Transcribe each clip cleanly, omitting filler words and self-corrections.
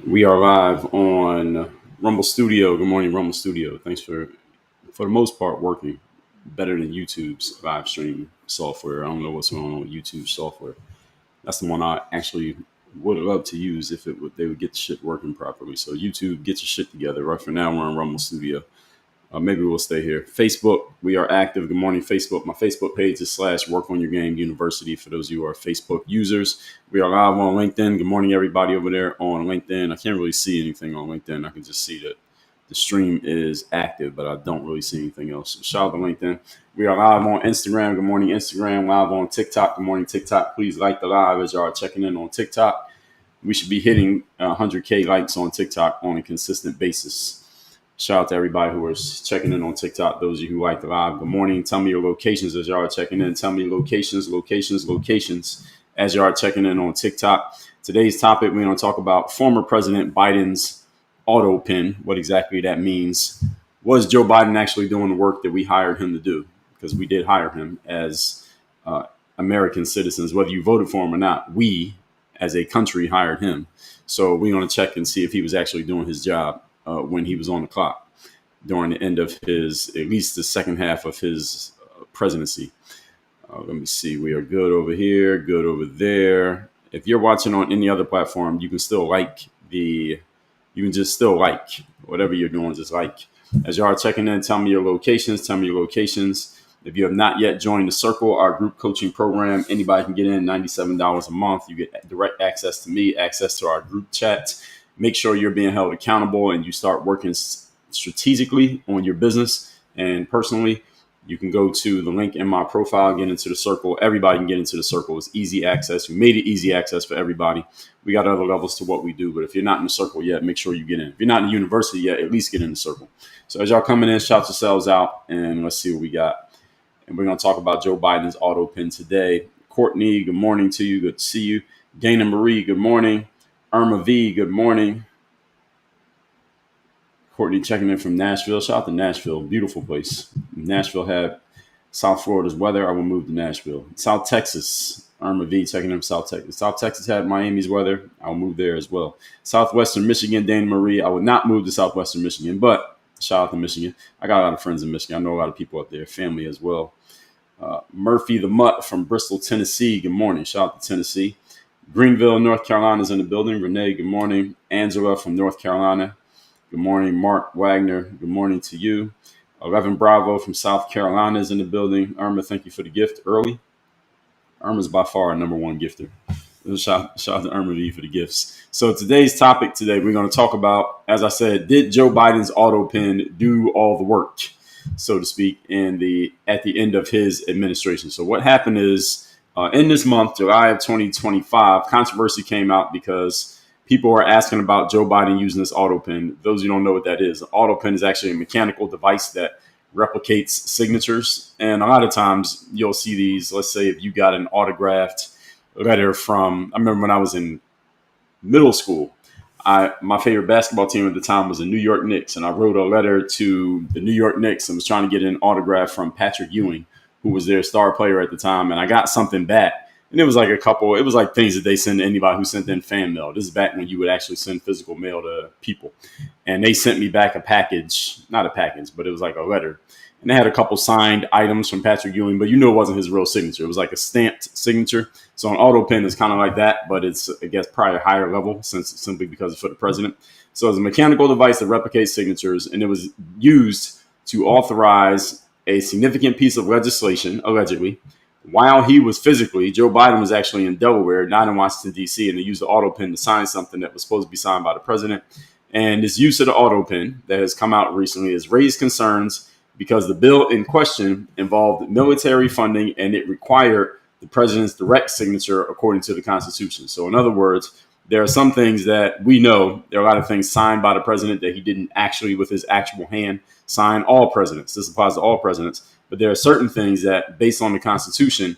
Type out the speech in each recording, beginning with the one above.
We are live on Rumble Studio. Good morning, Rumble Studio. Thanks for the most part, working better than YouTube's live stream software. I don't know what's going on with YouTube software. That's the one I actually would love to use if they would get the shit working properly. So YouTube, get your shit together. Right for now, we're on Rumble Studio. Maybe we'll stay here. Facebook, we are active. Good morning, Facebook. My Facebook page is /Work on Your Game University for those of you who are Facebook users. We are live on LinkedIn. Good morning, everybody over there on LinkedIn. I can't really see anything on LinkedIn. I can just see that the stream is active, but I don't really see anything else. So shout out to LinkedIn. We are live on Instagram. Good morning, Instagram. Live on TikTok. Good morning, TikTok. Please like the live as y'all are checking in on TikTok. We should be hitting 100K likes on TikTok on a consistent basis. Shout out to everybody who is checking in on TikTok. Those of you who like the live, good morning. Tell me your locations as y'all are checking in. Tell me locations as y'all are checking in on TikTok. Today's topic, we're going to talk about former President Biden's Autopen, what exactly that means. Was Joe Biden actually doing the work that we hired him to do? Because we did hire him as American citizens, whether you voted for him or not. We, as a country, hired him. So we're going to check and see if he was actually doing his job when he was on the clock during the end of at least the second half of his presidency. Let me see. We are good over here, good over there. If you're watching on any other platform, you can still just still like whatever you're doing, just like. As you are checking in, tell me your locations. If you have not yet joined the Circle, our group coaching program, anybody can get in, $97 a month. You get direct access to me, access to our group chats. Make sure you're being held accountable and you start working strategically on your business and personally. You can go to the link in my profile, get into the Circle. Everybody can get into the Circle. It's easy access. We made it easy access for everybody. We got other levels to what we do, but if you're not in the Circle yet, make sure you get in. If you're not in the university yet, at least get in the Circle. So as y'all coming in, shout yourselves out and let's see what we got. And we're going to talk about Joe Biden's Autopen today. Courtney, good morning to you. Good to see you. Dana Marie, good morning. Irma V, good morning. Courtney checking in from Nashville. Shout out to Nashville. Beautiful place. Nashville had South Florida's weather. I will move to Nashville. South Texas. Irma V checking in from South Texas. South Texas had Miami's weather. I'll move there as well. Southwestern Michigan, Dana Marie. I would not move to Southwestern Michigan, but shout out to Michigan. I got a lot of friends in Michigan. I know a lot of people up there, family as well. Murphy the Mutt from Bristol, Tennessee. Good morning. Shout out to Tennessee. Greenville, North Carolina is in the building. Renee, good morning. Angela from North Carolina. Good morning. Mark Wagner, good morning to you. 11 Bravo from South Carolina is in the building. Irma, thank you for the gift early. Irma's by far our number one gifter. Shout out to Irma V for the gifts. So today's topic today, we're going to talk about, as I said, did Joe Biden's Autopen do all the work, so to speak, at the end of his administration? So what happened is, in this month, July of 2025, controversy came out because people are asking about Joe Biden using this Autopen. Those of you who don't know what that is, Autopen is actually a mechanical device that replicates signatures. And a lot of times you'll see these, let's say if you got an autographed letter from, I remember when I was in middle school, my favorite basketball team at the time was the New York Knicks. And I wrote a letter to the New York Knicks and was trying to get an autograph from Patrick Ewing, who was their star player at the time. And I got something back. And it was like things that they send to anybody who sent in fan mail. This is back when you would actually send physical mail to people. And they sent me back not a package, but it was like a letter. And they had a couple signed items from Patrick Ewing, but it wasn't his real signature. It was like a stamped signature. So an Autopen is kind of like that, but it's, I guess, probably a higher level simply because it's for the president. So it's a mechanical device that replicates signatures, and it was used to authorize a significant piece of legislation, allegedly, while he was Joe Biden was actually in Delaware, not in Washington, D.C., and they used the Autopen to sign something that was supposed to be signed by the president. And this use of the Autopen that has come out recently has raised concerns because the bill in question involved military funding and it required the president's direct signature according to the Constitution. So in other words, there are some things that we know, there are a lot of things signed by the president that he didn't actually, with his actual hand, sign. All presidents. This applies to all presidents. But there are certain things that, based on the Constitution,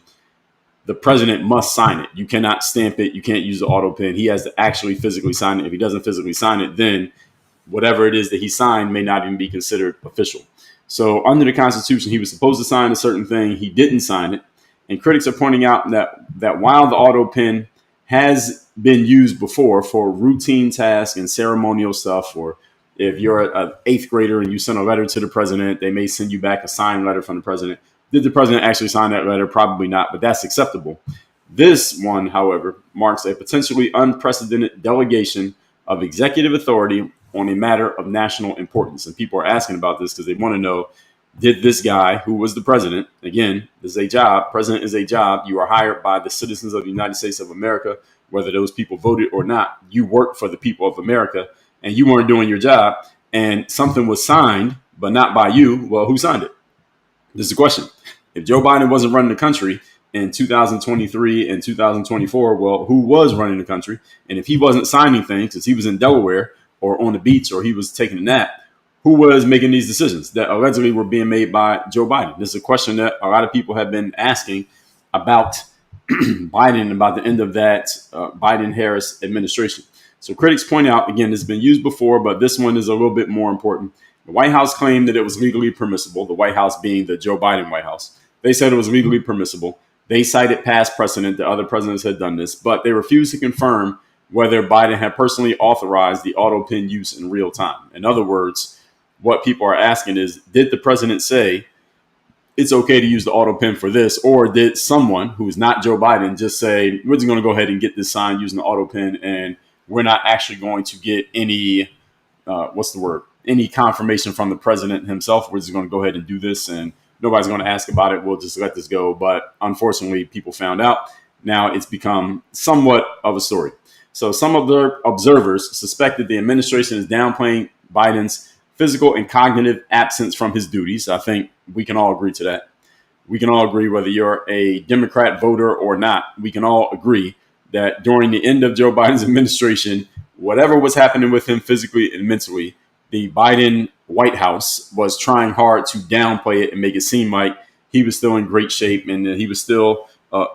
the president must sign it. You cannot stamp it. You can't use the Autopen. He has to actually physically sign it. If he doesn't physically sign it, then whatever it is that he signed may not even be considered official. So under the Constitution, he was supposed to sign a certain thing. He didn't sign it. And critics are pointing out that while the Autopen has been used before for routine tasks and ceremonial stuff. Or if you're an eighth grader and you send a letter to the president, they may send you back a signed letter from the president. Did the president actually sign that letter? Probably not, but that's acceptable. This one, however, marks a potentially unprecedented delegation of executive authority on a matter of national importance. And people are asking about this because they want to know, did this guy, who was the president, again, this is a job, president is a job, you are hired by the citizens of the United States of America, whether those people voted or not, you work for the people of America, and you weren't doing your job, and something was signed, but not by you. Well, who signed it? This is the question. If Joe Biden wasn't running the country in 2023 and 2024, well, who was running the country? And if he wasn't signing things because he was in Delaware or on the beach or he was taking a nap, who was making these decisions that allegedly were being made by Joe Biden? This is a question that a lot of people have been asking about Biden, about the end of that Biden-Harris administration. So critics point out, again, this has been used before, but this one is a little bit more important. The White House claimed that it was legally permissible, the White House being the Joe Biden White House. They said it was legally permissible. They cited past precedent that other presidents had done this, but they refused to confirm whether Biden had personally authorized the Autopen use in real time. In other words, what people are asking is, did the president say it's okay to use the Autopen for this? Or did someone who's not Joe Biden just say, we're just going to go ahead and get this signed using the Autopen, and we're not actually going to get any, any confirmation from the president himself. We're just going to go ahead and do this, and nobody's going to ask about it. We'll just let this go. But unfortunately, people found out. Now it's become somewhat of a story. So some of the observers suspect that the administration is downplaying Biden's physical and cognitive absence from his duties. I think we can all agree to that. We can all agree, whether you're a Democrat voter or not, we can all agree that during the end of Joe Biden's administration, whatever was happening with him physically and mentally, the Biden White House was trying hard to downplay it and make it seem like he was still in great shape and that he was still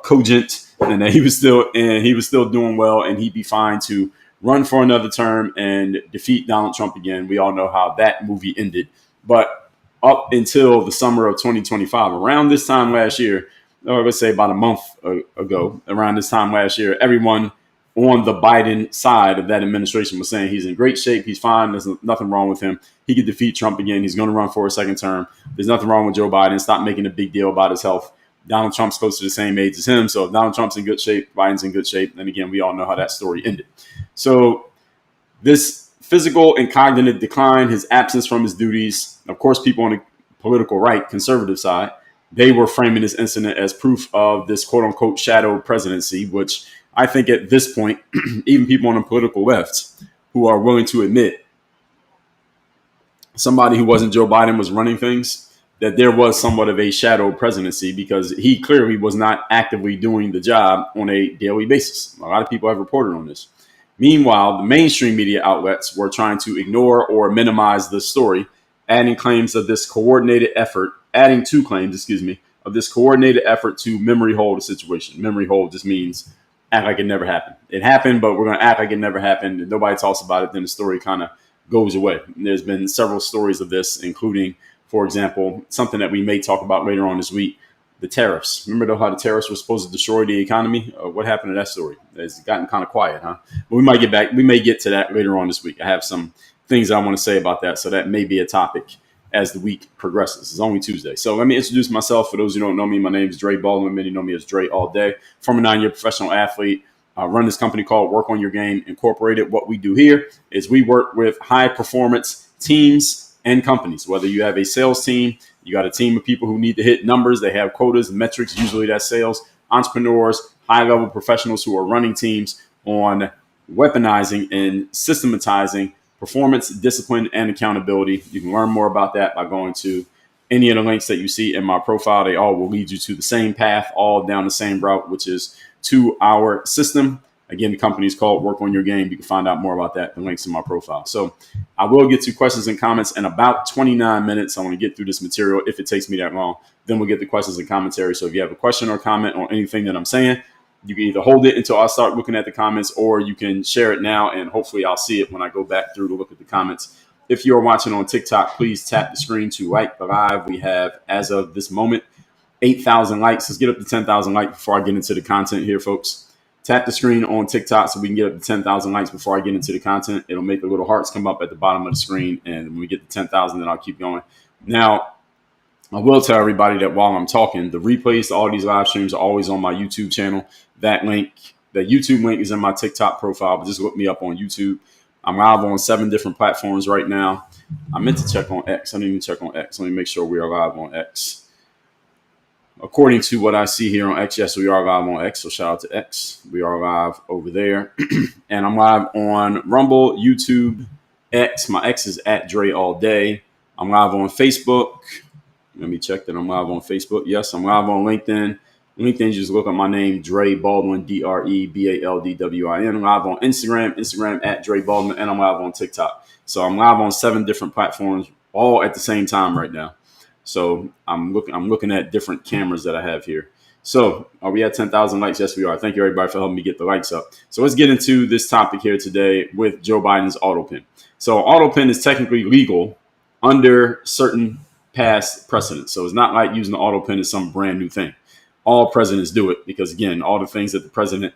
cogent and that he was still doing well, and he'd be fine to run for another term and defeat Donald Trump again. We all know how that movie ended. But up until the summer of 2025, around this time last year, or let's say about a month ago, around this time last year, everyone on the Biden side of that administration was saying he's in great shape, he's fine, there's nothing wrong with him. He could defeat Trump again. He's going to run for a second term. There's nothing wrong with Joe Biden. Stop making a big deal about his health. Donald Trump's close to the same age as him. So if Donald Trump's in good shape, Biden's in good shape. And again, we all know how that story ended. So this physical and cognitive decline, his absence from his duties, of course, people on the political right, conservative side, they were framing this incident as proof of this quote unquote shadow presidency, which I think at this point, even people on the political left who are willing to admit somebody who wasn't Joe Biden was running things, that there was somewhat of a shadow presidency because he clearly was not actively doing the job on a daily basis. A lot of people have reported on this. Meanwhile, the mainstream media outlets were trying to ignore or minimize the story, adding two claims of this coordinated effort to memory hold the situation. Memory hold just means act like it never happened. It happened, but we're going to act like it never happened. And nobody talks about it, then the story kind of goes away. And there's been several stories of this, including, for example, something that we may talk about later on this week, the tariffs. Remember how the tariffs were supposed to destroy the economy? What happened to that story? It's gotten kind of quiet, huh? But we may get to that later on this week. I have some things I want to say about that. So that may be a topic as the week progresses. It's only Tuesday. So let me introduce myself. For those who don't know me, my name is Dre Baldwin. Many know me as Dre all day. Former 9-year professional athlete. I run this company called Work on Your Game Incorporated. What we do here is we work with high performance teams and companies. Whether you have a sales team, you got a team of people who need to hit numbers, they have quotas and metrics, usually that's sales, entrepreneurs, high-level professionals who are running teams on weaponizing and systematizing performance, discipline, and accountability. You can learn more about that by going to any of the links that you see in my profile. They all will lead you to the same path, all down the same route, which is to our system. Again, the company is called Work on Your Game. You can find out more about that. The links in my profile. So I will get to questions and comments in about 29 minutes. I want to get through this material if it takes me that long. Then we'll get the questions and commentary. So if you have a question or comment on anything that I'm saying, you can either hold it until I start looking at the comments, or you can share it now, and hopefully I'll see it when I go back through to look at the comments. If you're watching on TikTok, please tap the screen to like the live. We have, as of this moment, 8,000 likes. Let's get up to 10,000 likes before I get into the content here, folks. Tap the screen on TikTok so we can get up to 10,000 likes before I get into the content. It'll make the little hearts come up at the bottom of the screen. And when we get to 10,000, then I'll keep going. Now, I will tell everybody that while I'm talking, the replays to all these live streams are always on my YouTube channel. That YouTube link is in my TikTok profile, but just look me up on YouTube. I'm live on 7 different platforms right now. I meant to check on X. I didn't even check on X. Let me make sure we are live on X. According to what I see here on X, yes, we are live on X. So shout out to X. We are live over there. And I'm live on Rumble, YouTube, X. My X is at Dre All Day. I'm live on Facebook. Let me check that I'm live on Facebook. Yes, I'm live on LinkedIn. LinkedIn, just look up my name, Dre Baldwin, DreBaldwin. Live on Instagram at Dre Baldwin, and I'm live on TikTok. So I'm live on 7 different platforms, all at the same time right now. So I'm looking at different cameras that I have here. So are we at 10,000 likes? Yes, we are. Thank you, everybody, for helping me get the likes up. So let's get into this topic here today with Joe Biden's Autopen. So Autopen is technically legal under certain past precedents. So it's not like using the Autopen is some brand new thing. All presidents do it because, again, all the things that the president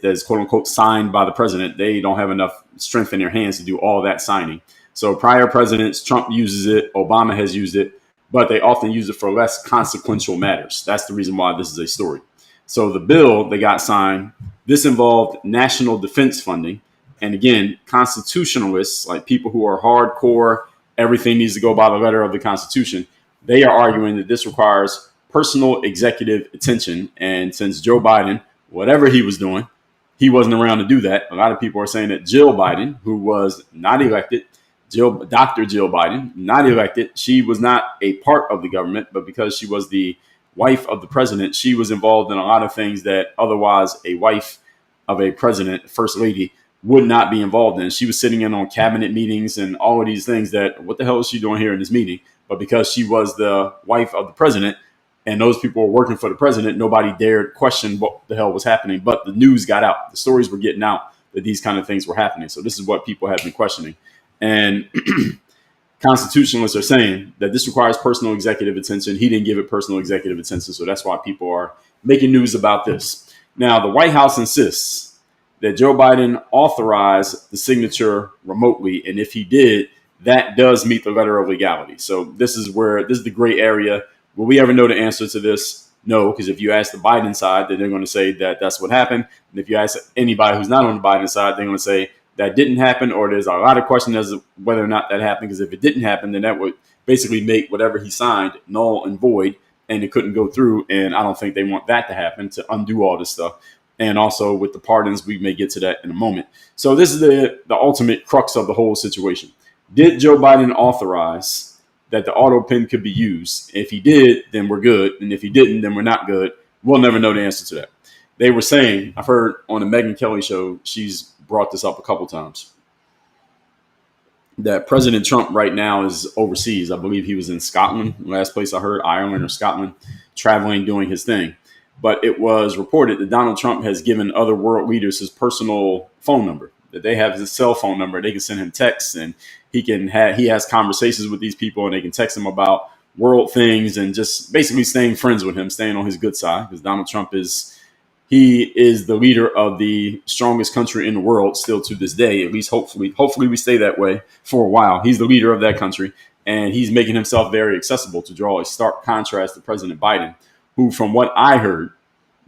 that's quote unquote signed by the president, they don't have enough strength in their hands to do all that signing. So prior presidents, Trump uses it, Obama has used it, but they often use it for less consequential matters. That's the reason why this is a story. So the bill that got signed, this involved national defense funding. And again, constitutionalists, like people who are hardcore, everything needs to go by the letter of the Constitution, they are arguing that this requires personal executive attention. And since Joe Biden, whatever he was doing, he wasn't around to do that. A lot of people are saying that Jill Biden, who was not elected, Dr. Jill Biden, not elected. She was not a part of the government, but because she was the wife of the president, she was involved in a lot of things that otherwise a wife of a president, first lady, would not be involved in. She was sitting in on cabinet meetings and all of these things that, what the hell is she doing here in this meeting? But because she was the wife of the president and those people were working for the president, nobody dared question what the hell was happening. But the news got out. The stories were getting out that these kind of things were happening. So this is what people have been questioning. And constitutionalists are saying that this requires personal executive attention. He didn't give it personal executive attention. So that's why people are making news about this. Now, the White House insists that Joe Biden authorized the signature remotely. And if he did, that does meet the letter of legality. So this is the gray area. Will we ever know the answer to this? No, because if you ask the Biden side, then they're going to say that that's what happened. And if you ask anybody who's not on the Biden side, they're going to say that didn't happen, or there's a lot of questions as to whether or not that happened. Because if it didn't happen, then that would basically make whatever he signed null and void, and it couldn't go through. And I don't think they want that to happen, to undo all this stuff. And also with the pardons, we may get to that in a moment. So this is the ultimate crux of the whole situation. Did Joe Biden authorize that the Autopen could be used? If he did, then we're good. And if he didn't, then we're not good. We'll never know the answer to that. They were saying, I've heard on the Megyn Kelly show, she's brought this up a couple times, that President Trump right now is overseas. I believe he was in Scotland, last place I heard, Ireland or Scotland, traveling, doing his thing. But it was reported that Donald Trump has given other world leaders his personal phone number, that they have his cell phone number. They can send him texts, and he has conversations with these people, and they can text him about world things and just basically staying friends with him, staying on his good side, because Donald Trump is the leader of the strongest country in the world still to this day. At least hopefully we stay that way for a while. He's the leader of that country, and he's making himself very accessible, to draw a stark contrast to President Biden, who, from what I heard,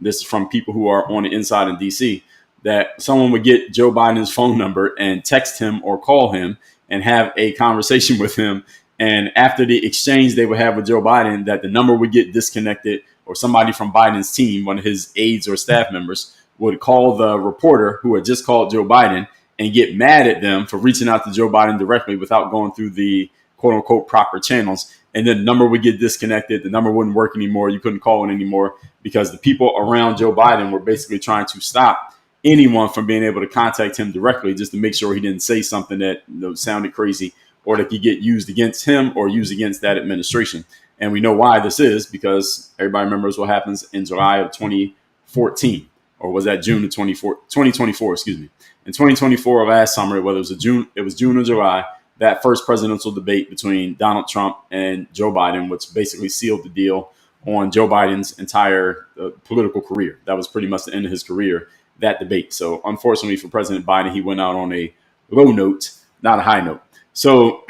this is from people who are on the inside in DC, that someone would get Joe Biden's phone number and text him or call him and have a conversation with him. And after the exchange they would have with Joe Biden, that the number would get disconnected, or somebody from Biden's team, one of his aides or staff members, would call the reporter who had just called Joe Biden and get mad at them for reaching out to Joe Biden directly without going through the quote unquote proper channels. And then the number would get disconnected. The number wouldn't work anymore. You couldn't call it anymore because the people around Joe Biden were basically trying to stop anyone from being able to contact him directly, just to make sure he didn't say something that sounded crazy or that could get used against him or used against that administration. And we know why this is, because everybody remembers what happens in July of 2014, or was that June of 2024, excuse me. In 2024, last summer, whether it was June or July, that first presidential debate between Donald Trump and Joe Biden, which basically sealed the deal on Joe Biden's entire political career. That was pretty much the end of his career. that debate. So unfortunately for President Biden, he went out on a low note, not a high note. So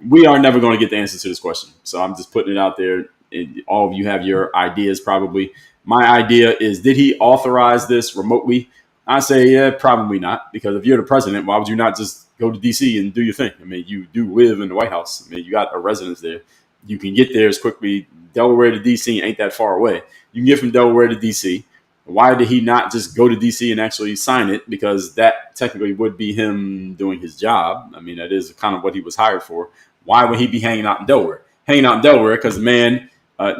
we are never going to get the answer to this question. So I'm just putting it out there. All of you have your ideas probably. My idea is, did he authorize this remotely? I say, yeah, probably not. Because if you're the president, why would you not just go to D.C. and do your thing? I mean, you do live in the White House. I mean, you got a residence there. You can get there as quickly. Delaware to D.C. ain't that far away. You can get from Delaware to D.C. Why did he not just go to D.C. and actually sign it? Because that technically would be him doing his job. I mean, that is kind of what he was hired for. Why would he be hanging out in Delaware? Hanging out in Delaware because the man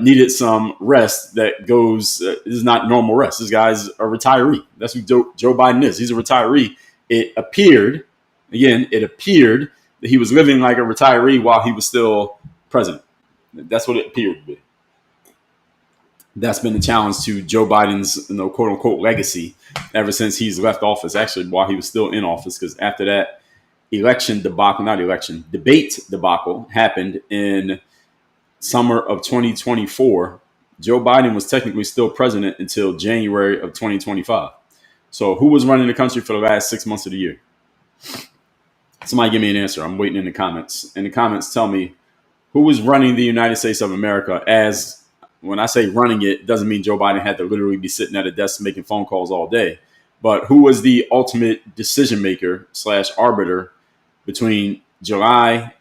needed some rest that goes, this is not normal rest. This guy's a retiree. That's who Joe Biden is. He's a retiree. It appeared that he was living like a retiree while he was still president. That's what it appeared to be. That's been the challenge to Joe Biden's, quote unquote, legacy ever since he's left office, actually, while he was still in office, because after that debate debacle happened in summer of 2024, Joe Biden was technically still president until January of 2025. So who was running the country for the last 6 months of the year? Somebody give me an answer. I'm waiting in the comments. In the comments, tell me who was running the United States of America. As when I say running it, doesn't mean Joe Biden had to literally be sitting at a desk making phone calls all day. But who was the ultimate decision maker / arbiter between July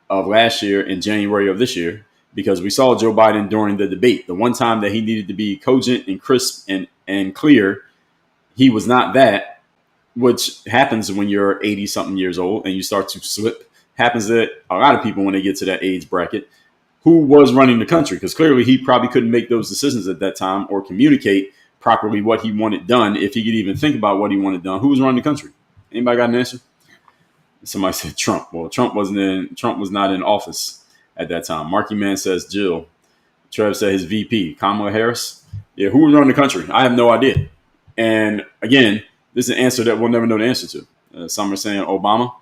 of last year and January of this year? Because we saw Joe Biden during the debate. The one time that he needed to be cogent and crisp and clear, he was not that, which happens when you're 80-something years old and you start to slip. Happens to a lot of people when they get to that age bracket. Who was running the country? Because clearly he probably couldn't make those decisions at that time or communicate properly what he wanted done, if he could even think about what he wanted done. Who was running the country? Anybody got an answer? Somebody said Trump. Well, Trump was not in office at that time. Marky Man says Jill. Trev said his VP, Kamala Harris. Yeah, who was running the country? I have no idea. And again, this is an answer that we'll never know the answer to. Some are saying Obama.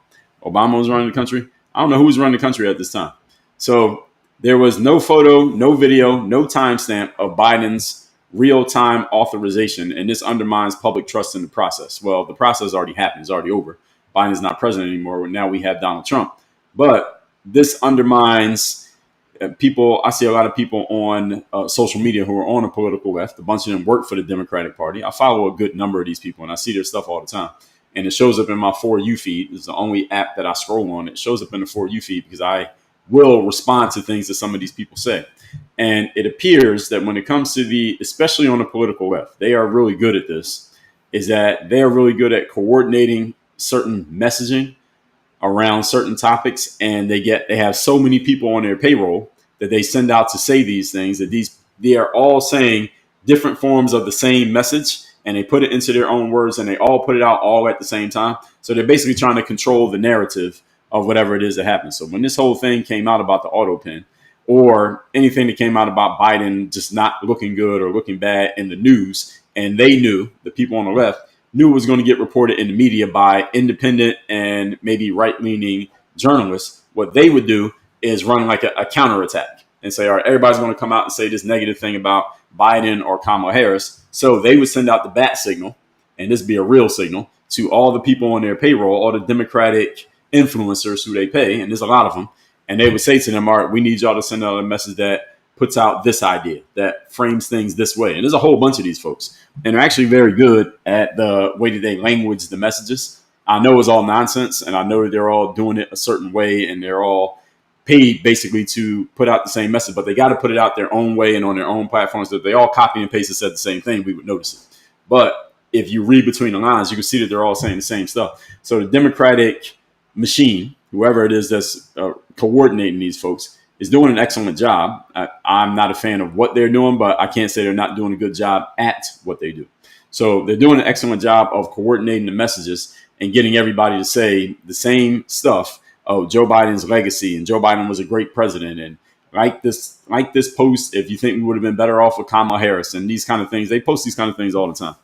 Obama was running the country. I don't know who was running the country at this time. So there was no photo, no video, no timestamp of Biden's real-time authorization, and this undermines public trust in the process. Well, the process already happened. It's already over. Biden's not president anymore. Now we have Donald Trump. But this undermines people. I see a lot of people on social media who are on the political left. A bunch of them work for the Democratic Party. I follow a good number of these people, and I see their stuff all the time. And it shows up in my For You feed. It's the only app that I scroll on. It shows up in the For You feed because I will respond to things that some of these people say. And it appears that when it comes to especially on the political left, they are really good at this, is that they are really good at coordinating certain messaging around certain topics. And they have so many people on their payroll that they send out to say these things, that they are all saying different forms of the same message, and they put it into their own words, and they all put it out all at the same time. So they're basically trying to control the narrative of whatever it is that happens. So when this whole thing came out about the Autopen, or anything that came out about Biden just not looking good or looking bad in the news, and the people on the left knew it was going to get reported in the media by independent and maybe right-leaning journalists, what they would do is run like a counterattack and say, all right, everybody's going to come out and say this negative thing about Biden or Kamala Harris. So they would send out the bat signal, and this would be a real signal, to all the people on their payroll, all the Democratic influencers who they pay, and there's a lot of them. And they would say to them, all right, we need y'all to send out a message that puts out this idea, that frames things this way. And there's a whole bunch of these folks. And they're actually very good at the way that they language the messages. I know it's all nonsense, and I know that they're all doing it a certain way, and they're all paid basically to put out the same message, but they got to put it out their own way and on their own platforms. That they all copy and paste and said the same thing, we would notice it. But if you read between the lines, you can see that they're all saying the same stuff. So the Democratic machine, whoever it is that's coordinating these folks, is doing an excellent job. I'm not a fan of what they're doing, but I can't say they're not doing a good job at what they do. So they're doing an excellent job of coordinating the messages and getting everybody to say the same stuff. Oh, Joe Biden's legacy, and Joe Biden was a great president, and like this post, if you think we would have been better off with Kamala Harris, and these kind of things. They post these kind of things all the time,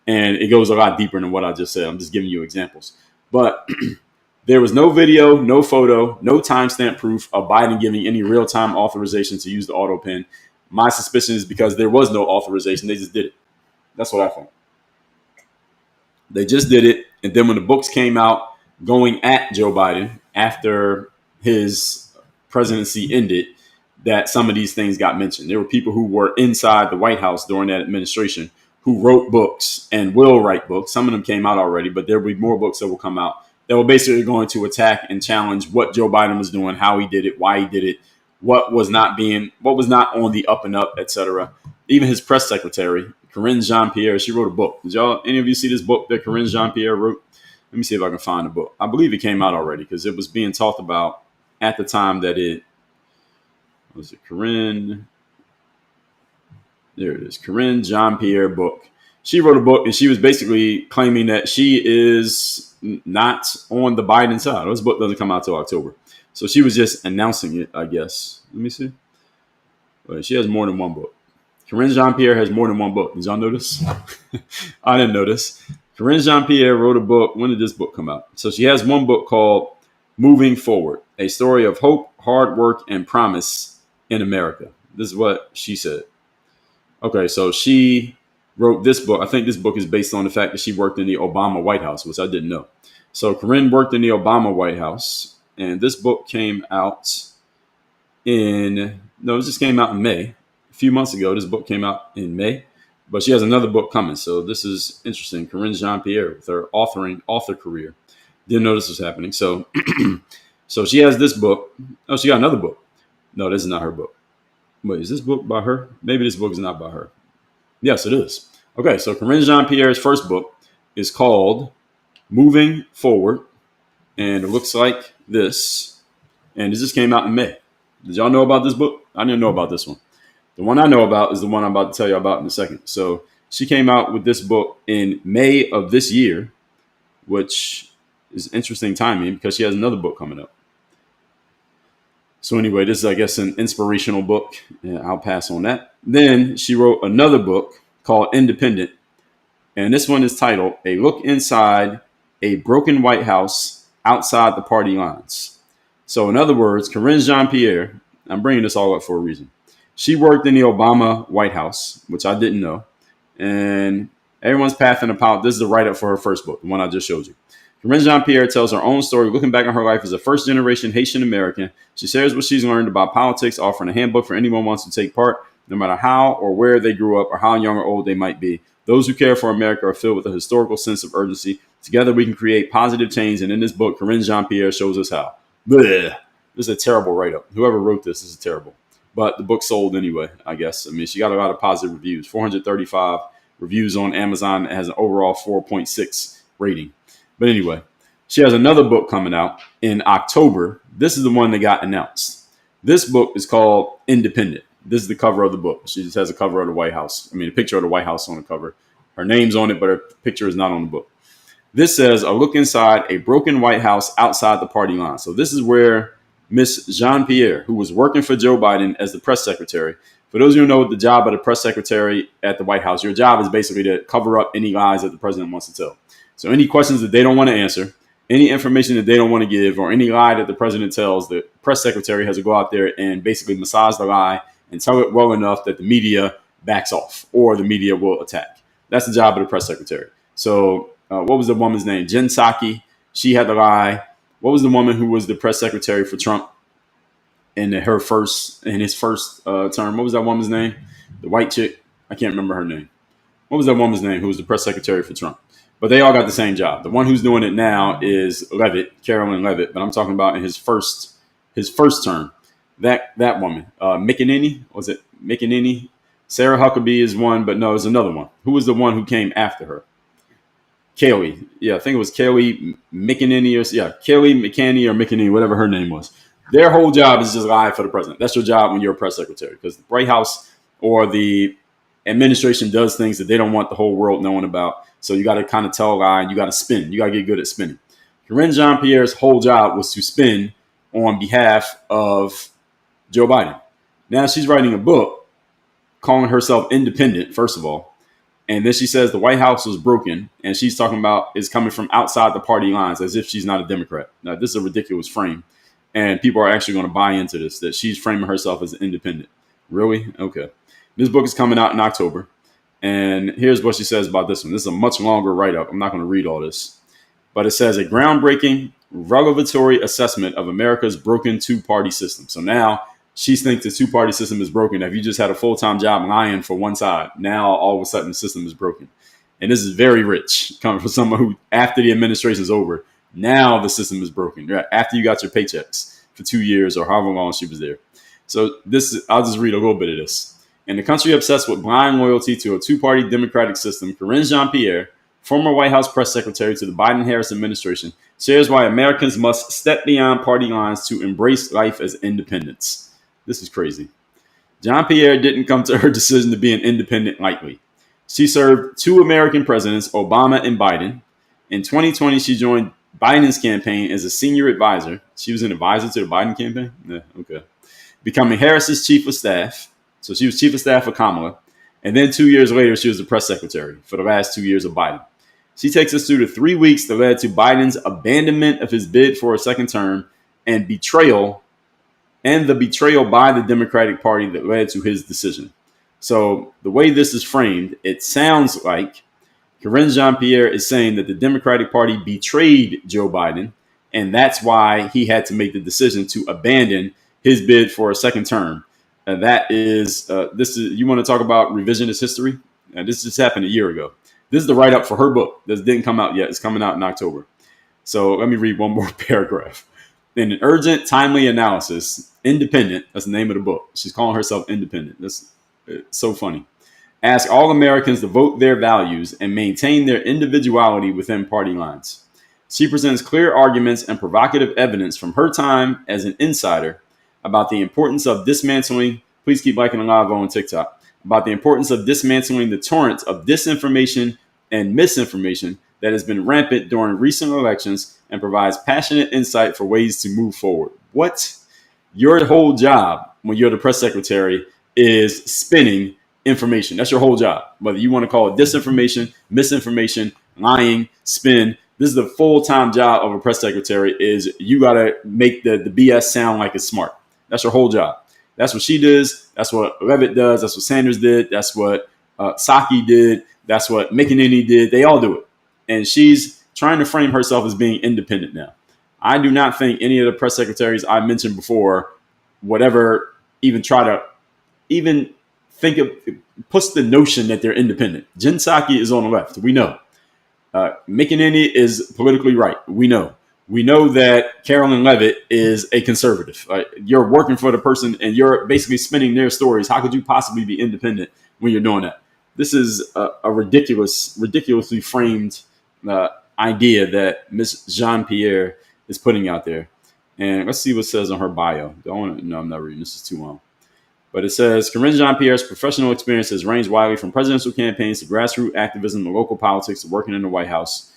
and it goes a lot deeper than what I just said. I'm just giving you examples, but there was no video, no photo, no timestamp proof of Biden giving any real-time authorization to use the Autopen. My suspicion is because there was no authorization; they just did it. That's what I think. They just did it, and then when the books came out going at Joe Biden after his presidency ended, that some of these things got mentioned. There were people who were inside the White House during that administration who wrote books and will write books. Some of them came out already, but there will be more books that will come out that were basically going to attack and challenge what Joe Biden was doing, how he did it, why he did it, what was not on the up and up, etc. Even his press secretary, Karine Jean-Pierre, she wrote a book. Did any of you see this book that Karine Jean-Pierre wrote? Let me see if I can find the book. I believe it came out already because it was being talked about at the time that was it Karine? There it is, Karine Jean-Pierre book. She wrote a book and she was basically claiming that she is not on the Biden side. This book doesn't come out till October. So she was just announcing it, I guess. Let me see. But she has more than one book. Karine Jean-Pierre has more than one book. Did y'all notice? I didn't notice. Karine Jean-Pierre wrote a book. When did this book come out? So she has one book called Moving Forward, a story of hope, hard work, and promise in America. This is what she said. Okay, so she wrote this book. I think this book is based on the fact that she worked in the Obama White House, which I didn't know. So Karine worked in the Obama White House, and this book came out it just came out in May. A few months ago, this book came out in May, but she has another book coming. So this is interesting. Karine Jean-Pierre with her author career. Didn't know this was happening. So, so she has this book. Oh, she got another book. No, this is not her book. Wait, is this book by her? Maybe this book is not by her. Yes, it is. Okay, so Karine Jean-Pierre's first book is called Moving Forward, and it looks like this. And this just came out in May. Did y'all know about this book? I didn't know about this one. The one I know about is the one I'm about to tell you about in a second. So she came out with this book in May of this year, which is interesting timing because she has another book coming up. So anyway, this is, I guess, an inspirational book. Yeah, I'll pass on that. Then she wrote another book called Independent. And this one is titled A Look Inside a Broken White House Outside the Party Lines. So in other words, Karine Jean-Pierre, I'm bringing this all up for a reason. She worked in the Obama White House, which I didn't know. And everyone's pathing about, this is the write-up for her first book, the one I just showed you. Karine Jean-Pierre tells her own story, looking back on her life as a first-generation Haitian American. She shares what she's learned about politics, offering a handbook for anyone who wants to take part, no matter how or where they grew up or how young or old they might be. Those who care for America are filled with a historical sense of urgency. Together we can create positive change, and in this book, Karine Jean-Pierre shows us how. Blech. This is a terrible write-up. Whoever wrote this is terrible. But the book sold anyway, I guess. I mean, she got a lot of positive reviews. 435 reviews on Amazon. It has an overall 4.6 rating. But anyway, she has another book coming out in October. This is the one that got announced. This book is called Independent. This is the cover of the book. She just has a cover of the White House. I mean, a picture of the White House on the cover. Her name's on it, but her picture is not on the book. This says, a look inside a broken White House outside the party line. So this is where Miss Jean-Pierre, who was working for Joe Biden as the press secretary. For those of you who know the job of the press secretary at the White House, your job is basically to cover up any lies that the president wants to tell. So any questions that they don't want to answer, any information that they don't want to give, or any lie that the president tells, the press secretary has to go out there and basically massage the lie and tell it well enough that the media backs off or the media will attack. That's the job of the press secretary. So what was the woman's name? Jen Psaki. She had the lie. What was the woman who was the press secretary for Trump in his first term? What was that woman's name? The white chick. I can't remember her name. What was that woman's name who was the press secretary for Trump? But they all got the same job. The one who's doing it now is Levitt, Carolyn Levitt. But I'm talking about in his first term. That woman, McEnany, was it McEnany? Sarah Huckabee is one, but no, it's another one. Who was the one who came after her? Kelly. Yeah, I think it was Kelly McEnany Kelly McCanny or McEnany, whatever her name was. Their whole job is just lie for the president. That's your job when you're a press secretary, because the White House or the administration does things that they don't want the whole world knowing about. So you got to kind of tell a lie and you got to spin. You got to get good at spinning. Karine Jean-Pierre's whole job was to spin on behalf of Joe Biden. Now she's writing a book calling herself independent, first of all. And then she says the White House was broken, and she's talking about is coming from outside the party lines as if she's not a Democrat. Now, this is a ridiculous frame, and people are actually going to buy into this, that she's framing herself as independent. Really? Okay. This book is coming out in October, And here's what she says about this one. This is a much longer write-up. I'm not going to read all this. But it says a groundbreaking regulatory assessment of America's broken two-party system. So now she thinks the two-party system is broken. If you just had a full-time job lying for one side, now all of a sudden the system is broken. And this is very rich, coming from someone who, after the administration is over, now the system is broken. After you got your paychecks for 2 years or however long she was there. So I'll just read a little bit of this. In the country obsessed with blind loyalty to a two-party democratic system, Karine Jean-Pierre, former White House press secretary to the Biden-Harris administration, shares why Americans must step beyond party lines to embrace life as independents. This is crazy. Jean-Pierre didn't come to her decision to be an independent lightly. She served two American presidents, Obama and Biden. In 2020, she joined Biden's campaign as a senior advisor. She was an advisor to the Biden campaign? Yeah, okay. Becoming Harris's chief of staff. So she was chief of staff for Kamala. And then 2 years later, she was the press secretary for the last 2 years of Biden. She takes us through the 3 weeks that led to Biden's abandonment of his bid for a second term and the betrayal by the Democratic Party that led to his decision. So the way this is framed, it sounds like Karine Jean-Pierre is saying that the Democratic Party betrayed Joe Biden, and that's why he had to make the decision to abandon his bid for a second term. And that is, you want to talk about revisionist history? This just happened a year ago. This is the write-up for her book. This didn't come out yet. It's coming out in October. So let me read one more paragraph. In an urgent, timely analysis, Independent, that's the name of the book. She's calling herself Independent. That's so funny. Ask all Americans to vote their values and maintain their individuality within party lines. She presents clear arguments and provocative evidence from her time as an insider about the importance of dismantling, please keep liking the live on TikTok, about the importance of dismantling the torrent of disinformation and misinformation that has been rampant during recent elections and provides passionate insight for ways to move forward. What? Your whole job when you're the press secretary is spinning information. That's your whole job. Whether you want to call it disinformation, misinformation, lying, spin. This is the full-time job of a press secretary is you got to make the BS sound like it's smart. That's your whole job. That's what she does. That's what Levitt does. That's what Sanders did. That's what Psaki did. That's what McEnany did. They all do it. And she's trying to frame herself as being independent now. I do not think any of the press secretaries I mentioned before would ever even try to even think of, puts the notion that they're independent. Jen Psaki is on the left. We know. McEnany is politically right. We know. We know that Carolyn Levitt is a conservative. You're working for the person and you're basically spinning their stories. How could you possibly be independent when you're doing that? This is a ridiculously framed idea that Miss Jean-Pierre is putting out there. And let's see what it says on her bio. No, I'm not reading. This is too long. But it says, Karine Jean-Pierre's professional experiences range widely from presidential campaigns to grassroots activism to local politics to working in the White House.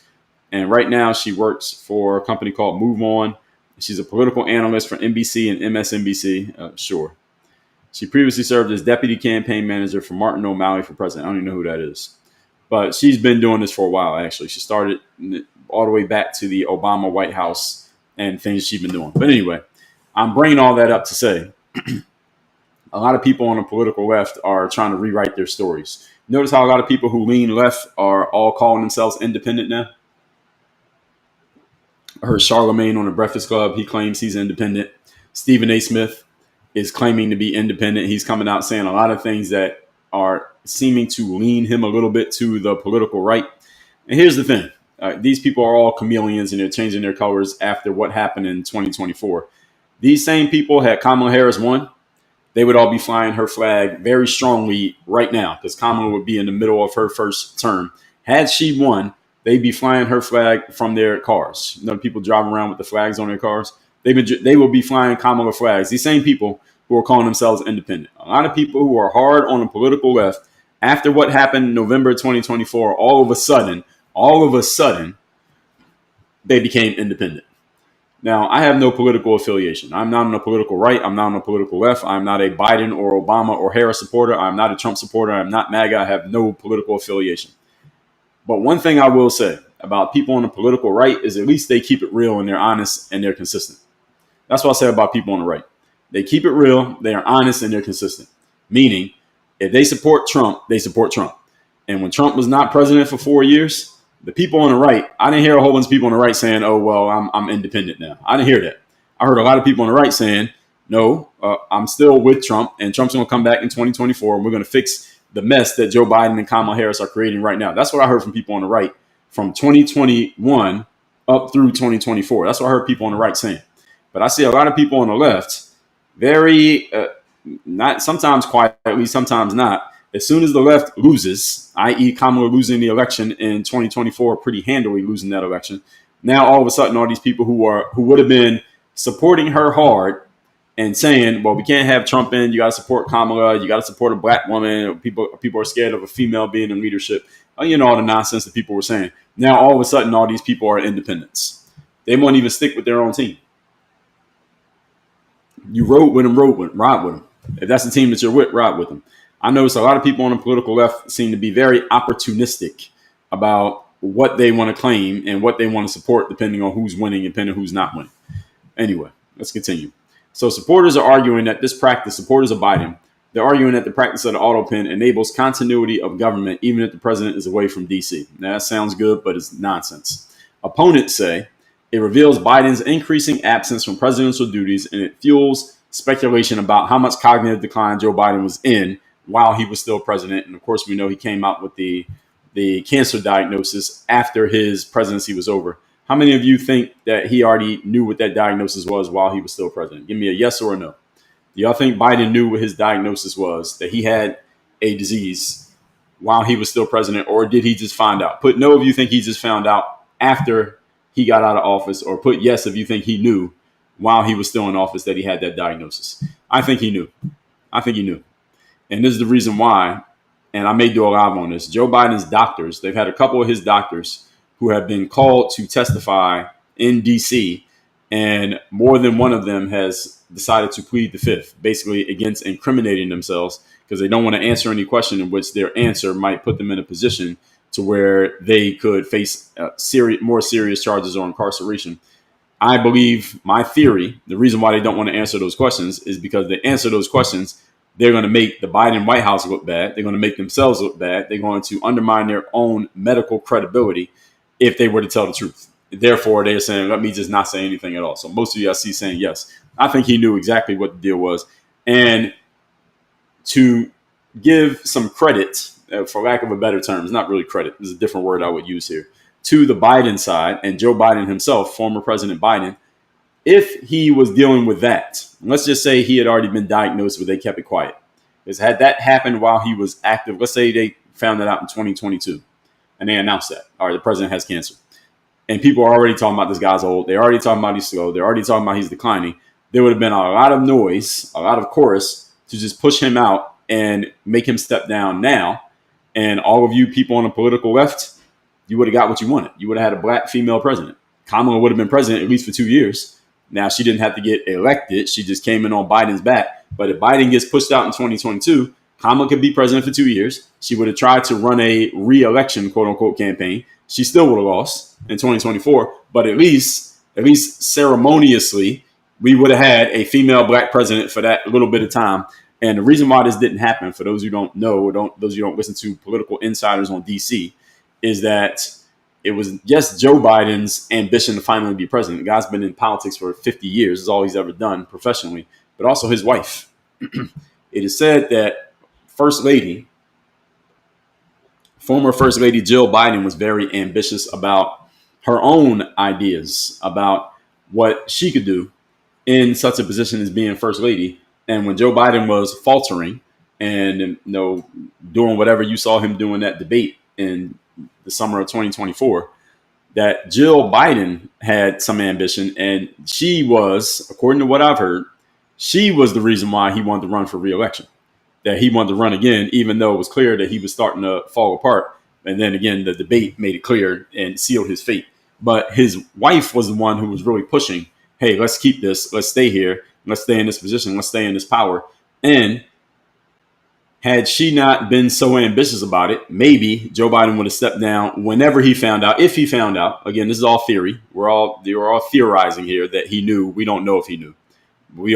And right now she works for a company called Move On. She's a political analyst for NBC and MSNBC. Sure. She previously served as deputy campaign manager for Martin O'Malley for president. I don't even know who that is. But she's been doing this for a while, actually. She started all the way back to the Obama White House and things she's been doing. But anyway, I'm bringing all that up to say a lot of people on the political left are trying to rewrite their stories. Notice how a lot of people who lean left are all calling themselves independent now? I heard Charlemagne on the Breakfast Club. He claims he's independent. Stephen A. Smith is claiming to be independent. He's coming out saying a lot of things that are seeming to lean him a little bit to the political right. And here's the thing. These people are all chameleons and they're changing their colors after what happened in 2024. These same people, had Kamala Harris won, they would all be flying her flag very strongly right now because Kamala would be in the middle of her first term. Had she won, they'd be flying her flag from their cars. You know, people driving around with the flags on their cars. They will be flying Kamala flags. These same people who are calling themselves independent. A lot of people who are hard on the political left, after what happened in November 2024, all of a sudden, they became independent. Now, I have no political affiliation. I'm not on the political right. I'm not on the political left. I'm not a Biden or Obama or Harris supporter. I'm not a Trump supporter. I'm not MAGA. I have no political affiliation. But one thing I will say about people on the political right is at least they keep it real and they're honest and they're consistent. That's what I say about people on the right. They keep it real, they are honest, and they're consistent. Meaning, if they support Trump, they support Trump. And when Trump was not president for 4 years, the people on the right, I didn't hear a whole bunch of people on the right saying, "Oh well, I'm independent now." I didn't hear that. I heard a lot of people on the right saying, "No, I'm still with Trump, and Trump's going to come back in 2024, and we're going to fix the mess that Joe Biden and Kamala Harris are creating right now." That's what I heard from people on the right from 2021 up through 2024. That's what I heard people on the right saying. But I see a lot of people on the left, very not sometimes quietly, sometimes not. As soon as the left loses, i.e., Kamala losing the election in 2024, pretty handily losing that election, now all of a sudden, all these people who would have been supporting her hard and saying, "Well, we can't have Trump in. You got to support Kamala. You got to support a black woman. People are scared of a female being in leadership." All the nonsense that people were saying. Now, all of a sudden, all these people are independents. They won't even stick with their own team. You ride with them. If that's the team that you're with, ride with them. I notice a lot of people on the political left seem to be very opportunistic about what they want to claim and what they want to support, depending on who's winning and depending on who's not winning. Anyway, let's continue. So supporters are arguing that supporters of Biden, they're arguing that the practice of the Autopen enables continuity of government even if the president is away from D.C. Now, that sounds good, but it's nonsense. Opponents say it reveals Biden's increasing absence from presidential duties, and it fuels speculation about how much cognitive decline Joe Biden was in while he was still president. And of course, we know he came out with the cancer diagnosis after his presidency was over. How many of you think that he already knew what that diagnosis was while he was still president? Give me a yes or a no. Do y'all think Biden knew what his diagnosis was, that he had a disease while he was still president, or did he just find out? Put no if you think he just found out after he got out of office, or put yes if you think he knew while he was still in office that he had that diagnosis. I think he knew. And this is the reason why, and I may do a live on this, Joe Biden's doctors, they've had a couple of his doctors who have been called to testify in D.C., and more than one of them has decided to plead the fifth, basically against incriminating themselves because they don't want to answer any question in which their answer might put them in a position to where they could face more serious charges or incarceration. I believe my theory, the reason why they don't want to answer those questions is because they answer those questions, they're going to make the Biden White House look bad. They're going to make themselves look bad. They're going to undermine their own medical credibility if they were to tell the truth. Therefore, they're saying, let me just not say anything at all. So most of you I see saying yes. I think he knew exactly what the deal was. And to give some credit, for lack of a better term, it's not really credit, it's a different word I would use here, to the Biden side and Joe Biden himself, former President Biden, if he was dealing with that, let's just say he had already been diagnosed, but they kept it quiet. Because had that happened while he was active, let's say they found that out in 2022 and they announced that, all right, the president has cancer. And people are already talking about this guy's old. They're already talking about he's slow. They're already talking about he's declining. There would have been a lot of noise, a lot of chorus to just push him out and make him step down now. And all of you people on the political left, you would have got what you wanted. You would have had a black female president. Kamala would have been president at least for 2 years. Now, she didn't have to get elected. She just came in on Biden's back. But if Biden gets pushed out in 2022, Kamala could be president for 2 years. She would have tried to run a re-election, quote unquote, campaign. She still would have lost in 2024. But at least ceremoniously, we would have had a female black president for that little bit of time. And the reason why this didn't happen, for those who don't know, or those who don't listen to political insiders on DC, is that it was just Joe Biden's ambition to finally be president. The guy's been in politics for 50 years. It's all he's ever done professionally, but also his wife. It is said that former First Lady Jill Biden was very ambitious about her own ideas about what she could do in such a position as being First Lady. And when Joe Biden was faltering and doing whatever you saw him doing that debate in the summer of 2024, that Jill Biden had some ambition, and she was, according to what I've heard, she was the reason why he wanted to run for re-election, that he wanted to run again, even though it was clear that he was starting to fall apart. And then again, the debate made it clear and sealed his fate. But his wife was the one who was really pushing, hey, let's keep this, let's stay here, let's stay in this position, let's stay in this power. And had she not been so ambitious about it, maybe Joe Biden would have stepped down whenever he found out, if he found out. Again, this is all theory. We're all theorizing here that he knew. We don't know if he knew.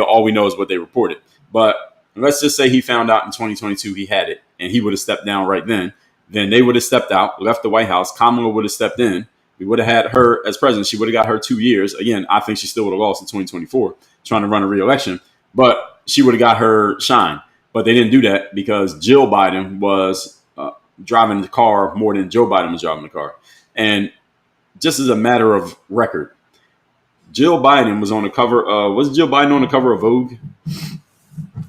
All we know is what they reported. But let's just say he found out in 2022 he had it, and he would have stepped down right then. then they would have stepped out, left the White House. Kamala would have stepped in. We would have had her as president. She would have got her 2 years. Again, I think she still would have lost in 2024, trying to run a re-election, but she would have got her shine. But they didn't do that because Jill Biden was driving the car more than Joe Biden was driving the car. And just as a matter of record, Jill Biden was on the cover of, was Jill Biden on the cover of Vogue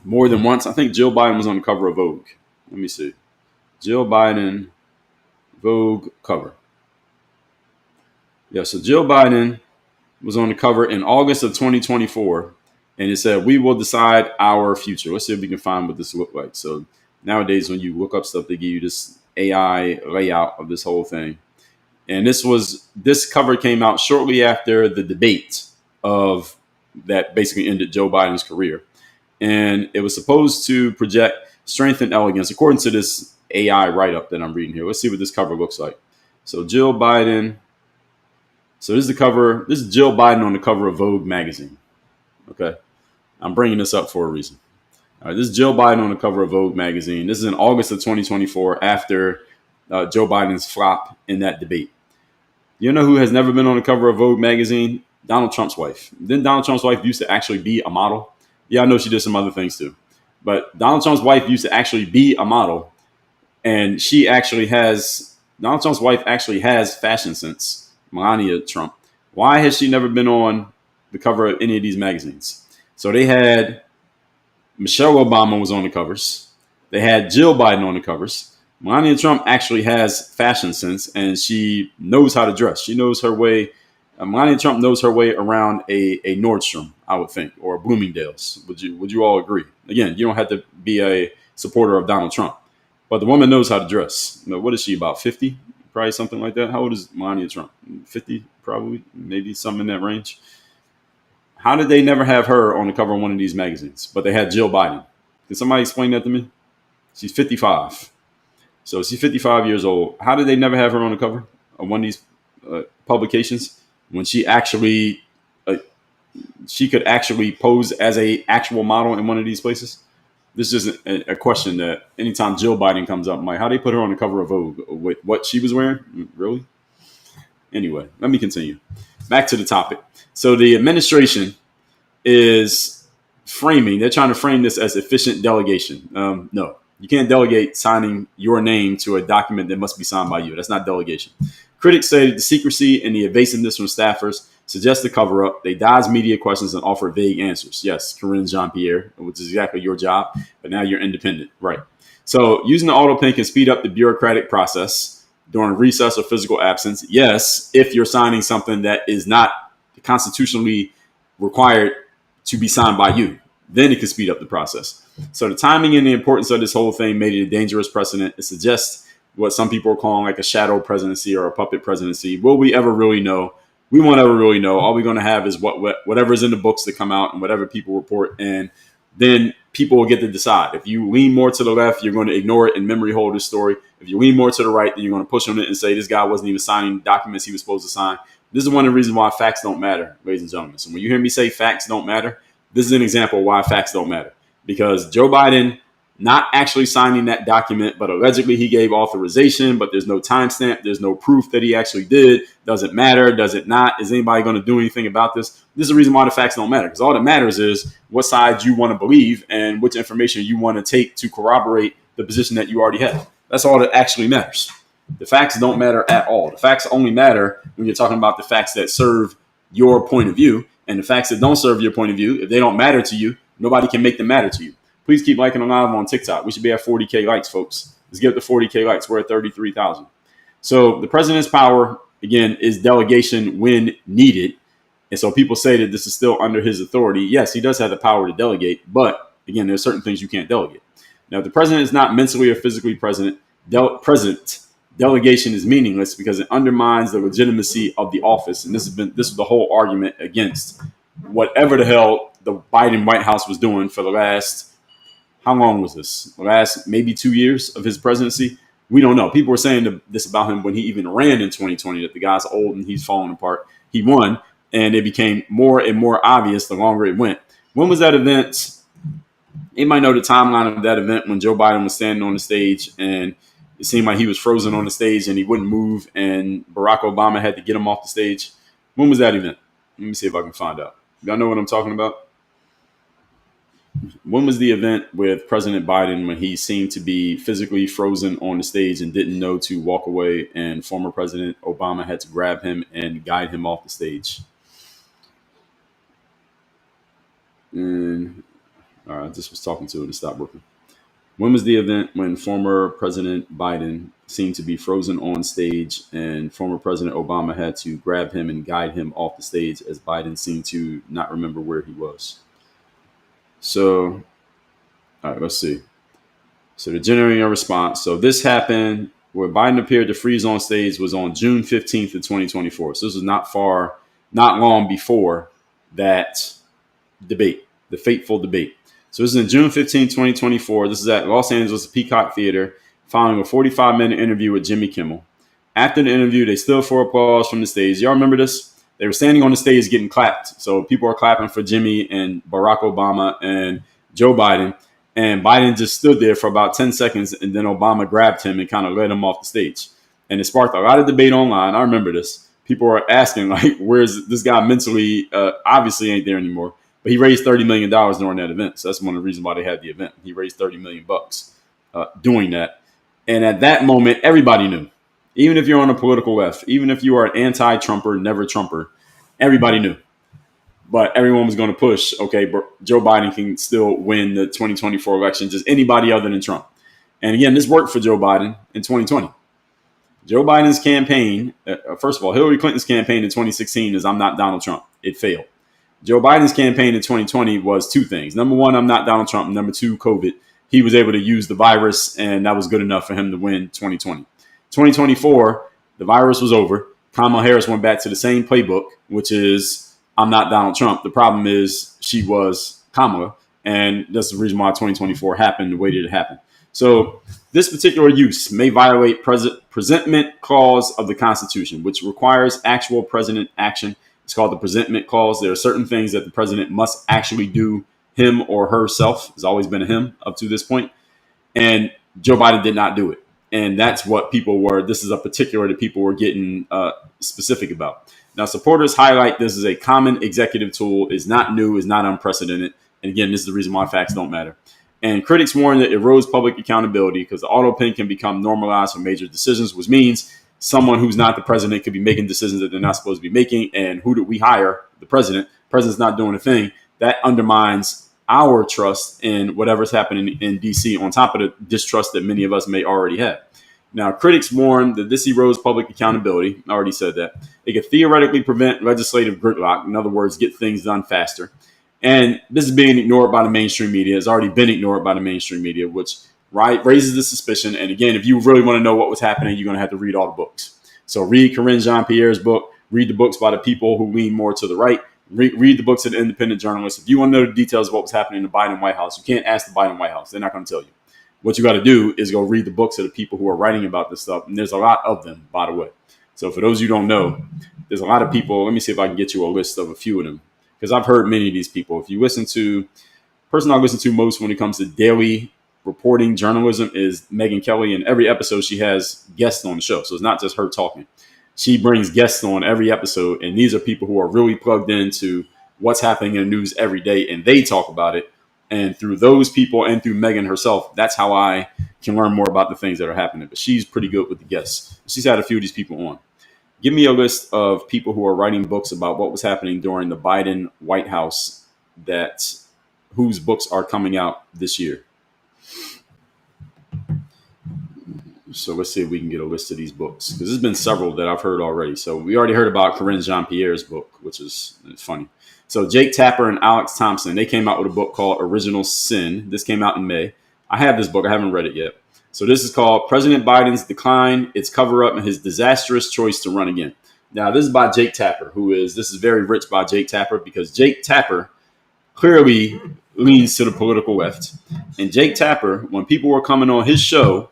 more than once? I think Jill Biden was on the cover of Vogue. Let me see. Jill Biden, Vogue cover. Yeah, so Jill Biden was on the cover in August of 2024, and it said, "We will decide our future." Let's see if we can find what this looked like. So nowadays, when you look up stuff, they give you this AI layout of this whole thing. And this cover came out shortly after the debate of that basically ended Joe Biden's career. And it was supposed to project strength and elegance, according to this AI write-up that I'm reading here. Let's see what this cover looks like. So Jill Biden. So this is the cover. This is Jill Biden on the cover of Vogue magazine. Okay. I'm bringing this up for a reason. All right, this is Jill Biden on the cover of Vogue magazine. This is in August of 2024 after Joe Biden's flop in that debate. You know who has never been on the cover of Vogue magazine? Donald Trump's wife. Then Donald Trump's wife used to actually be a model. Yeah, I know she did some other things too. But Donald Trump's wife used to actually be a model. And Donald Trump's wife actually has fashion sense, Melania Trump. Why has she never been on the cover of any of these magazines? So they had Michelle Obama was on the covers. They had Jill Biden on the covers. Melania Trump actually has fashion sense, and she knows how to dress. She knows her way. Melania Trump knows her way around a Nordstrom, I would think, or a Bloomingdale's. Would you all agree? Again, you don't have to be a supporter of Donald Trump, but the woman knows how to dress. What is she, about 50? Probably something like that. How old is Melania Trump? 50, probably, maybe something in that range. How did they never have her on the cover of one of these magazines, but they had Jill Biden? Can somebody explain that to me? She's 55. So she's 55 years old. How did they never have her on the cover of one of these publications when she could actually pose as a actual model in one of these places? This is a question that anytime Jill Biden comes up, I'm like, how they put her on the cover of Vogue with what she was wearing? Really? Anyway, let me continue. Back to the topic. So the administration is they're trying to frame this as efficient delegation. No. You can't delegate signing your name to a document that must be signed by you. That's not delegation. Critics say that the secrecy and the evasiveness from staffers suggest the cover-up. They dodge media questions and offer vague answers. Yes, Corinne Jean-Pierre, which is exactly your job, but now you're independent. Right. So using the Autopen can speed up the bureaucratic process during recess or physical absence. Yes, if you're signing something that is not constitutionally required to be signed by you, then it can speed up the process. So the timing and the importance of this whole thing made it a dangerous precedent. It suggests what some people are calling like a shadow presidency or a puppet presidency. Will we ever really know? We won't ever really know. All we're going to have is whatever's in the books that come out and whatever people report. And then people will get to decide. If you lean more to the left, you're going to ignore it and memory hold this story. If you lean more to the right, then you're going to push on it and say this guy wasn't even signing documents he was supposed to sign. This is one of the reasons why facts don't matter, ladies and gentlemen. So when you hear me say facts don't matter, this is an example of why facts don't matter. Because Joe Biden not actually signing that document, but allegedly he gave authorization, but there's no timestamp. There's no proof that he actually did. Does it matter? Does it not? Is anybody going to do anything about this? This is the reason why the facts don't matter. Because all that matters is what side you want to believe and which information you want to take to corroborate the position that you already have. That's all that actually matters. The facts don't matter at all. The facts only matter when you're talking about the facts that serve your point of view. And the facts that don't serve your point of view, if they don't matter to you, nobody can make them matter to you. Please keep liking the live on TikTok. We should be at 40K likes, folks. Let's get up to 40K likes. We're at 33,000. So the president's power, again, is delegation when needed. And so people say that this is still under his authority. Yes, he does have the power to delegate. But, again, there's certain things you can't delegate. Now, if the president is not mentally or physically present, delegation is meaningless because it undermines the legitimacy of the office. And this was the whole argument against whatever the hell the Biden White House was doing for the last, how long was this? The last maybe 2 years of his presidency? We don't know. People were saying this about him when he even ran in 2020, that the guy's old and he's falling apart. He won, and it became more and more obvious the longer it went. When was that event? You might know the timeline of that event when Joe Biden was standing on the stage and it seemed like he was frozen on the stage and he wouldn't move, and Barack Obama had to get him off the stage. When was that event? Let me see if I can find out. Y'all know what I'm talking about? When was the event with President Biden when he seemed to be physically frozen on the stage and didn't know to walk away, and former President Obama had to grab him and guide him off the stage? And all right, I just was talking to it and stopped working. When was the event when former President Biden seemed to be frozen on stage and former President Obama had to grab him and guide him off the stage as Biden seemed to not remember where he was? So, all right, let's see. So they're generating a response. So this happened where Biden appeared to freeze on stage was on June 15th of 2024. So this was not long before that debate, the fateful debate. So this is in June 15, 2024. This is at Los Angeles Peacock Theater, following a 45-minute interview with Jimmy Kimmel. After the interview, they stood for applause from the stage. Y'all remember this? They were standing on the stage getting clapped. So people are clapping for Jimmy and Barack Obama and Joe Biden. And Biden just stood there for about 10 seconds, and then Obama grabbed him and kind of led him off the stage. And it sparked a lot of debate online. I remember this. People were asking, like, where's this guy mentally? Obviously ain't there anymore. But he raised $30 million during that event. So that's one of the reasons why they had the event. He raised $30 million doing that. And at that moment, everybody knew. Even if you're on a political left, even if you are an anti-Trumper, never Trumper, everybody knew. But everyone was going to push, okay, Joe Biden can still win the 2024 election, just anybody other than Trump. And again, this worked for Joe Biden in 2020. Joe Biden's campaign, first of all, Hillary Clinton's campaign in 2016 is I'm not Donald Trump. It failed. Joe Biden's campaign in 2020 was two things. Number one, I'm not Donald Trump. Number two, COVID. He was able to use the virus, and that was good enough for him to win 2020. 2024, the virus was over. Kamala Harris went back to the same playbook, which is I'm not Donald Trump. The problem is she was Kamala, and that's the reason why 2024 happened the way that it happened. So this particular use may violate presentment clause of the Constitution, which requires actual president action. It's called the presentment clause. There are certain things that the president must actually do him or herself. It's always been a him up to this point. And Joe Biden did not do it. And that's what people were. This is a particular that people were getting specific about. Now, supporters highlight this as a common executive tool, is not new, is not unprecedented. And again, this is the reason why facts don't matter. And critics warn that it erodes public accountability because the Autopen can become normalized for major decisions, which means someone who's not the president could be making decisions that they're not supposed to be making. And who do we hire? The president. The president's not doing a thing. That undermines our trust in whatever's happening in D.C. on top of the distrust that many of us may already have. Now, critics warn that this erodes public accountability. I already said that. It could theoretically prevent legislative gridlock. In other words, get things done faster. And this is being ignored by the mainstream media. It's already been ignored by the mainstream media, which raises the suspicion. And again, if you really want to know what was happening, you're going to have to read all the books. So read Karine Jean-Pierre's book. Read the books by the people who lean more to the right. Read the books of the independent journalists. If you want to know the details of what was happening in the Biden White House, you can't ask the Biden White House. They're not going to tell you. What you got to do is go read the books of the people who are writing about this stuff. And there's a lot of them, by the way. So for those of you who don't know, there's a lot of people. Let me see if I can get you a list of a few of them, because I've heard many of these people. If you listen to, the person I listen to most when it comes to daily reporting journalism is Megyn Kelly. And every episode she has guests on the show. So it's not just her talking. She brings guests on every episode. And these are people who are really plugged into what's happening in the news every day. And they talk about it. And through those people and through Megyn herself, that's how I can learn more about the things that are happening. But she's pretty good with the guests. She's had a few of these people on. Give me a list of people who are writing books about what was happening during the Biden White House whose books are coming out this year. So let's see if we can get a list of these books, because there's been several that I've heard already. So we already heard about Karine Jean-Pierre's book, which is funny. So Jake Tapper and Alex Thompson, they came out with a book called Original Sin. This came out in May. I have this book. I haven't read it yet. So this is called President Biden's Decline, Its Cover-Up, and His Disastrous Choice to Run Again. Now, this is by Jake Tapper, this is very rich by Jake Tapper, because Jake Tapper clearly leans to the political left. And Jake Tapper, when people were coming on his show,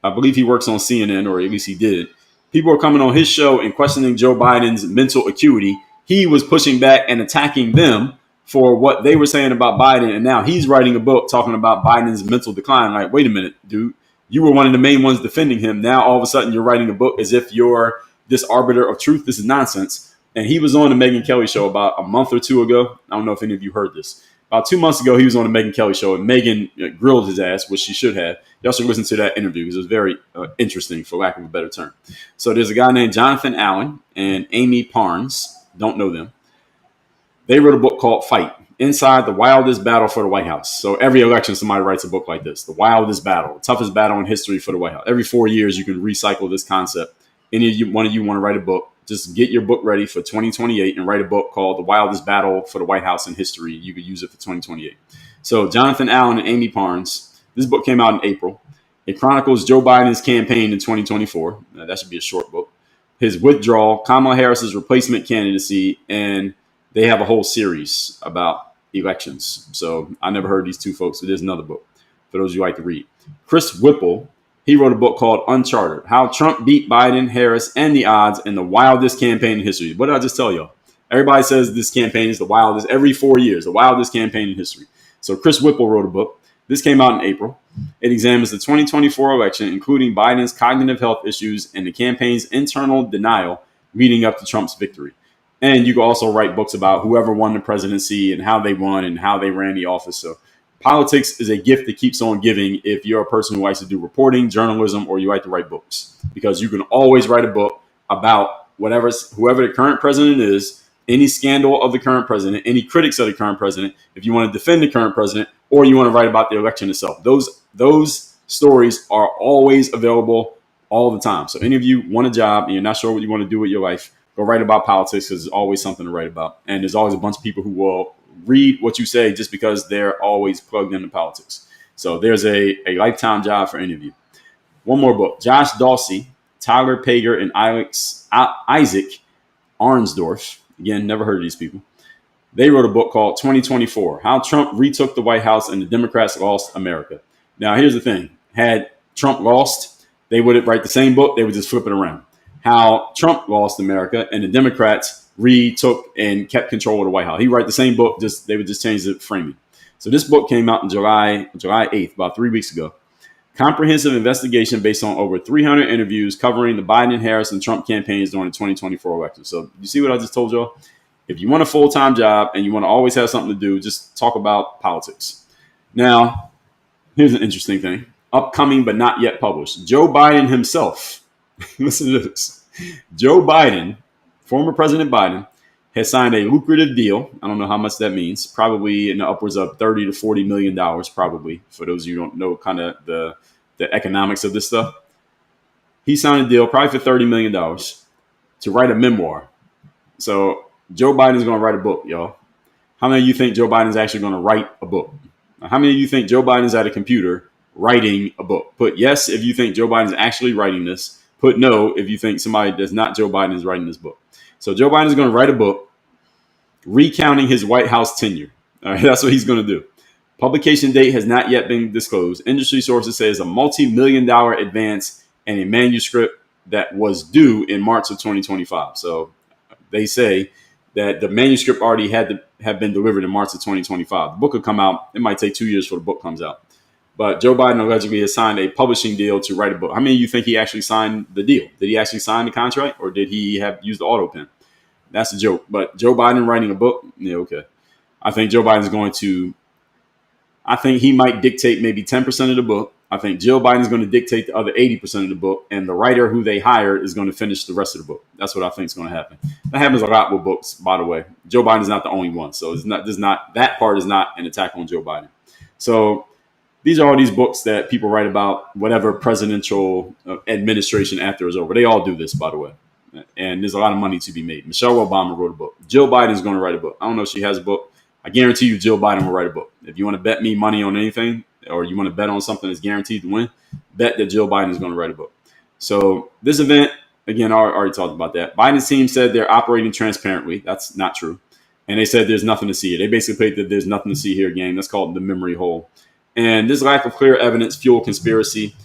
I believe he works on CNN, or at least he did, people were coming on his show and questioning Joe Biden's mental acuity. He was pushing back and attacking them for what they were saying about Biden. And now he's writing a book talking about Biden's mental decline. Like, wait a minute, dude. You were one of the main ones defending him. Now all of a sudden you're writing a book as if you're this arbiter of truth. This is nonsense. And he was on the Megyn Kelly show about a month or two ago. I don't know if any of you heard this. About 2 months ago, he was on the Megyn Kelly show, and Megan grilled his ass, which she should have. Y'all should listen to that interview because it was very interesting, for lack of a better term. So there's a guy named Jonathan Allen and Amy Parnes. Don't know them. They wrote a book called Fight, Inside the Wildest Battle for the White House. So every election, somebody writes a book like this, The Wildest Battle, the toughest battle in history for the White House. Every 4 years, you can recycle this concept. One of you want to write a book, just get your book ready for 2028 and write a book called The Wildest Battle for the White House in History. You could use it for 2028. So Jonathan Allen and Amy Parnes, this book came out in April. It chronicles Joe Biden's campaign in 2024. That should be a short book. His withdrawal, Kamala Harris's replacement candidacy, and they have a whole series about elections. So I never heard these two folks, but there's another book for those of you who like to read. Chris Whipple, he wrote a book called Uncharted, How Trump Beat Biden, Harris, and the Odds in the Wildest Campaign in History. What did I just tell y'all? Everybody says this campaign is the wildest every 4 years, the wildest campaign in history. So Chris Whipple wrote a book. This came out in April. It examines the 2024 election, including Biden's cognitive health issues and the campaign's internal denial leading up to Trump's victory. And you can also write books about whoever won the presidency and how they won and how they ran the office. So politics is a gift that keeps on giving if you're a person who likes to do reporting, journalism, or you like to write books, because you can always write a book about whoever the current president is, any scandal of the current president, any critics of the current president, if you want to defend the current president, or you want to write about the election itself. Those stories are always available all the time. So any of you want a job and you're not sure what you want to do with your life, go write about politics, because there's always something to write about. And there's always a bunch of people who will read what you say just because they're always plugged into politics. So there's a lifetime job for any of you. One more book. Josh Dawsey, Tyler Pager, and Isaac Arnsdorf. Again, never heard of these people. They wrote a book called 2024, How Trump Retook the White House and the Democrats Lost America. Now, here's the thing. Had Trump lost, they would write the same book. They would just flip it around. How Trump lost America and the Democrats retook and kept control of the White House. He write the same book, they would just change the framing. So this book came out in July 8th, about 3 weeks ago. Comprehensive investigation based on over 300 interviews covering the Biden, Harris, and Trump campaigns during the 2024 election. So you see what I just told y'all? If you want a full-time job and you want to always have something to do, just talk about politics. Now, here's an interesting thing. Upcoming but not yet published. Joe Biden himself, listen to this. Joe Biden, former President Biden, has signed a lucrative deal. I don't know how much that means. Probably in the upwards of $30 to $40 million, probably, for those of you who don't know kind of the economics of this stuff. He signed a deal probably for $30 million to write a memoir. So Joe Biden is going to write a book, y'all. How many of you think Joe Biden is actually going to write a book? How many of you think Joe Biden is at a computer writing a book? Put yes if you think Joe Biden is actually writing this. Put no if you think somebody that's not Joe Biden is writing this book. So Joe Biden is going to write a book recounting his White House tenure. All right, that's what he's going to do. Publication date has not yet been disclosed. Industry sources say it's a multi-million-dollar advance and a manuscript that was due in March of 2025. So they say that the manuscript already had to have been delivered in March of 2025. The book will come out. It might take 2 years before the book comes out. But Joe Biden allegedly has signed a publishing deal to write a book. How many of you think he actually signed the deal? Did he actually sign the contract, or did he have used the Autopen? That's a joke. But Joe Biden writing a book? Yeah, okay. I think Joe Biden is going to, I think he might dictate maybe 10% of the book. I think Joe Biden is going to dictate the other 80% of the book, and the writer who they hired is going to finish the rest of the book. That's what I think is going to happen. That happens a lot with books, by the way. Joe Biden is not the only one. So that part is not an attack on Joe Biden. So these are all these books that people write about whatever presidential administration after is over. They all do this, by the way. And there's a lot of money to be made. Michelle Obama wrote a book. Jill Biden is going to write a book. I don't know if she has a book. I guarantee you Jill Biden will write a book. If you want to bet me money on anything, or you want to bet on something that's guaranteed to win, bet that Jill Biden is going to write a book. So this event, again, I already talked about that. Biden's team said they're operating transparently. That's not true. And they said there's nothing to see here. They basically played that there's nothing to see here game. That's called the memory hole. And this lack of clear evidence fueled conspiracy.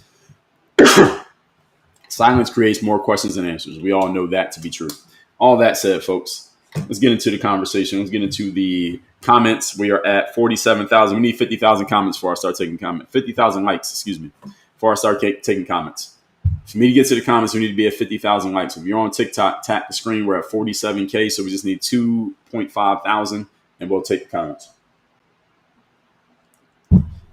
Silence creates more questions than answers. We all know that to be true. All that said, folks, let's get into the conversation. Let's get into the comments. We are at 47,000. We need 50,000 comments before I start taking comments. 50,000 likes, before before I start taking comments. For me to get to the comments, we need to be at 50,000 likes. If you're on TikTok, tap the screen. We're at 47K, so we just need 2.5 thousand, and we'll take the comments.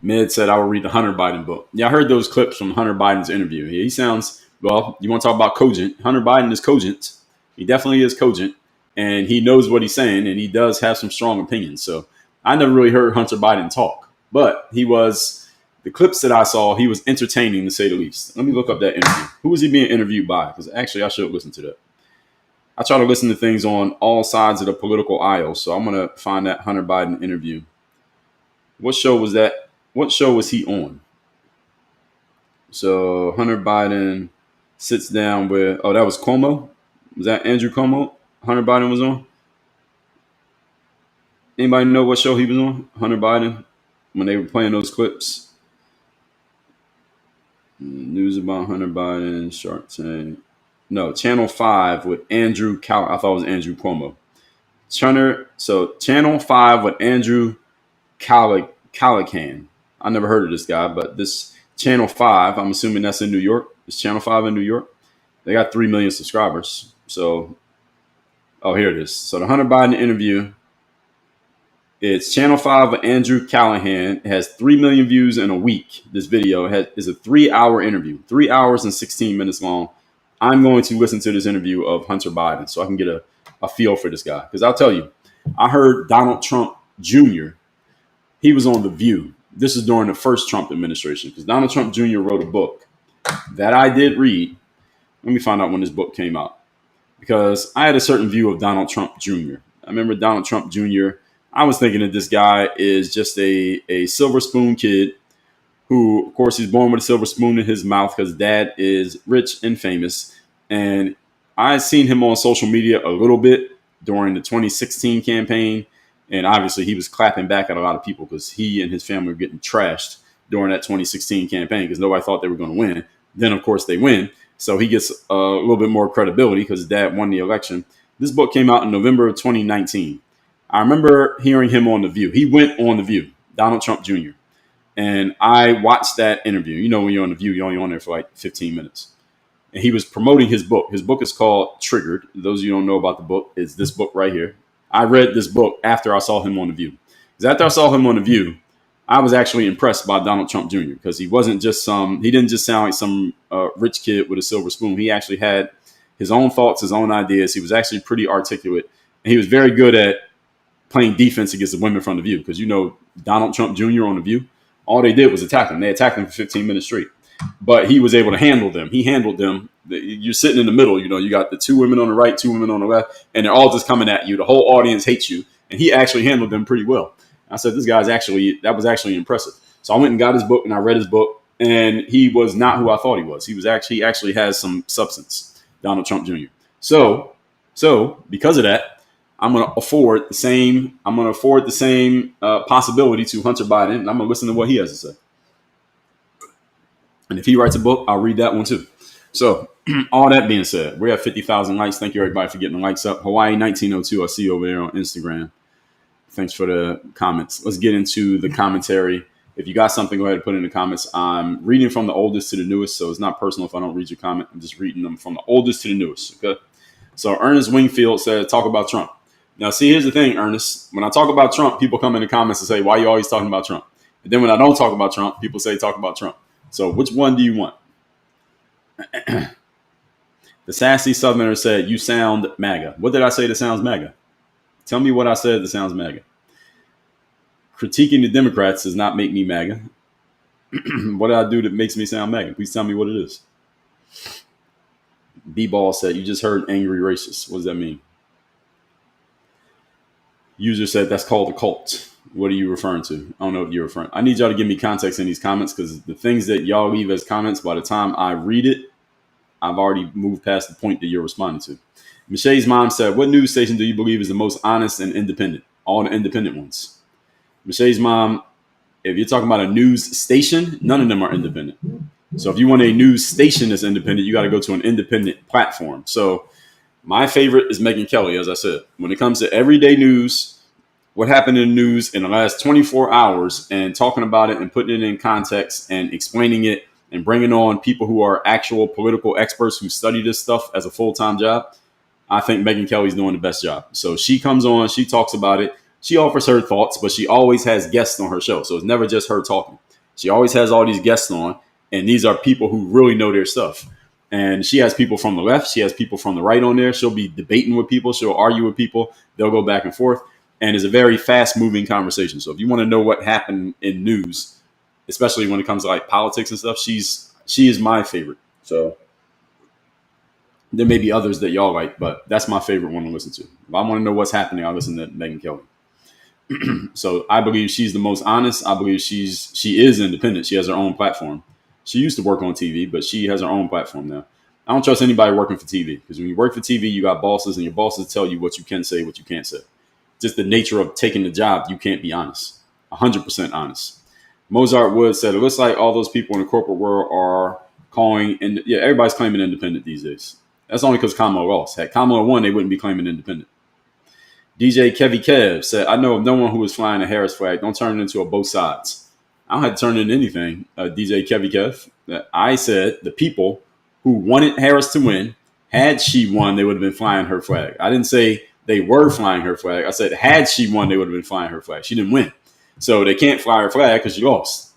Mid said, I will read the Hunter Biden book. Yeah, I heard those clips from Hunter Biden's interview. He sounds, well, you want to talk about cogent. Hunter Biden is cogent. He definitely is cogent, and he knows what he's saying, and he does have some strong opinions. So I never really heard Hunter Biden talk, but the clips that I saw, he was entertaining to say the least. Let me look up that interview. Who was he being interviewed by? Because actually, I should listen to that. I try to listen to things on all sides of the political aisle, so I'm going to find that Hunter Biden interview. What show was that? What show was he on? So Hunter Biden sits down with, that was Cuomo? Was that Andrew Cuomo Hunter Biden was on? Anybody know what show he was on? Hunter Biden, when they were playing those clips? News about Hunter Biden, Shark Tank. No, Channel 5 with Andrew I thought it was Andrew Cuomo. Channel 5 with Andrew Calican. I never heard of this guy, but this Channel 5, I'm assuming that's in New York. It's Channel 5 in New York. They got 3 million subscribers. So, here it is. So the Hunter Biden interview, it's Channel 5 with Andrew Callahan. It has 3 million views in a week. This video is a 3-hour interview, 3 hours and 16 minutes long. I'm going to listen to this interview of Hunter Biden so I can get a feel for this guy. Because I'll tell you, I heard Donald Trump Jr., he was on The View. This is during the first Trump administration, because Donald Trump Jr. wrote a book that I did read. Let me find out when this book came out, because I had a certain view of Donald Trump Jr. I remember Donald Trump Jr., I was thinking that this guy is just a silver spoon kid who, of course, he's born with a silver spoon in his mouth because dad is rich and famous. And I seen him on social media a little bit during the 2016 campaign. And obviously he was clapping back at a lot of people because he and his family were getting trashed during that 2016 campaign because nobody thought they were going to win. Then, of course, they win. So he gets a little bit more credibility because his dad won the election. This book came out in November of 2019. I remember hearing him on The View. He went on The View, Donald Trump Jr. And I watched that interview. You know, when you're on The View, you're only on there for like 15 minutes. And he was promoting his book. His book is called Triggered. Those of you who don't know about the book, it's this book right here. I read this book after I saw him on The View. Because after I saw him on The View, I was actually impressed by Donald Trump Jr. because he wasn't just he didn't just sound like some rich kid with a silver spoon. He actually had his own thoughts, his own ideas. He was actually pretty articulate. And he was very good at playing defense against the women from The View. Because, you know, Donald Trump Jr. on The View, all they did was attack him. They attacked him for 15 minutes straight. But he was able to handle them. He handled them. You're sitting in the middle. You know, you got the 2 women on the right, 2 women on the left, and they're all just coming at you. The whole audience hates you. And he actually handled them pretty well. I said, that was actually impressive. So I went and got his book and I read his book, and he was not who I thought he was. He actually has some substance, Donald Trump Jr. So because of that, I'm going to afford the same possibility to Hunter Biden, and I'm going to listen to what he has to say. And if he writes a book, I'll read that one too. So all that being said, we're at 50,000 likes. Thank you, everybody, for getting the likes up. Hawaii 1902, I see you over there on Instagram. Thanks for the comments. Let's get into the commentary. If you got something, go ahead and put it in the comments. I'm reading from the oldest to the newest, so it's not personal if I don't read your comment. I'm just reading them from the oldest to the newest, okay? So Ernest Wingfield said, talk about Trump. Now, see, here's the thing, Ernest. When I talk about Trump, people come in the comments and say, why are you always talking about Trump? And then when I don't talk about Trump, people say, talk about Trump. So which one do you want? The sassy Southerner said, you sound MAGA. What did I say that sounds MAGA? Tell me what I said that sounds MAGA. Critiquing the Democrats does not make me MAGA. What did I do that makes me sound MAGA? Please tell me what it is. B-Ball said, you just heard angry racist. What does that mean? User said, that's called a cult. What are you referring to? I don't know what you're referring to. I need y'all to give me context in these comments, because the things that y'all leave as comments, by the time I read it, I've already moved past the point that you're responding to. Michelle's mom said, what news station do you believe is the most honest and independent? All the independent ones. Michelle's mom, if you're talking about a news station, none of them are independent. So if you want a news station that's independent, you got to go to an independent platform. So my favorite is Megyn Kelly, as I said. When it comes to everyday news, what happened in the news in the last 24 hours, and talking about it and putting it in context and explaining it and bringing on people who are actual political experts who study this stuff as a full-time job, I think Megyn Kelly's doing the best job. So she comes on, she talks about it, she offers her thoughts, but she always has guests on her show. So it's never just her talking. She always has all these guests on, and these are people who really know their stuff. And she has people from the left, she has people from the right on there. She'll be debating with people, she'll argue with people, they'll go back and forth. And it's a very fast-moving conversation. So if you want to know what happened in news, especially when it comes to like politics and stuff, she is my favorite. So there may be others that y'all like, but that's my favorite one to listen to. If I want to know what's happening, I'll listen to Megyn Kelly. So I believe she's the most honest. I believe she is independent. She has her own platform. She used to work on TV, but she has her own platform now. I don't trust anybody working for TV, because when you work for TV, you got bosses, and your bosses tell you what you can say, what you can't say. Just the nature of taking the job, you can't be honest, 100% honest. Mozart Wood said, it looks like all those people in the corporate world are calling, and yeah, everybody's claiming independent these days. That's only because Kamala lost. Had Kamala won, they wouldn't be claiming independent. DJ Kevy Kev said, I know of no one who is flying a Harris flag. Don't turn it into a both sides. I don't have to turn it into anything, DJ Kevy Kev. I said the people who wanted Harris to win, had she won, they would have been flying her flag. I didn't say they were flying her flag. I said had she won, they would have been flying her flag. She didn't win. So they can't fly her flag because she lost.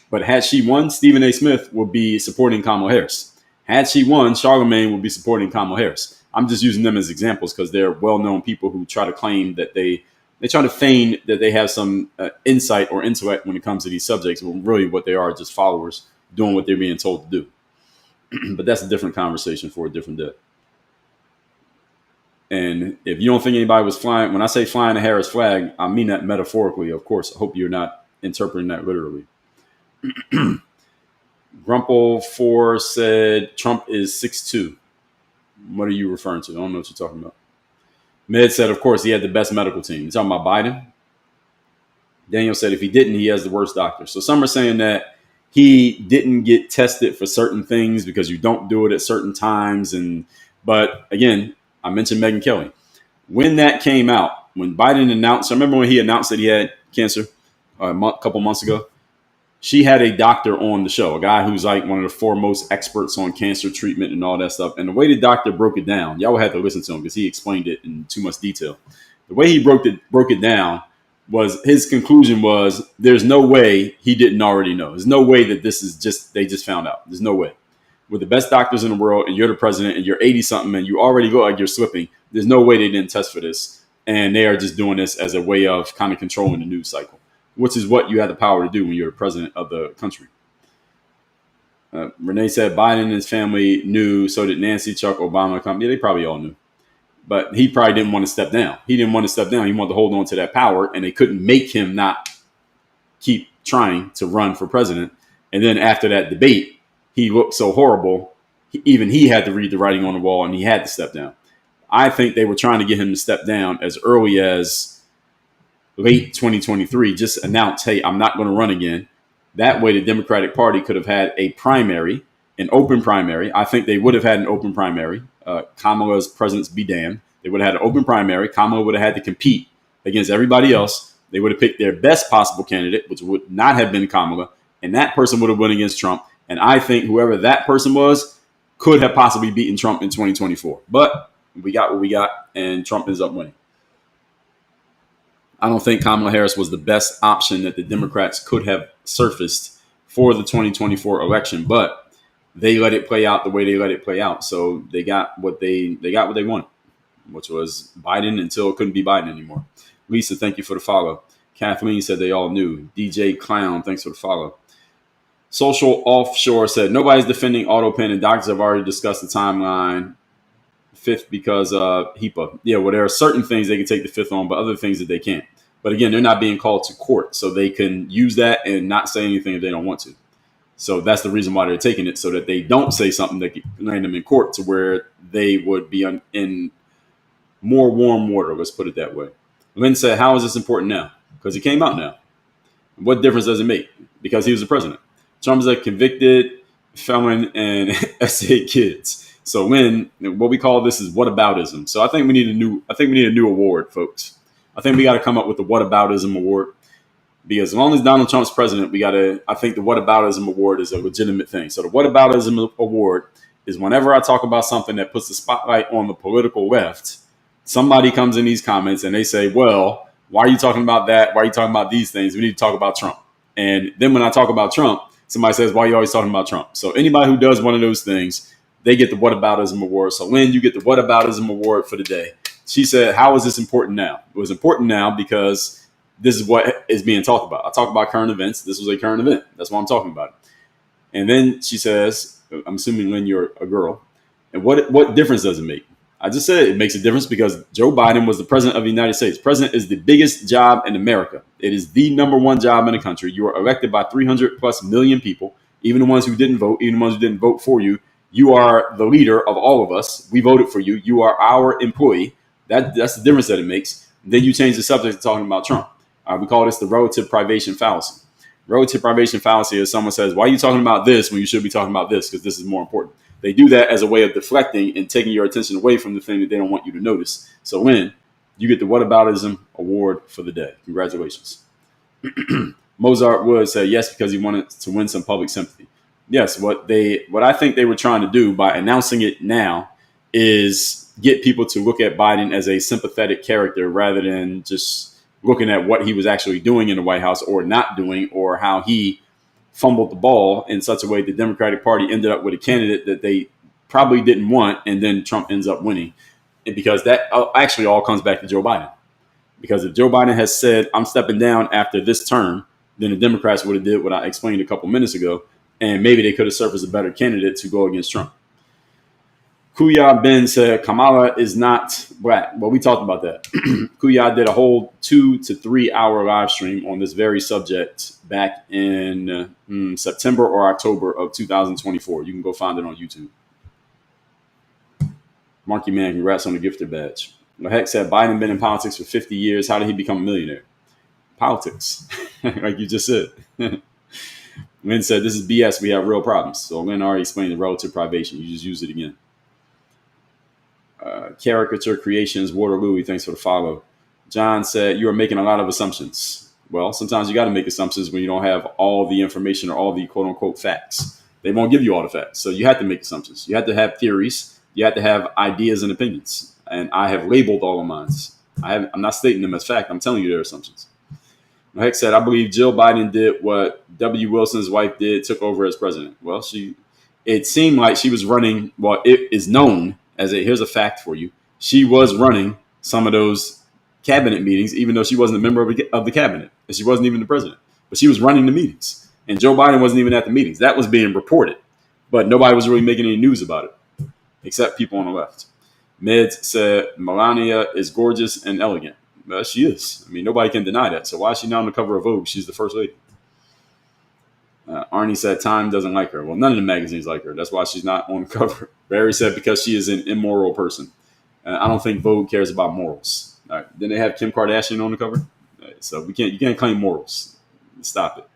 But had she won, Stephen A. Smith would be supporting Kamala Harris. Had she won, Charlemagne would be supporting Kamala Harris. I'm just using them as examples because they're well-known people who try to claim that they try to feign that they have some insight or intellect when it comes to these subjects, when really what they are just followers doing what they're being told to do. But that's a different conversation for a different day. And if you don't think anybody was flying, when I say flying the Harris flag, I mean that metaphorically, of course. I hope you're not interpreting that literally. Grumple4 said Trump is 6'2". What are you referring to? I don't know what you're talking about. Med said, of course, he had the best medical team. You talking about Biden? Daniel said, if he didn't, he has the worst doctor. So some are saying that he didn't get tested for certain things because you don't do it at certain times. But again, I mentioned Megyn Kelly. When that came out, when Biden announced, I remember when he announced that he had cancer a couple months ago, she had a doctor on the show, a guy who's like one of the foremost experts on cancer treatment and all that stuff. And the way the doctor broke it down, y'all would have to listen to him because he explained it in too much detail. The way he broke it down was, his conclusion was, there's no way he didn't already know. There's no way that this is they just found out. There's no way. With the best doctors in the world, and you're the president, and you're 80-something, and you already look like you're slipping, there's no way they didn't test for this. And they are just doing this as a way of kind of controlling the news cycle, which is what you have the power to do when you're the president of the country. Renee said Biden and his family knew, so did Nancy, Chuck, Obama. Yeah, they probably all knew. But he probably didn't want to step down. He didn't want to step down. He wanted to hold on to that power, and they couldn't make him not keep trying to run for president. And then after that debate, he looked so horrible, even he had to read the writing on the wall, and he had to step down. I think they were trying to get him to step down as early as late 2023, just announce, hey, I'm not going to run again. That way the Democratic Party could have had a primary, an open primary. I think they would have had an open primary. Kamala's presence be damned. They would have had an open primary. Kamala would have had to compete against everybody else. They would have picked their best possible candidate, which would not have been Kamala, and that person would have won against Trump. And I think whoever that person was could have possibly beaten Trump in 2024. But we got what we got, and Trump ends up winning. I don't think Kamala Harris was the best option that the Democrats could have surfaced for the 2024 election, but they let it play out the way they let it play out. So they got what they wanted, which was Biden until it couldn't be Biden anymore. Lisa, thank you for the follow. Kathleen said they all knew. DJ Clown, thanks for the follow. Social Offshore said nobody's defending Autopen, and doctors have already discussed the timeline. Fifth because HIPAA. Yeah, well, there are certain things they can take the fifth on, but other things that they can't. But again, they're not being called to court, so they can use that and not say anything if they don't want to. So that's the reason why they're taking it, so that they don't say something that could land them in court to where they would be in more warm water. Let's put it that way. Lynn said, how is this important now? Because it came out now. What difference does it make? Because he was the president. Trump's a convicted felon and SA kids. So Lynn, what we call this is whataboutism. So I think we need a new award, folks. I think we got to come up with the whataboutism award. Because as long as Donald Trump's president, we got to, I think the whataboutism award is a legitimate thing. So the whataboutism award is whenever I talk about something that puts the spotlight on the political left, somebody comes in these comments and they say, well, why are you talking about that? Why are you talking about these things? We need to talk about Trump. And then when I talk about Trump, somebody says, why are you always talking about Trump? So anybody who does one of those things, they get the whataboutism award. So Lynn, you get the whataboutism award for the day. She said, how is this important now? It was important now because this is what is being talked about. I talk about current events. This was a current event. That's why I'm talking about it. And then she says, I'm assuming, Lynn, you're a girl. And what difference does it make? I just said it makes a difference because Joe Biden was the president of the United States. President is the biggest job in America. It is the number one job in the country. You are elected by 300 plus million people, even the ones who didn't vote, even the ones who didn't vote for you. You are the leader of all of us. We voted for you. You are our employee. That's the difference that it makes. Then you change the subject to talking about Trump. We call this the relative privation fallacy. Relative privation fallacy is someone says, why are you talking about this when you should be talking about this? Because this is more important. They do that as a way of deflecting and taking your attention away from the thing that they don't want you to notice. So Lynn, you get the whataboutism award for the day. Congratulations. Mozart Wood said yes because he wanted to win some public sympathy. Yes, what I think they were trying to do by announcing it now is get people to look at Biden as a sympathetic character rather than just looking at what he was actually doing in the White House or not doing, or how he fumbled the ball in such a way the Democratic Party ended up with a candidate that they probably didn't want, and then Trump ends up winning. And because that actually all comes back to Joe Biden. Because if Joe Biden has said, I'm stepping down after this term, then the Democrats would have did what I explained a couple minutes ago, and maybe they could have surfaced a better candidate to go against Trump. Kuya Ben said Kamala is not black. Well, we talked about that. Kuya did a whole 2 to 3 hour live stream on this very subject back in September or October of 2024. You can go find it on YouTube. Marky Man, congrats on the gifted badge. Heck said Biden been in politics for 50 years. How did he become a millionaire? Politics, like you just said. Lynn said this is BS. We have real problems. So Lynn already explained the relative privation. You just use it again. Caricature Creations, Waterloo, thanks for the follow. John said, you are making a lot of assumptions. Well, sometimes you got to make assumptions when you don't have all the information or all the quote unquote facts. They won't give you all the facts. So you have to make assumptions. You have to have theories. You have to have ideas and opinions. And I have labeled all of mine. I'm not stating them as fact. I'm telling you their assumptions. Heck said, I believe Jill Biden did what W. Wilson's wife did, took over as president. Well, it seemed like she was running, well, it is known here's a fact for you. She was running some of those cabinet meetings, even though she wasn't a member of the cabinet, and she wasn't even the president. But she was running the meetings, and Joe Biden wasn't even at the meetings. That was being reported, but nobody was really making any news about it, except people on the left. Meds said Melania is gorgeous and elegant. Well, she is. I mean, nobody can deny that. So why is she not on the cover of Vogue? She's the first lady. Arnie said Time doesn't like her. Well, none of the magazines like her. That's why she's not on the cover. Barry said because she is an immoral person. I don't think Vogue cares about morals. All right. Then they have Kim Kardashian on the cover. So you can't claim morals. Stop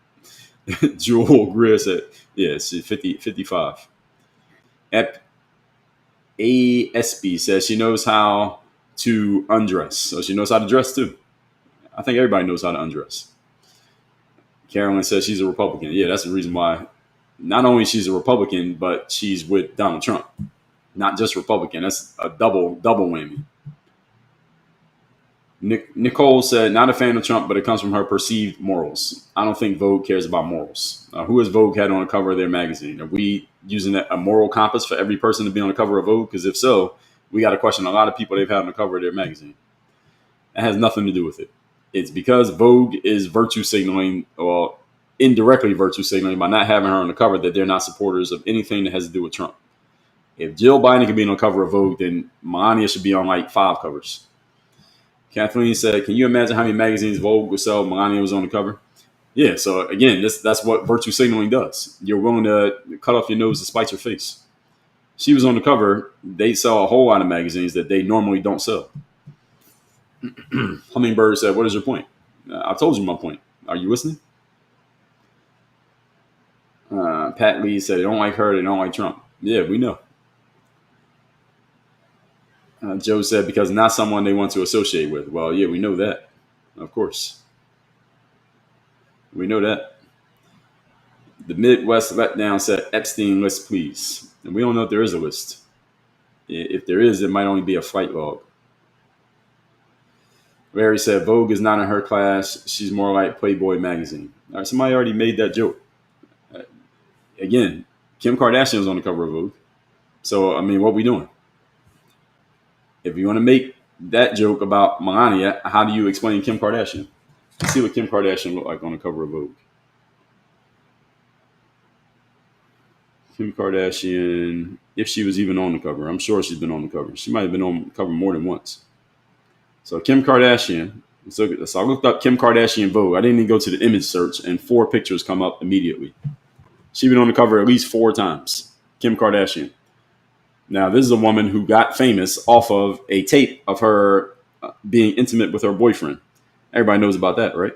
it. Jewel Greer said, yeah, she's 55. ASB says she knows how to undress. So she knows how to dress too. I think everybody knows how to undress. Carolyn says she's a Republican. Yeah, that's the reason why. Not only she's a Republican, but she's with Donald Trump. Not just Republican. That's a double whammy. Nicole said, not a fan of Trump, but it comes from her perceived morals. I don't think Vogue cares about morals. Who has Vogue had on the cover of their magazine? Are we using a moral compass for every person to be on the cover of Vogue? Because if so, we got to question a lot of people they've had on the cover of their magazine. That has nothing to do with it. It's because Vogue is virtue signaling, or indirectly virtue signaling by not having her on the cover, that they're not supporters of anything that has to do with Trump. If Jill Biden can be on the cover of Vogue, then Melania should be on like 5 covers. Kathleen said, can you imagine how many magazines Vogue would sell if Melania was on the cover? Yeah, so again, that's what virtue signaling does. You're willing to cut off your nose to spite your face. She was on the cover. They sell a whole lot of magazines that they normally don't sell. Hummingbird said, what is your point? I told you my point. Are you listening? Pat Lee said, they don't like her. They don't like Trump. Yeah, we know. Joe said, because not someone they want to associate with. Well, yeah, we know that. Of course. We know that. The Midwest letdown said Epstein list, please. And we don't know if there is a list. If there is, it might only be a flight log. Larry said Vogue is not in her class. She's more like Playboy magazine. All right, somebody already made that joke. Uh, Again, Kim Kardashian was on the cover of Vogue. So, I mean, what we doing? If you want to make that joke about Melania, how do you explain Kim Kardashian? Let's see what Kim Kardashian looked like on the cover of Vogue. Kim Kardashian, if she was even on the cover, I'm sure she's been on the cover. She might have been on the cover more than once. So Kim Kardashian, so I looked up Kim Kardashian Vogue. I didn't even go to the image search, and 4 pictures come up immediately. She's been on the cover at least 4 times. Kim Kardashian. Now, this is a woman who got famous off of a tape of her being intimate with her boyfriend. Everybody knows about that, right?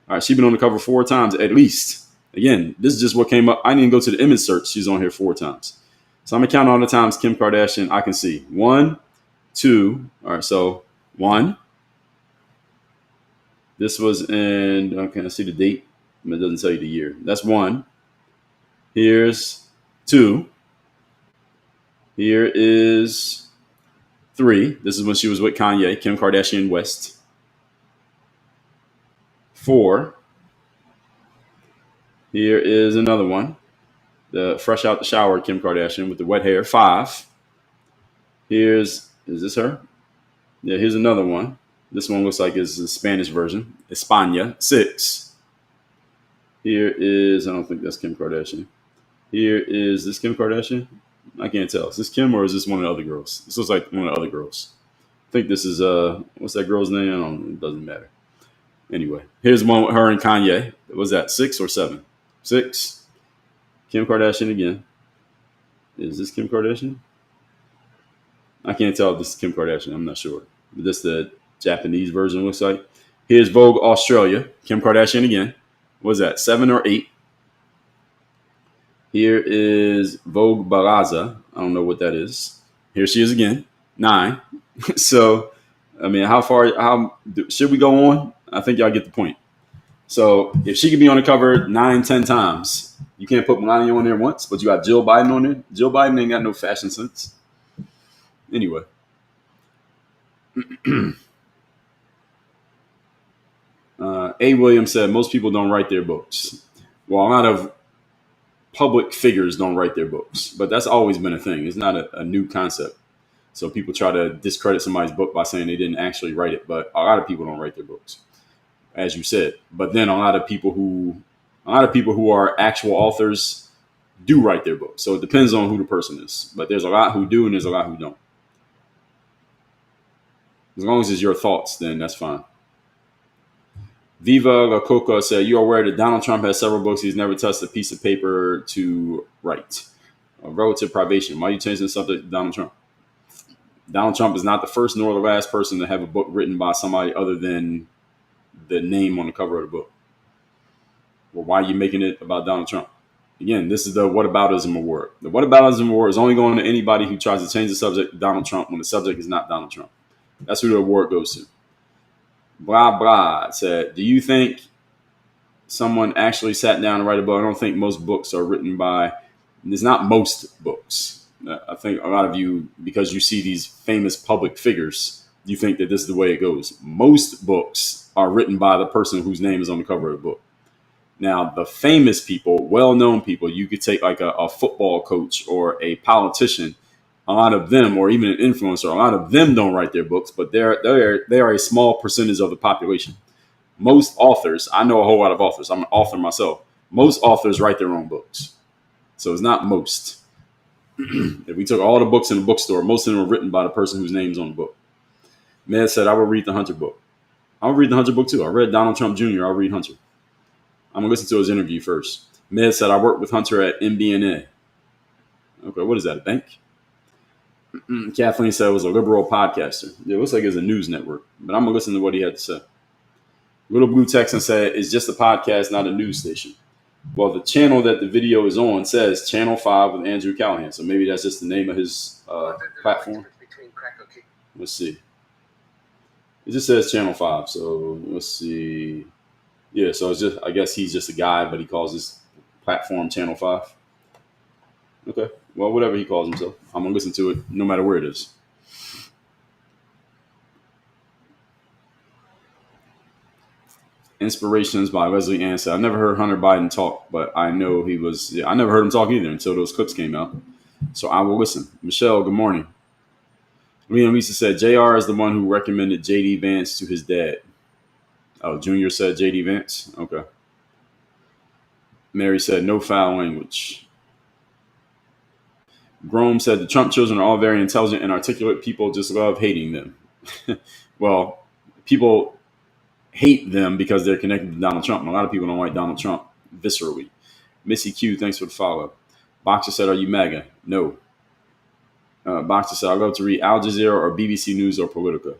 All right, she's been on the cover 4 times at least. Again, this is just what came up. I didn't even go to the image search. She's on here 4 times. So I'm going to count all the times Kim Kardashian I can see. 1, 2. All right, so 1. This was in, okay, I see the date. It doesn't tell you the year. That's 1. Here's 2. Here is 3. This is when she was with Kanye, Kim Kardashian West. 4. Here is another one. The fresh out the shower Kim Kardashian with the wet hair. 5. Is this her? Yeah, here's another one. This one looks like it's the Spanish version. España. 6. Here is, I don't think that's Kim Kardashian. Here is this Kim Kardashian. I can't tell. Is this Kim or is this one of the other girls? This looks like one of the other girls. I think this is, what's that girl's name? I don't know. It doesn't matter. Anyway, here's one with her and Kanye. Was that 6 or 7? 6. Kim Kardashian again. Is this Kim Kardashian? I can't tell if this is Kim Kardashian. I'm not sure. But this the Japanese version looks like. Here's Vogue Australia. Kim Kardashian again. What was that, 7 or 8? Here is Vogue Baraza. I don't know what that is. Here she is again. 9. So, I mean, should we go on? I think y'all get the point. So, if she could be on the cover 9, 10 times, you can't put Melania on there once, but you got Jill Biden on there. Jill Biden ain't got no fashion sense. Anyway. A. Williams said most people don't write their books. Well, a lot of public figures don't write their books, but that's always been a thing. It's not a new concept. So people try to discredit somebody's book by saying they didn't actually write it, but a lot of people don't write their books, as you said. But then a lot of people who are actual authors do write their books. So it depends on who the person is. But there's a lot who do and there's a lot who don't. As long as it's your thoughts, then that's fine. Viva La Coca said, you are aware that Donald Trump has several books he's never touched a piece of paper to write. Relative privation. Why are you changing the subject to Donald Trump? Donald Trump is not the first nor the last person to have a book written by somebody other than the name on the cover of the book. Well, why are you making it about Donald Trump? Again, this is the whataboutism award. The whataboutism award is only going to anybody who tries to change the subject to Donald Trump when the subject is not Donald Trump. That's who the award goes to. Blah, blah said, do you think someone actually sat down to write a book? I don't think most books are written by, it's not most books. I think a lot of you, because you see these famous public figures, you think that this is the way it goes. Most books are written by the person whose name is on the cover of the book. Now, the famous people, well-known people, you could take like a football coach or a politician. A lot of them, or even an influencer, a lot of them don't write their books, but they are a small percentage of the population. Most authors, I know a whole lot of authors. I'm an author myself. Most authors write their own books. So it's not most. If we took all the books in the bookstore, most of them are written by the person whose name's on the book. Med said, I will read the Hunter book. I'll read the Hunter book too. I read Donald Trump Jr. I'll read Hunter. I'm going to listen to his interview first. Med said, I worked with Hunter at MBNA. Okay, what is that, a bank? Kathleen said it was a liberal podcaster. It looks like it's a news network, but I'm going to listen to what he had to say. Little Blue Texan said, it's just a podcast, not a news station. Well, the channel that the video is on says Channel 5 with Andrew Callahan, so maybe that's just the name of his platform. Let's see. It just says Channel 5, so let's see. Yeah, so it's just I guess he's just a guy, but he calls his platform Channel Five. Okay, well, whatever he calls himself, I'm gonna listen to it no matter where it is. Inspirations by Leslie Ann said, I never heard Hunter Biden talk, but I know he was. Yeah, I never heard him talk either until those clips came out. So I will listen. Michelle, good morning. Liam Lisa said, JR is the one who recommended JD Vance to his dad. Oh, Junior said JD Vance. Okay. Mary said, no foul language. Grome said, the Trump children are all very intelligent and articulate. People just love hating them. Well, people hate them because they're connected to Donald Trump. And a lot of people don't like Donald Trump viscerally. Missy Q, thanks for the follow. Boxer said, are you MAGA? No. Boxer said, I love to read Al Jazeera or BBC News or Politica.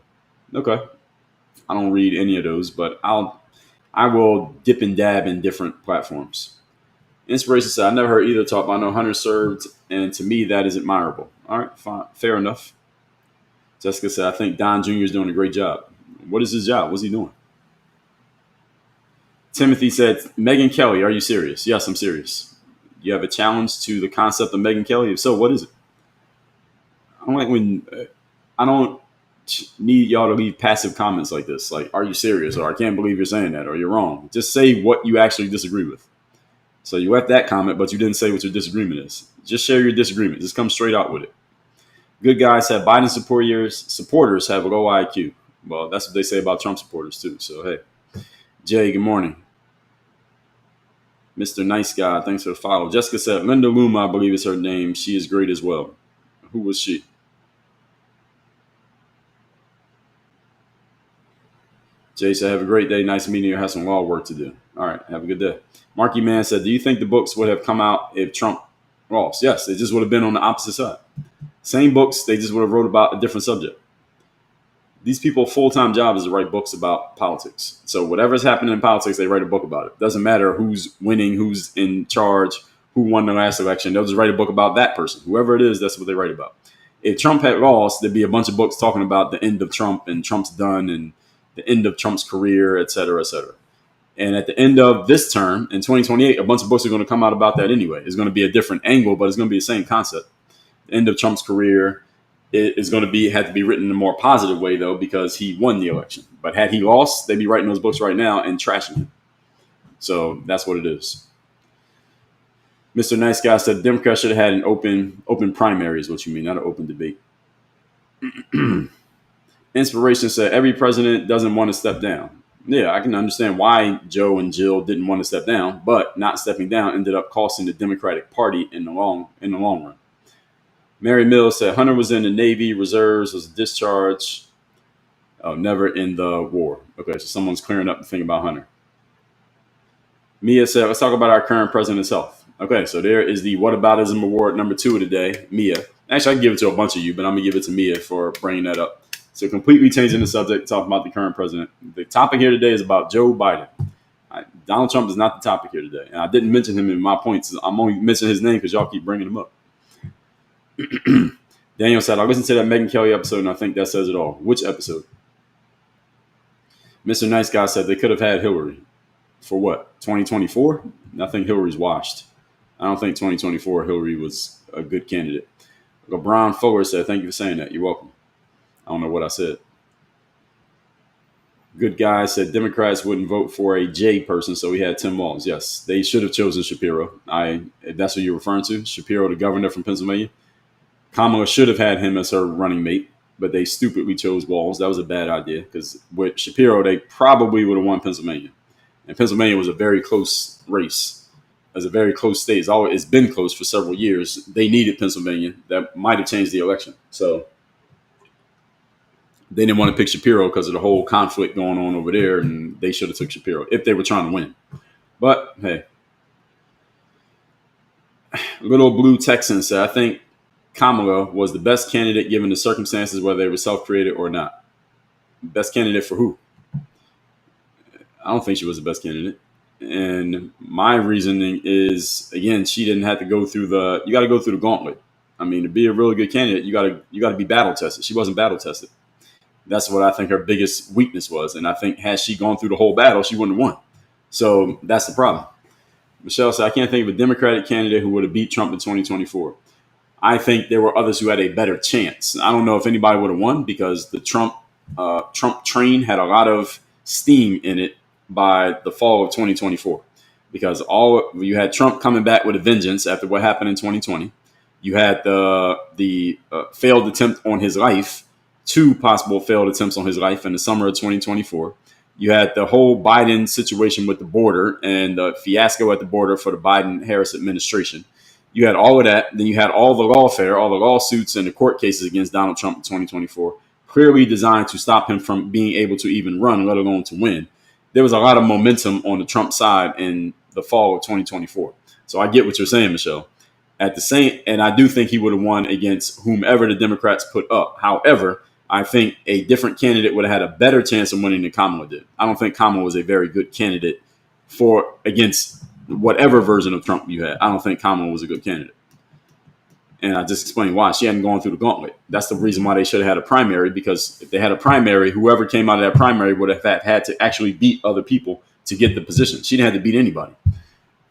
Okay. I don't read any of those, but I will dip and dab in different platforms. Inspiration said, I never heard either talk, but I know Hunter served, and to me, that is admirable. All right, fine. Fair enough. Jessica said, I think Don Jr. is doing a great job. What is his job? What's he doing? Timothy said, Megyn Kelly, are you serious? Yes, I'm serious. You have a challenge to the concept of Megyn Kelly? If so, what is it? I don't like when I don't need y'all to leave passive comments like this. Like, are you serious? Or I can't believe you're saying that, or you're wrong. Just say what you actually disagree with. So you left that comment, but you didn't say what your disagreement is. Just share your disagreement. Just come straight out with it. Good guys said Biden supporters have a low IQ. Well, that's what they say about Trump supporters too. So hey, Jay, good morning. Mr. Nice Guy, thanks for the follow. Jessica said Linda Luma, I believe is her name. She is great as well. Who was she? Jay said, have a great day. Nice meeting you. Have some law work to do. All right. Have a good day. Marky Man said, do you think the books would have come out if Trump lost? Yes. They just would have been on the opposite side. Same books. They just would have wrote about a different subject. These people, full-time job is to write books about politics. So whatever's happening in politics, they write a book about it. Doesn't matter who's winning, who's in charge, who won the last election. They'll just write a book about that person. Whoever it is, that's what they write about. If Trump had lost, there'd be a bunch of books talking about the end of Trump and Trump's done and the end of Trump's career, et cetera, et cetera. And at the end of this term, in 2028, a bunch of books are going to come out about that anyway. It's going to be a different angle, but it's going to be the same concept. The end of Trump's career is going to had to be written in a more positive way, though, because he won the election. But had he lost, they'd be writing those books right now and trashing him. So that's what it is. Mr. Nice Guy said Democrats should have had an open primary is what you mean, not an open debate. Inspiration said every president doesn't want to step down. Yeah, I can understand why Joe and Jill didn't want to step down, but not stepping down ended up costing the Democratic Party in the long run. Mary Mills said Hunter was in the Navy Reserves, was discharged. Oh, never in the war. Okay, so someone's clearing up the thing about Hunter. Mia said, let's talk about our current president's health. Okay, so there is the Whataboutism Award number 2 of the day, Mia. Actually, I can give it to a bunch of you, but I'm going to give it to Mia for bringing that up. So completely changing the subject, talking about the current president. The topic here today is about Joe Biden. Donald Trump is not the topic here today. And I didn't mention him in my points. I'm only mentioning his name because y'all keep bringing him up. Daniel said, I listened to that Megyn Kelly episode, and I think that says it all. Which episode? Mr. Nice Guy said they could have had Hillary. For what? 2024? I think Hillary's washed. I don't think 2024 Hillary was a good candidate. LeBron Fuller said, thank you for saying that. You're welcome. I don't know what I said. Good guy said Democrats wouldn't vote for a J person, so we had Tim Walz. Yes, they should have chosen Shapiro. If that's what you're referring to. Shapiro, the governor from Pennsylvania. Kamala should have had him as her running mate, but they stupidly chose Walz. That was a bad idea because with Shapiro, they probably would have won Pennsylvania. And Pennsylvania was a very close race. It was a very close state. It's been close for several years. They needed Pennsylvania. That might have changed the election. So they didn't want to pick Shapiro because of the whole conflict going on over there, and they should have took Shapiro if they were trying to win. But, hey. Little Blue Texan said, I think Kamala was the best candidate given the circumstances, whether they were self-created or not. Best candidate for who? I don't think she was the best candidate. And my reasoning is, again, she didn't have to go through you got to go through the gauntlet. I mean, to be a really good candidate, you got to be battle tested. She wasn't battle tested. That's what I think her biggest weakness was. And I think had she gone through the whole battle, she wouldn't have won. So that's the problem. Michelle said, I can't think of a Democratic candidate who would have beat Trump in 2024. I think there were others who had a better chance. I don't know if anybody would have won because the Trump train had a lot of steam in it by the fall of 2024. Because all you had Trump coming back with a vengeance after what happened in 2020. You had the failed attempt on his life, two possible failed attempts on his life in the summer of 2024. You had the whole Biden situation with the border and the fiasco at the border for the Biden-Harris administration. You had all of that. Then you had all the lawfare, all the lawsuits and the court cases against Donald Trump in 2024, clearly designed to stop him from being able to even run, let alone to win. There was a lot of momentum on the Trump side in the fall of 2024. So I get what you're saying, Michelle. At the same, and I do think he would have won against whomever the Democrats put up. However, I think a different candidate would have had a better chance of winning than Kamala did. I don't think Kamala was a very good candidate for against whatever version of Trump you had. I don't think Kamala was a good candidate. And I just explained why. She hadn't gone through the gauntlet. That's the reason why they should have had a primary, because if they had a primary, whoever came out of that primary would have had to actually beat other people to get the position. She didn't have to beat anybody.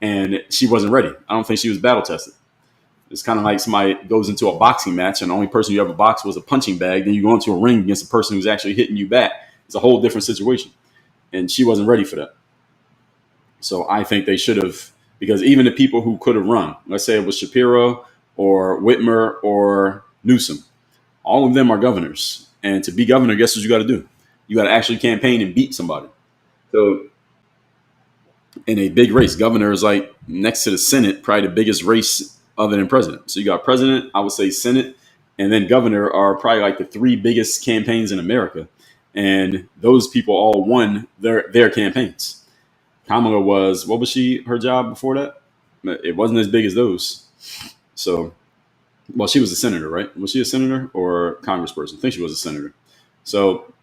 And she wasn't ready. I don't think she was battle tested. It's kind of like somebody goes into a boxing match and the only person you ever boxed was a punching bag. Then you go into a ring against a person who's actually hitting you back. It's a whole different situation. And she wasn't ready for that. So I think they should have, because even the people who could have run, let's say it was Shapiro or Whitmer or Newsom, all of them are governors. And to be governor, guess what you got to do? You got to actually campaign and beat somebody. So in a big race, governor is like next to the Senate, probably the biggest race other than president. So you got president, I would say Senate, and then governor are probably like the three biggest campaigns in America. And those people all won their campaigns. Kamala was, what was her job before that? It wasn't as big as those. So, well, she was a senator, right? Was she a senator or a congressperson? I think she was a senator. So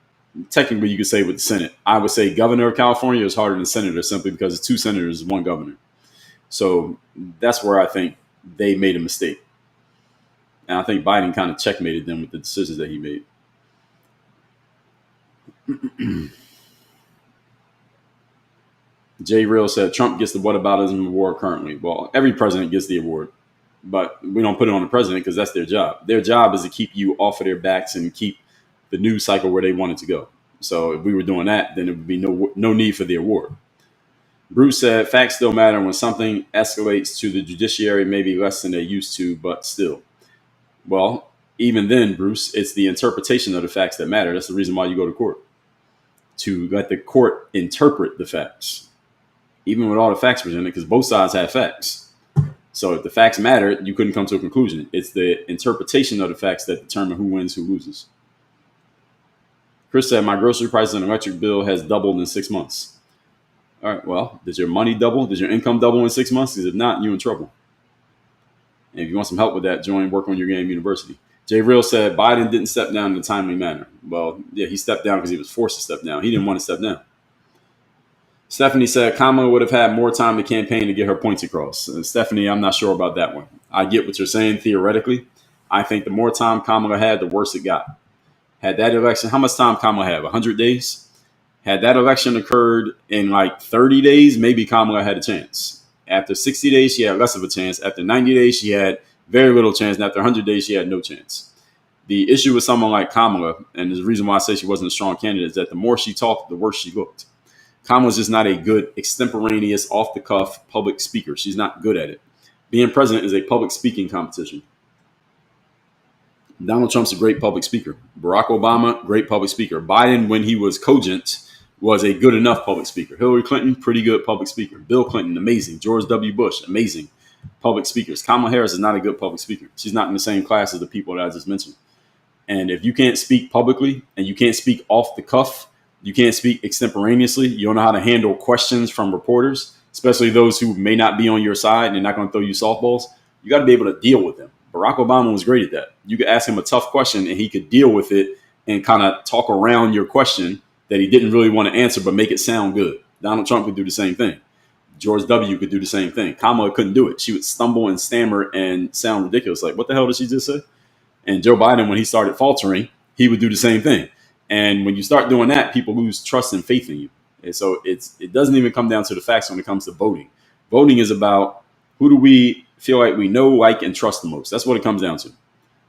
technically you could say with the Senate, I would say governor of California is harder than senator simply because it's two senators, one governor. So that's where I think they made a mistake. And I think Biden kind of checkmated them with the decisions that he made. Jay Real said Trump gets the whataboutism award currently. Well, every president gets the award, but we don't put it on the president because that's their job. Their job is to keep you off of their backs and keep the news cycle where they want it to go. So if we were doing that, then there would be no need for the award. Bruce said, facts still matter when something escalates to the judiciary, maybe less than they used to, but still. Well, even then, Bruce, it's the interpretation of the facts that matter. That's the reason why you go to court, to let the court interpret the facts, even with all the facts presented, because both sides have facts. So if the facts matter, you couldn't come to a conclusion. It's the interpretation of the facts that determine who wins, who loses. Chris said, my grocery prices and electric bill has doubled in 6 months. All right, well, did your money double? Did your income double in 6 months? Because if not, you're in trouble. And if you want some help with that, join Work on Your Game University. Jay Real said Biden didn't step down in a timely manner. Well, yeah, he stepped down because he was forced to step down. He didn't want to step down. Stephanie said Kamala would have had more time to campaign to get her points across. And Stephanie, I'm not sure about that one. I get what you're saying theoretically. I think the more time Kamala had, the worse it got. Had that election, how much time Kamala have? 100 days? Had that election occurred in like 30 days, maybe Kamala had a chance. After 60 days, she had less of a chance. After 90 days, she had very little chance. And after 100 days, she had no chance. The issue with someone like Kamala, and the reason why I say she wasn't a strong candidate, is that the more she talked, the worse she looked. Kamala's just not a good extemporaneous, off-the-cuff public speaker. She's not good at it. Being president is a public speaking competition. Donald Trump's a great public speaker. Barack Obama, great public speaker. Biden, when he was cogent, was a good enough public speaker. Hillary Clinton, pretty good public speaker. Bill Clinton, amazing. George W. Bush, amazing public speakers. Kamala Harris is not a good public speaker. She's not in the same class as the people that I just mentioned. And if you can't speak publicly and you can't speak off the cuff, you can't speak extemporaneously, you don't know how to handle questions from reporters, especially those who may not be on your side and they're not going to throw you softballs, you got to be able to deal with them. Barack Obama was great at that. You could ask him a tough question and he could deal with it and kind of talk around your question that he didn't really want to answer, but make it sound good. Donald Trump could do the same thing. George W. could do the same thing. Kamala couldn't do it. She would stumble and stammer and sound ridiculous. Like, what the hell did she just say? And Joe Biden, when he started faltering, he would do the same thing. And when you start doing that, people lose trust and faith in you. And so it doesn't even come down to the facts when it comes to voting. Voting is about who do we feel like we know, like, and trust the most. That's what it comes down to.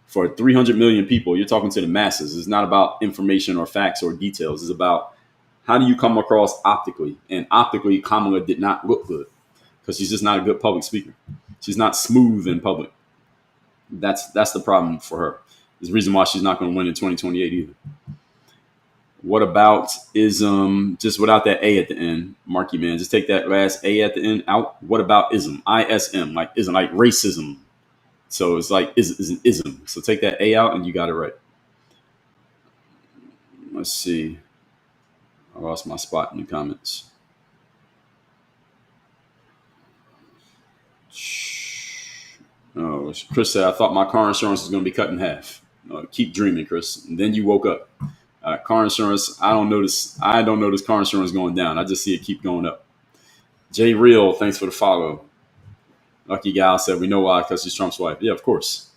For 300 million people, you're talking to the masses. It's not about information or facts or details. It's about how do you come across optically. And optically, Kamala did not look good because she's just not a good public speaker. She's not smooth in public. That's the problem for her. There's a reason why she's not going to win in 2028 either. What about ism? Just without that A at the end, Marky Man. Just take that last A at the end out. What about ism? ISM, like ism, like racism. So it's like ism. So take that A out and you got it right. Let's see. I lost my spot in the comments. Oh, Chris said, I thought my car insurance was going to be cut in half. Keep dreaming, Chris. And then you woke up. Car insurance, I don't notice car insurance going down. I just see it keep going up. Jay Real, thanks for the follow. Lucky Gal said, we know why, because she's Trump's wife. Yeah, of course.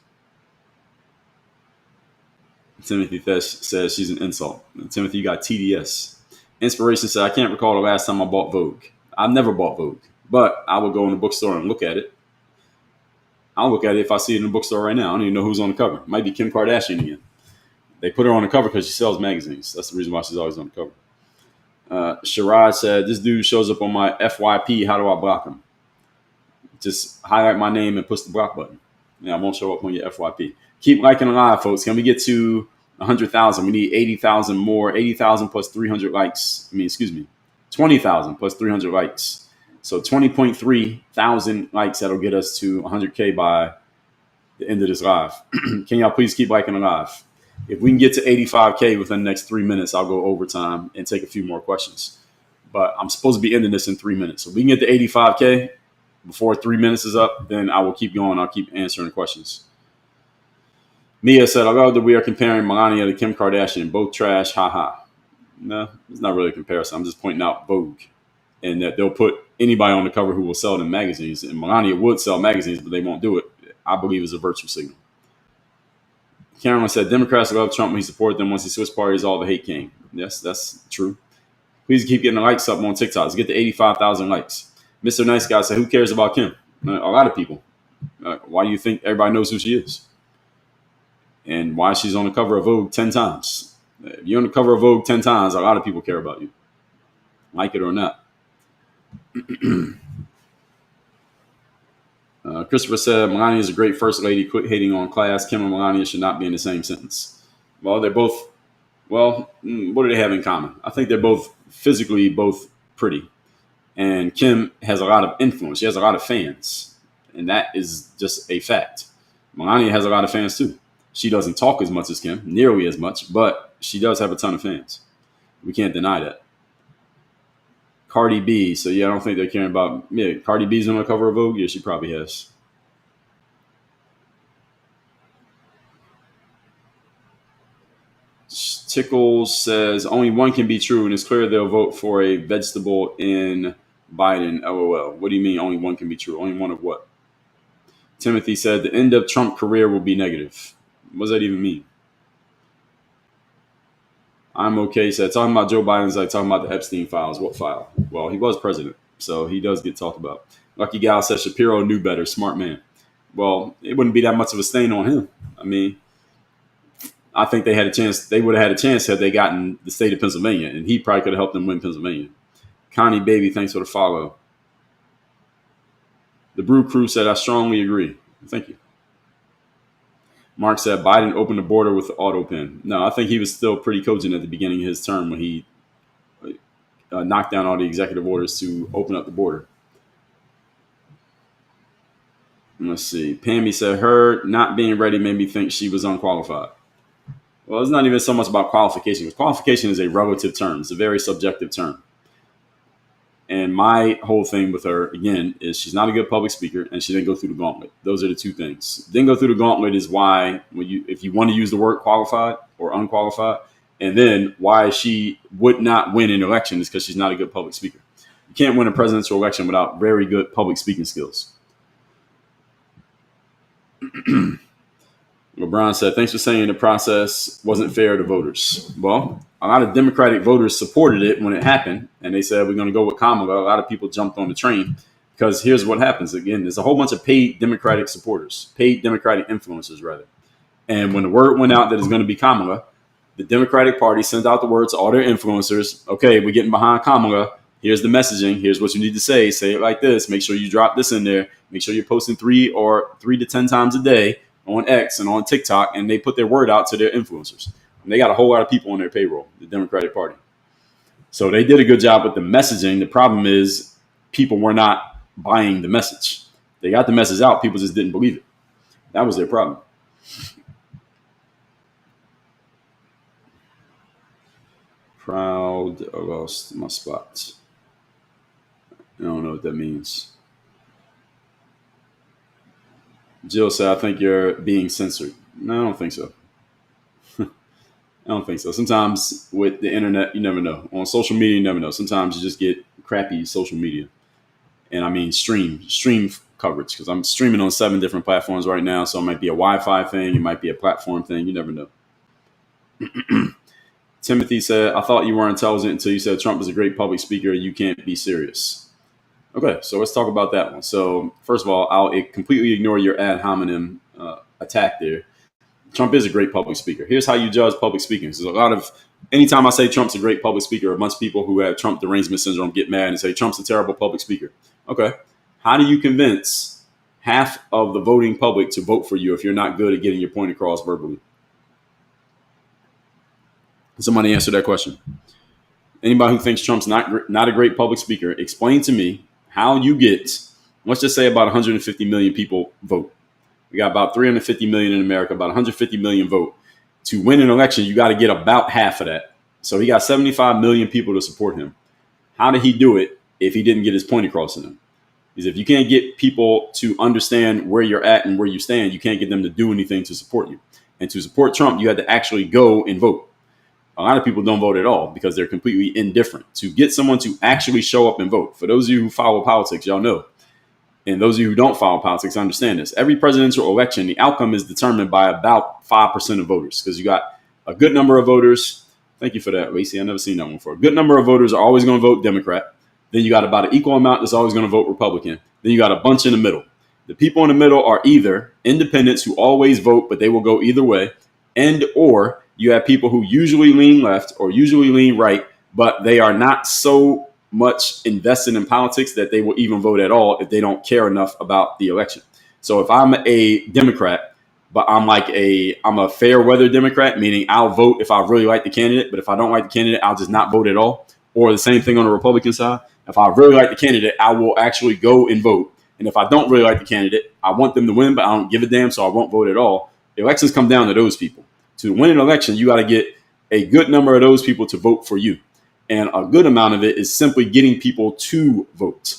Timothy Thesh says she's an insult. And Timothy, you got TDS. Inspiration said, I can't recall the last time I bought Vogue. I've never bought Vogue, but I would go in the bookstore and look at it. I'll look at it if I see it in the bookstore right now. I don't even know who's on the cover. It might be Kim Kardashian again. They put her on the cover because she sells magazines. That's the reason why she's always on the cover. Sharad said, this dude shows up on my FYP. How do I block him? Just highlight my name and push the block button. Yeah, I won't show up on your FYP. Keep liking the live, folks. Can we get to 100,000? We need 80,000 more. 80,000 plus 300 likes. 20,000 plus 300 likes. So 20.3 thousand likes. That'll get us to 100K by the end of this live. Can y'all please keep liking the live? If we can get to 85K within the next 3 minutes, I'll go overtime and take a few more questions. But I'm supposed to be ending this in 3 minutes. So if we can get to 85K before 3 minutes is up, then I will keep going. I'll keep answering the questions. Mia said, I love that we are comparing Melania to Kim Kardashian. Both trash, haha. No, it's not really a comparison. I'm just pointing out Vogue. And that they'll put anybody on the cover who will sell them magazines. And Melania would sell magazines, but they won't do it. I believe it's a virtue signal. Cameron said, Democrats love Trump when he supported them. Once he switched parties, all the hate came. Yes, that's true. Please keep getting the likes up on TikTok. Let's get to 85,000 likes. Mr. Nice Guy said, who cares about Kim? A lot of people. Why do you think everybody knows who she is? And why she's on the cover of Vogue 10 times. If you're on the cover of Vogue 10 times, a lot of people care about you. Like it or not. Christopher said, Melania is a great first lady. Quit hating on class. Kim and Melania should not be in the same sentence. Well, they're both, what do they have in common? I think they're both physically both pretty. And Kim has a lot of influence. She has a lot of fans. And that is just a fact. Melania has a lot of fans too. She doesn't talk as much as Kim, nearly as much, but she does have a ton of fans. We can't deny that. Cardi B. So, yeah, I don't think they're caring about... Yeah, Cardi B's on the cover of Vogue? Yeah, she probably has. Tickles says, only one can be true, and it's clear they'll vote for a vegetable in Biden, LOL. What do you mean only one can be true? Only one of what? Timothy said, the end of Trump's career will be negative. What does that even mean? I'm okay. Said, talking about Joe Biden's like talking about the Epstein files. What file? Well, he was president, so he does get talked about. Lucky Gal says Shapiro knew better. Smart man. Well, it wouldn't be that much of a stain on him. I mean, I think they had a chance. They would have had a chance had they gotten the state of Pennsylvania, and he probably could have helped them win Pennsylvania. Connie Baby, thanks for the follow. The Brew Crew said, I strongly agree. Thank you. Mark said Biden opened the border with the Autopen. No, I think he was still pretty cogent at the beginning of his term when he knocked down all the executive orders to open up the border. Let's see. Pammy said her not being ready made me think she was unqualified. Well, it's not even so much about qualification. Because qualification is a relative term. It's a very subjective term. And my whole thing with her, again, is she's not a good public speaker and she didn't go through the gauntlet. Those are the two things. Didn't go through the gauntlet is why, if you want to use the word qualified or unqualified, and then why she would not win an election is because she's not a good public speaker. You can't win a presidential election without very good public speaking skills. LeBron said, thanks for saying the process wasn't fair to voters. Well, a lot of Democratic voters supported it when it happened, and they said, we're going to go with Kamala. A lot of people jumped on the train because here's what happens. Again, there's a whole bunch of paid Democratic supporters, paid Democratic influencers, rather. And when the word went out that it's going to be Kamala, the Democratic Party sent out the word to all their influencers. Okay, we're getting behind Kamala. Here's the messaging. Here's what you need to say. Say it like this. Make sure you drop this in there. Make sure you're posting 3 to 10 times a day on X and on TikTok. And they put their word out to their influencers. And they got a whole lot of people on their payroll, the Democratic Party. So they did a good job with the messaging. The problem is people were not buying the message. They got the message out. People just didn't believe it. That was their problem. Proud. I lost my spot. I don't know what that means. Jill said, I think you're being censored. No, I don't think so. I don't think so. Sometimes with the internet, you never know. On social media, you never know. Sometimes you just get crappy social media. And I mean stream coverage, because I'm streaming on 7 different platforms right now. So it might be a Wi-Fi thing. It might be a platform thing. You never know. Timothy said, I thought you were intelligent until you said Trump is a great public speaker. You can't be serious. Okay, so let's talk about that one. So first of all, I'll completely ignore your ad hominem attack there. Trump is a great public speaker. Here's how you judge public speaking. There's a lot of, anytime I say Trump's a great public speaker, a bunch of people who have Trump derangement syndrome get mad and say Trump's a terrible public speaker. Okay, how do you convince half of the voting public to vote for you if you're not good at getting your point across verbally? Somebody answer that question. Anybody who thinks Trump's not a great public speaker, explain to me how you get, let's just say about 150 million people vote. We got about 350 million in America, about 150 million vote. To win an election, you got to get about half of that. So he got 75 million people to support him. How did he do it if he didn't get his point across to them? Because if you can't get people to understand where you're at and where you stand, you can't get them to do anything to support you. And to support Trump, you had to actually go and vote. A lot of people don't vote at all because they're completely indifferent. To get someone to actually show up and vote, for those of you who follow politics, y'all know, and those of you who don't follow politics, understand this. Every presidential election, the outcome is determined by about 5% of voters, because you got a good number of voters. Thank you for that, Lacey. I've never seen that one before. A good number of voters are always going to vote Democrat. Then you got about an equal amount that's always going to vote Republican. Then you got a bunch in the middle. The people in the middle are either independents who always vote, but they will go either way, and or you have people who usually lean left or usually lean right, but they are not so much invested in politics that they will even vote at all if they don't care enough about the election. So if I'm a Democrat, but I'm a fair weather Democrat, meaning I'll vote if I really like the candidate, but if I don't like the candidate, I'll just not vote at all. Or the same thing on the Republican side. If I really like the candidate, I will actually go and vote. And if I don't really like the candidate, I want them to win, but I don't give a damn, so I won't vote at all. Elections come down to those people. To win an election, you got to get a good number of those people to vote for you. And a good amount of it is simply getting people to vote.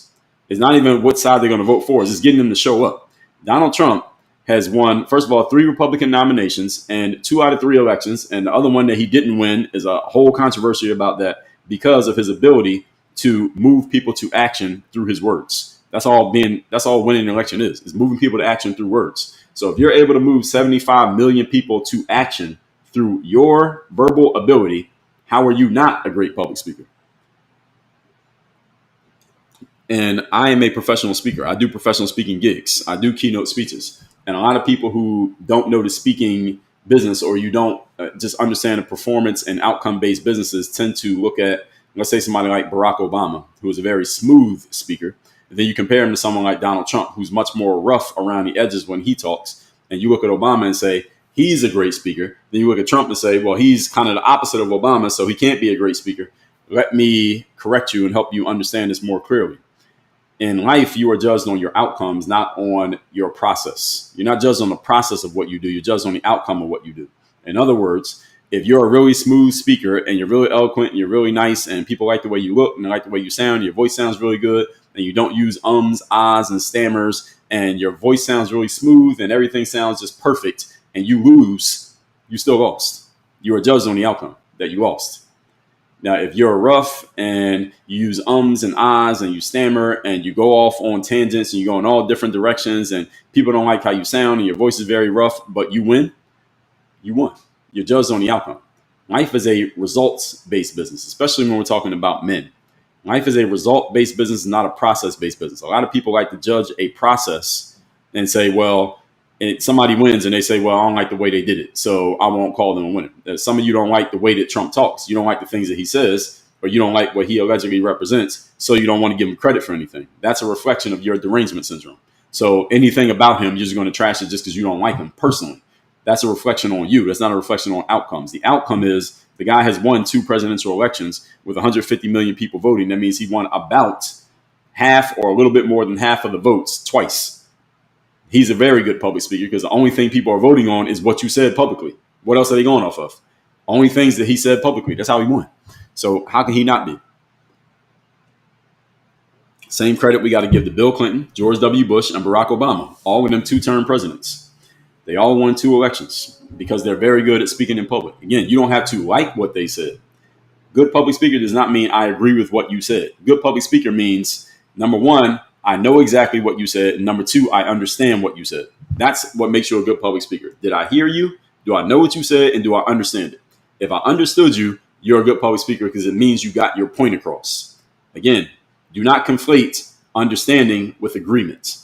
It's not even what side they're going to vote for. It's just getting them to show up. Donald Trump has won, first of all, 3 Republican nominations and 2 out of 3 elections. And the other one that he didn't win is a whole controversy about that because of his ability to move people to action through his words. That's all winning an election is moving people to action through words. So if you're able to move 75 million people to action through your verbal ability, how are you not a great public speaker? And I am a professional speaker. I do professional speaking gigs. I do keynote speeches. And a lot of people who don't know the speaking business, or you don't just understand the performance and outcome-based businesses, tend to look at, let's say, somebody like Barack Obama, who is a very smooth speaker. And then you compare him to someone like Donald Trump, who's much more rough around the edges when he talks. And you look at Obama and say, he's a great speaker. Then you look at Trump and say, well, he's kind of the opposite of Obama, so he can't be a great speaker. Let me correct you and help you understand this more clearly. In life, you are judged on your outcomes, not on your process. You're not judged on the process of what you do. You're judged on the outcome of what you do. In other words, if you're a really smooth speaker and you're really eloquent and you're really nice and people like the way you look and they like the way you sound, your voice sounds really good, and you don't use ums, ahs, and stammers, and your voice sounds really smooth and everything sounds just perfect, and you lose, you still lost. You are judged on the outcome that you lost. Now, if you're rough and you use ums and ahs and you stammer and you go off on tangents and you go in all different directions and people don't like how you sound and your voice is very rough, but you win, You won. You're judged on the outcome. Life is a results-based business, especially when we're talking about men. Life is a result-based business, not a process-based business. A lot of people like to judge a process and say, well, somebody wins and they say, well, I don't like the way they did it, so I won't call them a winner. Some of you don't like the way that Trump talks. You don't like the things that he says, or you don't like what he allegedly represents, so you don't want to give him credit for anything. That's a reflection of your derangement syndrome. So anything about him, you're just going to trash it just because you don't like him personally. That's a reflection on you. That's not a reflection on outcomes. The outcome is the guy has won 2 presidential elections with 150 million people voting. That means he won about half or a little bit more than half of the votes twice. He's a very good public speaker because the only thing people are voting on is what you said publicly. What else are they going off of? Only things that he said publicly. That's how he won. So how can he not be? Same credit we got to give to Bill Clinton, George W. Bush, and Barack Obama. All of them 2-term presidents. They all won 2 elections because they're very good at speaking in public. Again, you don't have to like what they said. Good public speaker does not mean I agree with what you said. Good public speaker means, number 1, I know exactly what you said. And number 2, I understand what you said. That's what makes you a good public speaker. Did I hear you? Do I know what you said? And do I understand it? If I understood you, you're a good public speaker because it means you got your point across. Again, do not conflate understanding with agreement.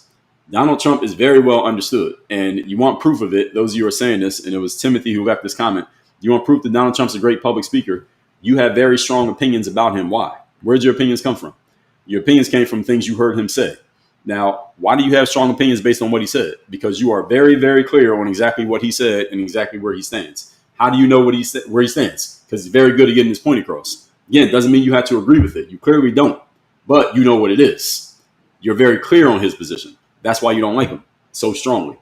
Donald Trump is very well understood, and you want proof of it. Those of you who are saying this, and it was Timothy who left this comment. You want proof that Donald Trump's a great public speaker. You have very strong opinions about him. Why? Where'd your opinions come from? Your opinions came from things you heard him say. Now, why do you have strong opinions based on what he said? Because you are very, very clear on exactly what he said and exactly where he stands. How do you know where he stands? Because he's very good at getting his point across. Again, it doesn't mean you have to agree with it. You clearly don't, but you know what it is. You're very clear on his position. That's why you don't like him so strongly.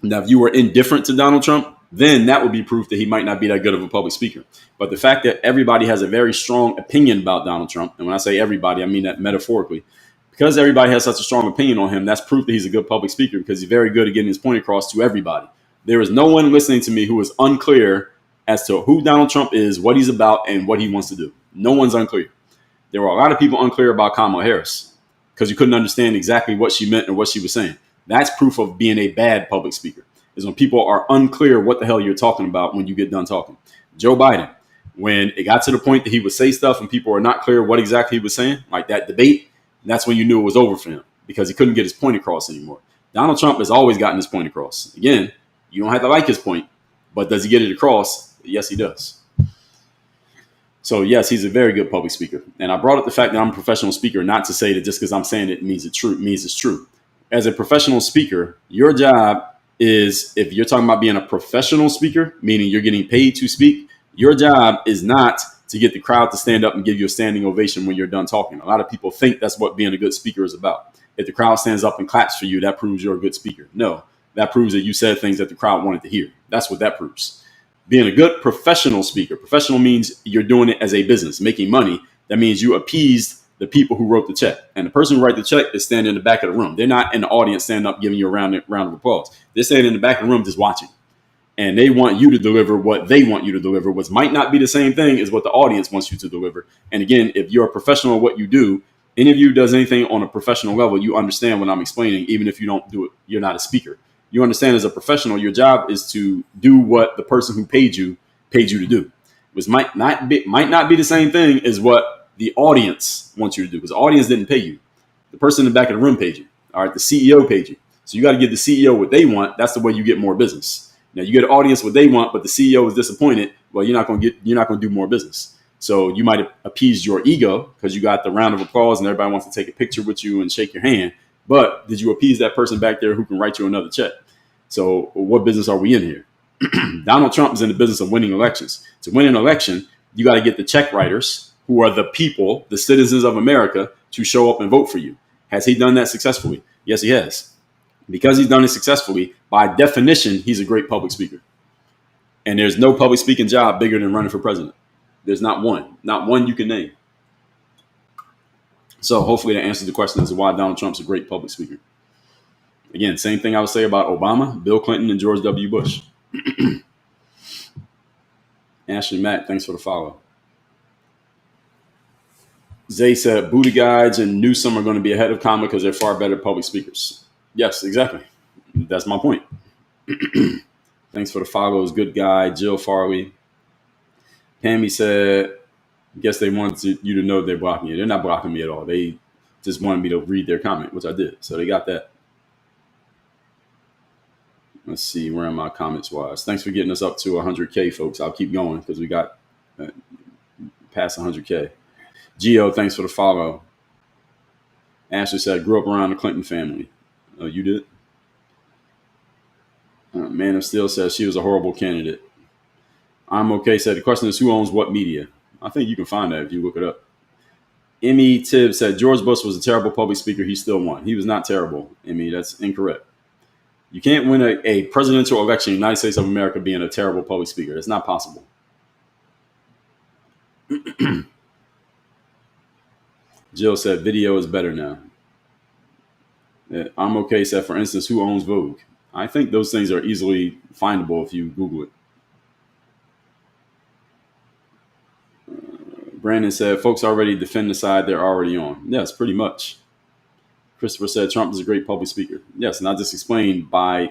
Now, if you were indifferent to Donald Trump, then that would be proof that he might not be that good of a public speaker. But the fact that everybody has a very strong opinion about Donald Trump, and when I say everybody, I mean that metaphorically, because everybody has such a strong opinion on him, that's proof that he's a good public speaker because he's very good at getting his point across to everybody. There is no one listening to me who is unclear as to who Donald Trump is, what he's about, and what he wants to do. No one's unclear. There were a lot of people unclear about Kamala Harris because you couldn't understand exactly what she meant or what she was saying. That's proof of being a bad public speaker, is when people are unclear what the hell you're talking about when you get done talking. Joe Biden, when it got to the point that he would say stuff and people were not clear what exactly he was saying, like that debate, that's when you knew it was over for him because he couldn't get his point across anymore. Donald Trump has always gotten his point across. Again, you don't have to like his point, but does he get it across? Yes, he does. So, yes, he's a very good public speaker. And I brought up the fact that I'm a professional speaker, not to say that just because I'm saying it means it's true. As a professional speaker, your job is, if you're talking about being a professional speaker, meaning you're getting paid to speak, your job is not to get the crowd to stand up and give you a standing ovation when you're done talking. A lot of people think that's what being a good speaker is about. If the crowd stands up and claps for you, that proves you're a good speaker. No, that proves that you said things that the crowd wanted to hear. That's what that proves. Being a good professional speaker. Professional means you're doing it as a business, making money. That means you appeased the people who wrote the check. And the person who wrote the check is standing in the back of the room. They're not in the audience standing up giving you a round of applause. They're standing in the back of the room just watching. And they want you to deliver what they want you to deliver, which might not be the same thing as what the audience wants you to deliver. And again, if you're a professional at what you do, any of you does anything on a professional level, you understand what I'm explaining, even if you don't do it. You're not a speaker. You understand as a professional, your job is to do what the person who paid you to do, which might not be the same thing as what the audience wants you to do, because the audience didn't pay you. The person in the back of the room paid you. All right, the CEO paid you. So you got to give the CEO what they want. That's the way you get more business. Now you get an audience what they want, but the CEO is disappointed. Well, you're not going to do more business. So you might appease your ego because you got the round of applause and everybody wants to take a picture with you and shake your hand. But did you appease that person back there who can write you another check? So what business are we in here? Donald Trump is in the business of winning elections. To win an election, you got to get the check writers, who are the people, the citizens of America, to show up and vote for you. Has he done that successfully? Yes, he has. Because he's done it successfully, by definition, he's a great public speaker. And there's no public speaking job bigger than running for president. There's not one you can name. So hopefully that answers the question as to why Donald Trump's a great public speaker. Again, same thing I would say about Obama, Bill Clinton, and George W. Bush. Ashley Mack, thanks for the follow. Zay said Buttigieg and Newsom are going to be ahead of Kamala because they're far better public speakers. Yes, exactly. That's my point. Thanks for the follows. Good guy. Jill Farley. Pammy said, guess they wanted you to know they're blocking you. They're not blocking me at all. They just wanted me to read their comment, which I did. So they got that. Let's see, where am I comments wise? Thanks for getting us up to 100K, folks. I'll keep going because we got past 100K. Gio, thanks for the follow. Ashley said, grew up around the Clinton family. Oh, you did? Man of Steel says she was a horrible candidate. I'm okay said, the question is who owns what media? I think you can find that if you look it up. Emmy Tibbs said, George Bush was a terrible public speaker. He still won. He was not terrible, Emmy. That's incorrect. You can't win a presidential election in the United States of America being a terrible public speaker. It's not possible. Jill said, video is better now. I'm okay said, for instance, who owns Vogue? I think those things are easily findable if you Google it. Brandon said, folks already defend the side they're already on. Yes, pretty much. Christopher said, Trump is a great public speaker. Yes, and I just explained by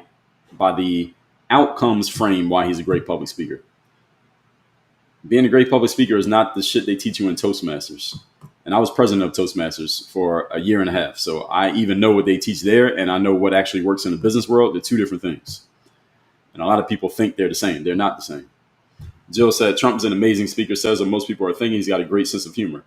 the outcomes frame why he's a great public speaker. Being a great public speaker is not the shit they teach you in Toastmasters. And I was president of Toastmasters for a year and a half. So I even know what they teach there, and I know what actually works in the business world. They're two different things. And a lot of people think they're the same. They're not the same. Jill said, Trump's an amazing speaker, says what most people are thinking. He's got a great sense of humor.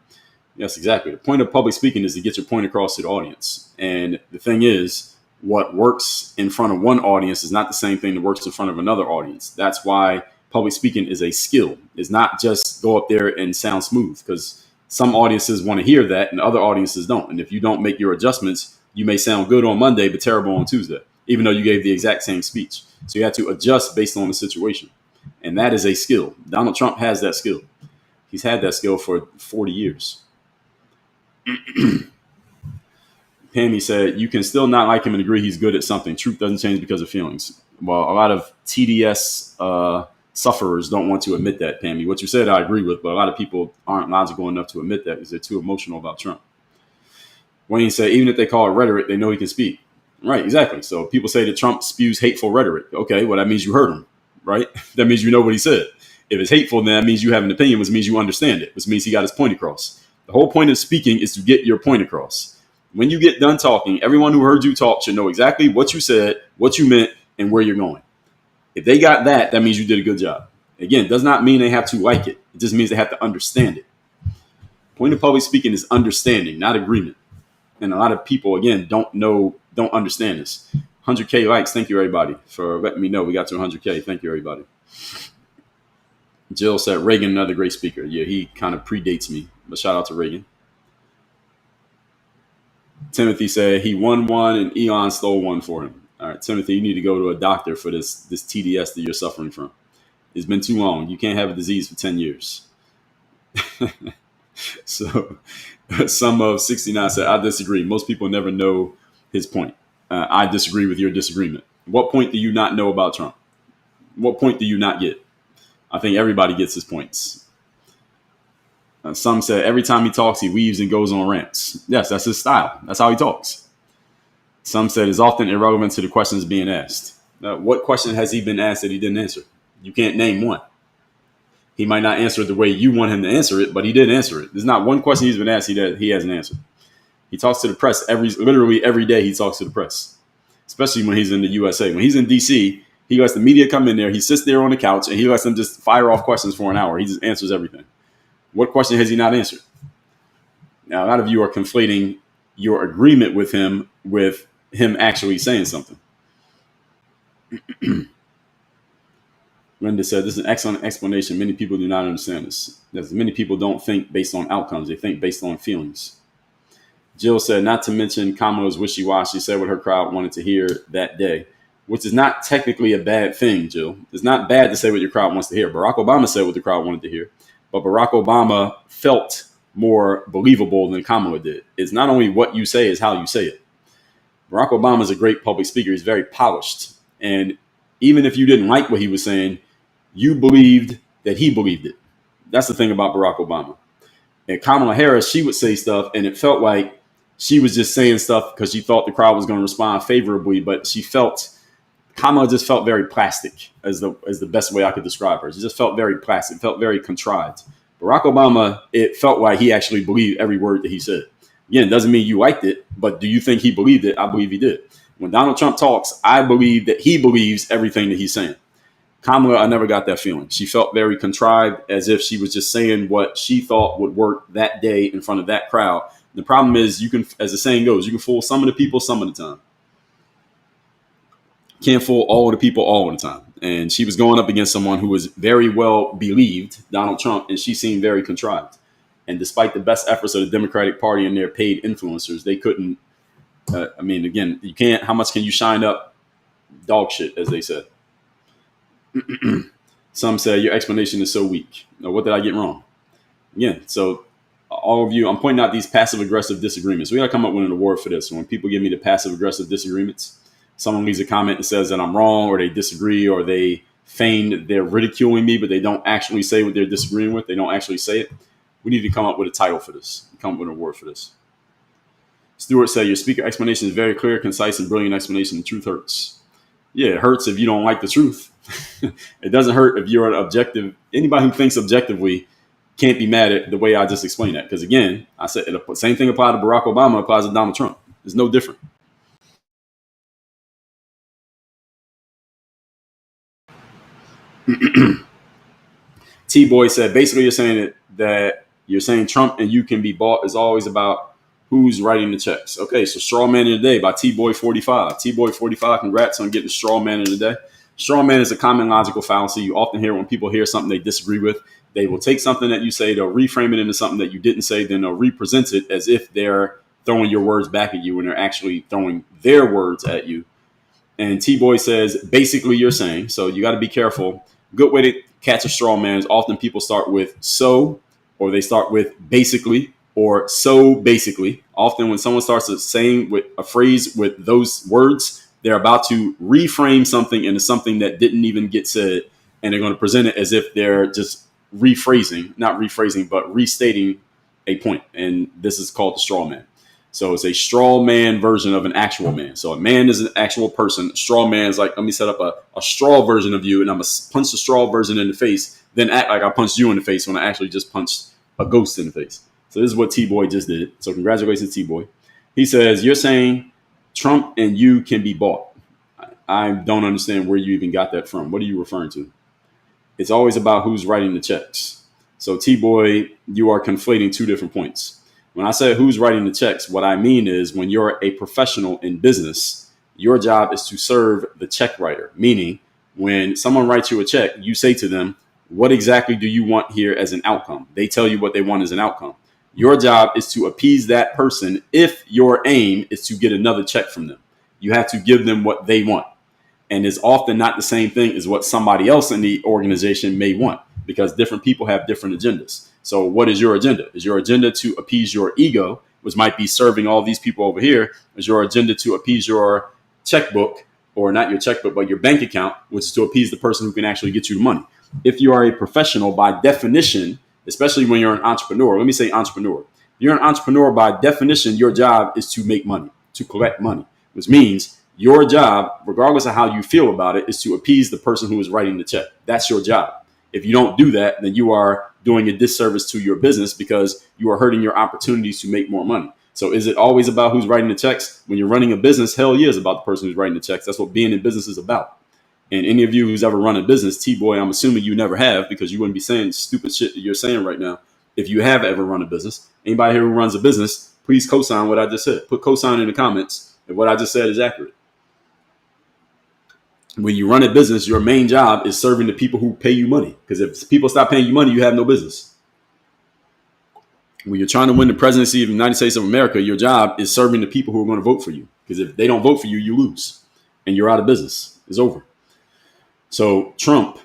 Yes, exactly. The point of public speaking is to get your point across to the audience. And the thing is, what works in front of one audience is not the same thing that works in front of another audience. That's why public speaking is a skill. It's not just go up there and sound smooth, because some audiences want to hear that and other audiences don't. And if you don't make your adjustments, you may sound good on Monday, but terrible on Tuesday, even though you gave the exact same speech. So you have to adjust based on the situation. And that is a skill. Donald Trump has that skill. He's had that skill for 40 years. Pammy said, you can still not like him and agree he's good at something. Truth doesn't change because of feelings. Well, a lot of TDS sufferers don't want to admit that, Pammy. What you said, I agree with, but a lot of people aren't logical enough to admit that because they're too emotional about Trump. Wayne said, even if they call it rhetoric, they know he can speak. Right, exactly. So people say that Trump spews hateful rhetoric. Okay, well, that means you heard him, right? That means you know what he said. If it's hateful, then that means you have an opinion, which means you understand it, which means he got his point across. The whole point of speaking is to get your point across. When you get done talking, everyone who heard you talk should know exactly what you said, what you meant, and where you're going. If they got that, that means you did a good job. Again, it does not mean they have to like it. It just means they have to understand it. Point of public speaking is understanding, not agreement. And a lot of people, again, don't understand this. 100K likes. Thank you, everybody, for letting me know we got to 100K. Thank you, everybody. Jill said, Reagan, another great speaker. Yeah, he kind of predates me, but shout out to Reagan. Timothy said he won one and Elon stole one for him. All right, Timothy, you need to go to a doctor for this TDS that you're suffering from. It's been too long. You can't have a disease for 10 years. So some of 69 said, I disagree. Most people never know his point. I disagree with your disagreement. What point do you not know about Trump? What point do you not get? I think everybody gets his points. Some said every time he talks, he weaves and goes on rants. Yes, that's his style. That's how he talks. Some said it's often irrelevant to the questions being asked. What question has he been asked that he didn't answer? You can't name one. He might not answer it the way you want him to answer it, but he did answer it. There's not one question he's been asked he hasn't answered. He talks to the press literally every day. He talks to the press, especially when he's in the USA. When he's in DC, he lets the media come in there. He sits there on the couch and he lets them just fire off questions for an hour. He just answers everything. What question has he not answered? Now, a lot of you are conflating your agreement with him actually saying something. Linda said, this is an excellent explanation. Many people do not understand this. Many people don't think based on outcomes. They think based on feelings. Jill said, not to mention Kamala's wishy-washy, said what her crowd wanted to hear that day, which is not technically a bad thing, Jill. It's not bad to say what your crowd wants to hear. Barack Obama said what the crowd wanted to hear, but Barack Obama felt more believable than Kamala did. It's not only what you say, it's how you say it. Barack Obama is a great public speaker. He's very polished. And even if you didn't like what he was saying, you believed that he believed it. That's the thing about Barack Obama. And Kamala Harris, she would say stuff, and it felt like she was just saying stuff because she thought the crowd was going to respond favorably, but she felt Kamala just felt very plastic, as the best way I could describe her. She just felt very plastic, felt very contrived. Barack Obama, it felt like he actually believed every word that he said. Again, it doesn't mean you liked it, but do you think he believed it? I believe he did. When Donald Trump talks, I believe that he believes everything that he's saying. Kamala, I never got that feeling. She felt very contrived, as if she was just saying what she thought would work that day in front of that crowd. The problem is, you can, as the saying goes, you can fool some of the people some of the time. Can't fool all of the people all of the time. And she was going up against someone who was very well believed, Donald Trump, and she seemed very contrived. And despite the best efforts of the Democratic Party and their paid influencers, they couldn't. Again, you can't. How much can you shine up dog shit, as they said? Some say your explanation is so weak. Now, what did I get wrong? Again, so all of you, I'm pointing out these passive aggressive disagreements. We got to come up with an award for this. When people give me the passive aggressive disagreements, someone leaves a comment and says that I'm wrong, or they disagree, or they feign they're ridiculing me, but they don't actually say what they're disagreeing with. They don't actually say it. We need to come up with a title for this. Come up with an award for this. Stewart said, your speaker explanation is very clear, concise, and brilliant explanation. The truth hurts. Yeah, it hurts if you don't like the truth. It doesn't hurt if you're an objective. Anybody who thinks objectively can't be mad at the way I just explained that. Because again, I said the same thing applied to Barack Obama applies to Donald Trump. It's no different. T-Boy said, basically you're saying that you're saying Trump and you can be bought is always about who's writing the checks. Okay, so Straw Man of the Day by T-Boy 45. T-Boy 45, congrats on getting Straw Man of the Day. Straw Man is a common logical fallacy. You often hear when people hear something they disagree with, they will take something that you say, they'll reframe it into something that you didn't say, then they'll represent it as if they're throwing your words back at you when they're actually throwing their words at you. And T-Boy says, basically you're saying, so you got to be careful. Good way to catch a straw man is often people start with so, or they start with basically, or so basically. Often when someone starts saying with a phrase with those words, they're about to reframe something into something that didn't even get said. And they're going to present it as if they're just not rephrasing, but restating a point. And this is called the straw man. So it's a straw man version of an actual man. So a man is an actual person. A straw man is like, let me set up a straw version of you, and I'm going to punch the straw version in the face, then act like I punched you in the face when I actually just punched a ghost in the face. So this is what T-Boy just did. So congratulations, T-Boy. He says, you're saying Trump and you can be bought. I don't understand where you even got that from. What are you referring to? It's always about who's writing the checks. So T-Boy, you are conflating two different points. When I say who's writing the checks, what I mean is when you're a professional in business, your job is to serve the check writer. Meaning when someone writes you a check, you say to them, what exactly do you want here as an outcome? They tell you what they want as an outcome. Your job is to appease that person if your aim is to get another check from them. You have to give them what they want. And it's often not the same thing as what somebody else in the organization may want, because different people have different agendas. So what is your agenda? Is your agenda to appease your ego, which might be serving all these people over here? Is your agenda to appease your checkbook, or not your checkbook, but your bank account, which is to appease the person who can actually get you the money? If you are a professional, by definition, especially when you're an entrepreneur, let me say entrepreneur. If you're an entrepreneur, by definition, your job is to make money, to collect money, which means your job, regardless of how you feel about it, is to appease the person who is writing the check. That's your job. If you don't do that, then you are doing a disservice to your business, because you are hurting your opportunities to make more money. So is it always about who's writing the checks? When you're running a business, hell yeah, it's about the person who's writing the checks. That's what being in business is about. And any of you who's ever run a business, T-Boy, I'm assuming you never have, because you wouldn't be saying stupid shit that you're saying right now if you have ever run a business. Anybody here who runs a business, please co-sign what I just said. Put co-sign in the comments if what I just said is accurate. When you run a business, your main job is serving the people who pay you money. Because if people stop paying you money, you have no business. When you're trying to win the presidency of the United States of America, your job is serving the people who are going to vote for you. Because if they don't vote for you, you lose. And you're out of business. It's over. So Trump,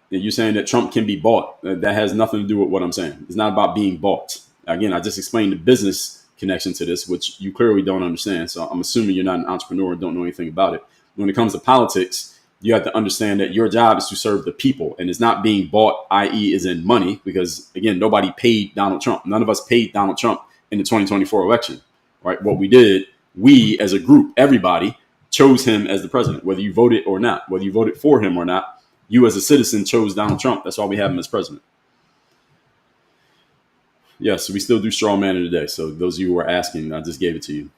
you're saying that Trump can be bought. That has nothing to do with what I'm saying. It's not about being bought. Again, I just explained the business connection to this, which you clearly don't understand. So I'm assuming you're not an entrepreneur and don't know anything about it. When it comes to politics, you have to understand that your job is to serve the people, and it's not being bought, i.e. is in money, because again, nobody paid Donald Trump. None of us paid Donald Trump in the 2024 election, right? What we did, we as a group, everybody chose him as the president, whether you voted or not, whether you voted for him or not. You as a citizen chose Donald Trump. That's why we have him as president. Yes, we still do straw man today. So those of you who are asking, I just gave it to you.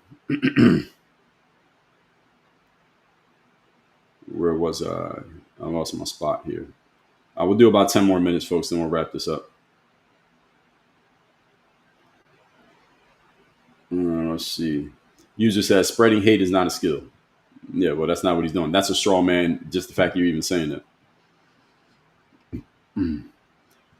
Where was I? I lost my spot here. I will do about 10 more minutes, folks, then we'll wrap this up. Let's see. User says spreading hate is not a skill. Yeah, well, that's not what he's doing. That's a straw man, just the fact you're even saying that.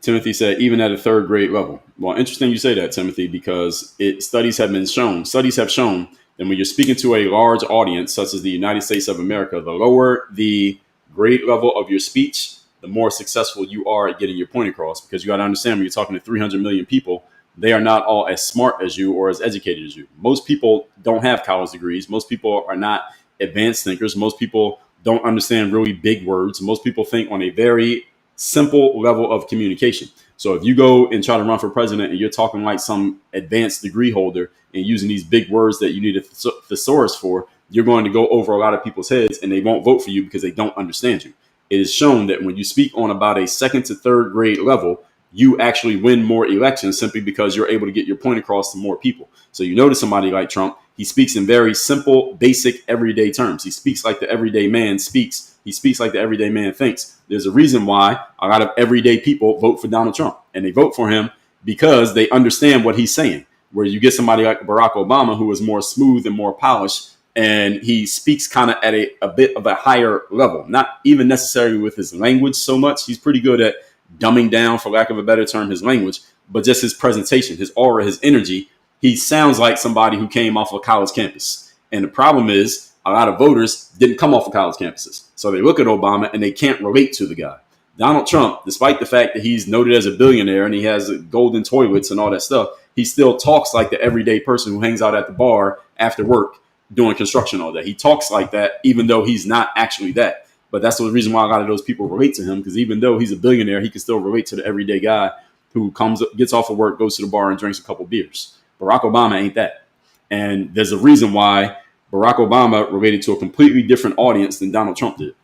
Timothy said, even at a third grade level. Well, interesting you say that, Timothy, because studies have shown that when you're speaking to a large audience, such as the United States of America, the lower the grade level of your speech, the more successful you are at getting your point across. Because you got to understand, when you're talking to 300 million people, they are not all as smart as you or as educated as you. Most people don't have college degrees. Most people are not advanced thinkers. Most people don't understand really big words. Most people think on a very simple level of communication. So if you go and try to run for president and you're talking like some advanced degree holder and using these big words that you need a thesaurus for, you're going to go over a lot of people's heads and they won't vote for you because they don't understand you. It is shown that when you speak on about a second to third grade level, you actually win more elections simply because you're able to get your point across to more people. So you notice somebody like Trump, he speaks in very simple, basic, everyday terms. He speaks like the everyday man speaks. He speaks like the everyday man thinks. There's a reason why a lot of everyday people vote for Donald Trump, and they vote for him because they understand what he's saying. Where you get somebody like Barack Obama, who is more smooth and more polished, and he speaks kind of at a bit of a higher level, not even necessarily with his language so much. He's pretty good at dumbing down, for lack of a better term, his language, but just his presentation, his aura, his energy. He sounds like somebody who came off a college campus. And the problem is a lot of voters didn't come off of college campuses. So they look at Obama and they can't relate to the guy. Donald Trump, despite the fact that he's noted as a billionaire and he has golden toilets and all that stuff, he still talks like the everyday person who hangs out at the bar after work doing construction all day. He talks like that, even though he's not actually that. But that's the reason why a lot of those people relate to him, because even though he's a billionaire, he can still relate to the everyday guy who gets off of work, goes to the bar and drinks a couple beers. Barack Obama ain't that. And there's a reason why Barack Obama related to a completely different audience than Donald Trump did.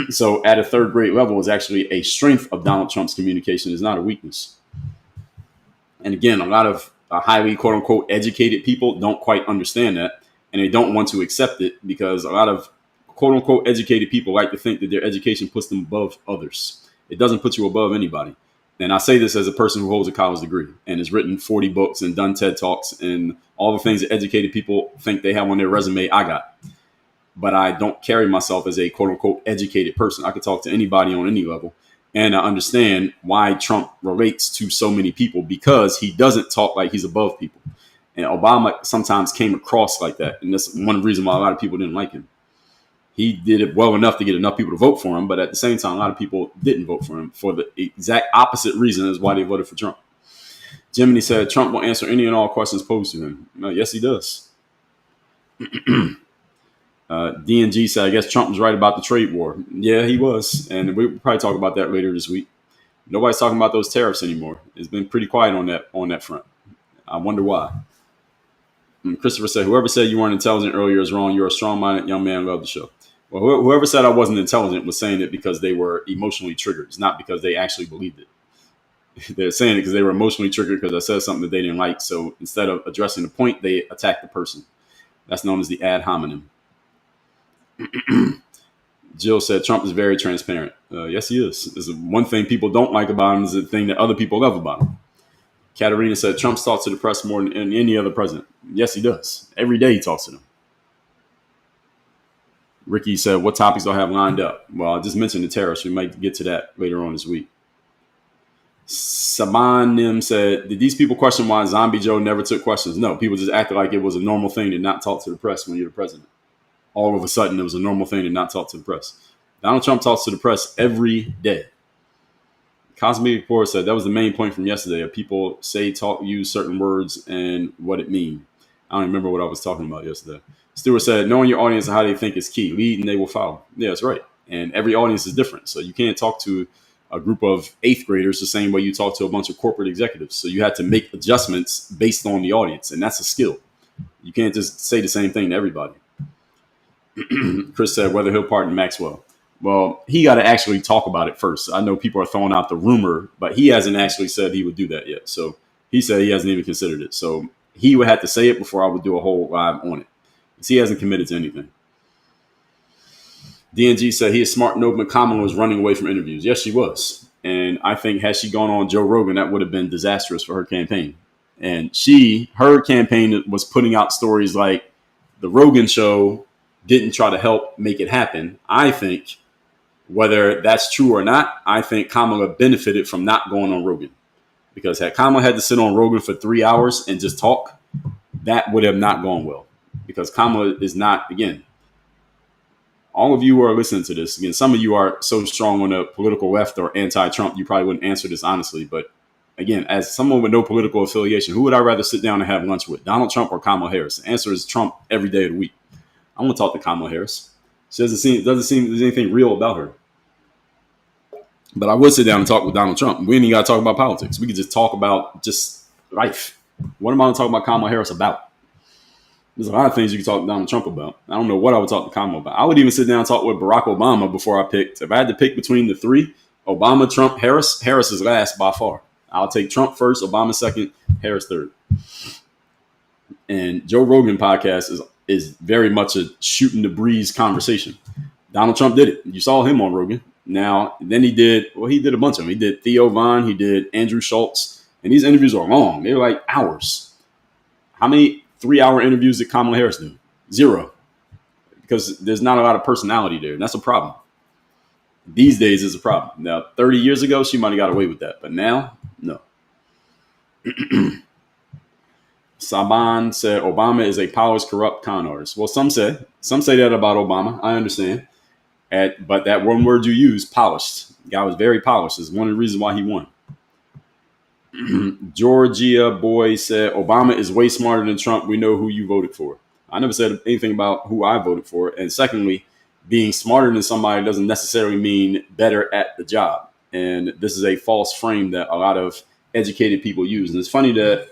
So at a third grade level is actually a strength of Donald Trump's communication, is not a weakness. And again, a lot of highly, quote unquote, educated people don't quite understand that. And they don't want to accept it because a lot of quote unquote educated people like to think that their education puts them above others. It doesn't put you above anybody. And I say this as a person who holds a college degree and has written 40 books and done TED Talks and all the things that educated people think they have on their resume, I got. But I don't carry myself as a quote unquote educated person. I could talk to anybody on any level. And I understand why Trump relates to so many people, because he doesn't talk like he's above people. And Obama sometimes came across like that. And that's one reason why a lot of people didn't like him. He did it well enough to get enough people to vote for him. But at the same time, a lot of people didn't vote for him for the exact opposite reason as why they voted for Trump. Jiminy said Trump will answer any and all questions posed to him. Yes, he does. DNG said, I guess Trump was right about the trade war. Yeah, he was. And we'll probably talk about that later this week. Nobody's talking about those tariffs anymore. It's been pretty quiet on that front. I wonder why. And Christopher said, whoever said you weren't intelligent earlier is wrong. You're a strong-minded young man. Love the show. Well, whoever said I wasn't intelligent was saying it because they were emotionally triggered. It's not because they actually believed it. They're saying it because they were emotionally triggered because I said something that they didn't like. So instead of addressing the point, they attacked the person. That's known as the ad hominem. Jill said Trump is very transparent. Yes, he is. There's one thing people don't like about him is the thing that other people love about him. Katerina said Trump talks to the press more than any other president. Yes, he does. Every day he talks to them. Ricky said, what topics do I have lined up? Well, I just mentioned the tariffs. We might get to that later on this week. Sabanim said, did these people question why Zombie Joe never took questions? No, people just acted like it was a normal thing to not talk to the press when you're the president. All of a sudden, it was a normal thing to not talk to the press. Donald Trump talks to the press every day. Cosmic Report said that was the main point from yesterday. People say, use certain words and what it means. I don't remember what I was talking about yesterday. Stewart said, knowing your audience and how they think is key. Lead and they will follow. Yeah, that's right. And every audience is different. So you can't talk to a group of eighth graders the same way you talk to a bunch of corporate executives. So you had to make adjustments based on the audience. And that's a skill. You can't just say the same thing to everybody. Chris said whether he'll pardon Maxwell. Well, he got to actually talk about it first. I know people are throwing out the rumor, but he hasn't actually said he would do that yet. So he said he hasn't even considered it. So he would have to say it before I would do a whole live on it. Because he hasn't committed to anything. DNG said he is smart enough when Kamala was running away from interviews. Yes, she was. And I think had she gone on Joe Rogan, that would have been disastrous for her campaign. And her campaign was putting out stories like the Rogan show didn't try to help make it happen. I think, whether that's true or not, I think Kamala benefited from not going on Rogan. Because had Kamala had to sit on Rogan for 3 hours and just talk, that would have not gone well. Because Kamala is not, again, all of you who are listening to this, again, some of you are so strong on the political left or anti-Trump, you probably wouldn't answer this honestly. But again, as someone with no political affiliation, who would I rather sit down and have lunch with, Donald Trump or Kamala Harris? The answer is Trump every day of the week. I'm going to talk to Kamala Harris. She doesn't seem there's anything real about her. But I would sit down and talk with Donald Trump. We ain't even got to talk about politics. We could just talk about just life. What am I going to talk about Kamala Harris about? There's a lot of things you can talk to Donald Trump about. I don't know what I would talk to Kamala about. I would even sit down and talk with Barack Obama before I picked. If I had to pick between the three, Obama, Trump, Harris, Harris is last by far. I'll take Trump first, Obama second, Harris third. And Joe Rogan podcast is very much a shooting the breeze conversation. Donald Trump did it. You saw him on Rogan. Now, then he did a bunch of them. He did Theo Von, he did Andrew Schultz. And these interviews are long. They're like hours. How many 3-hour interviews did Kamala Harris do? 0. Because there's not a lot of personality there. And that's a problem. These days is a problem. Now, 30 years ago, she might have got away with that. But now, no. Saban said Obama is a polished, corrupt con artist. Well, some say that about Obama. I understand. But that one word you use, polished. The guy was very polished. Is one of the reasons why he won. Georgia boy said Obama is way smarter than Trump. We know who you voted for. I never said anything about who I voted for. And secondly, being smarter than somebody doesn't necessarily mean better at the job. And this is a false frame that a lot of educated people use. And it's funny that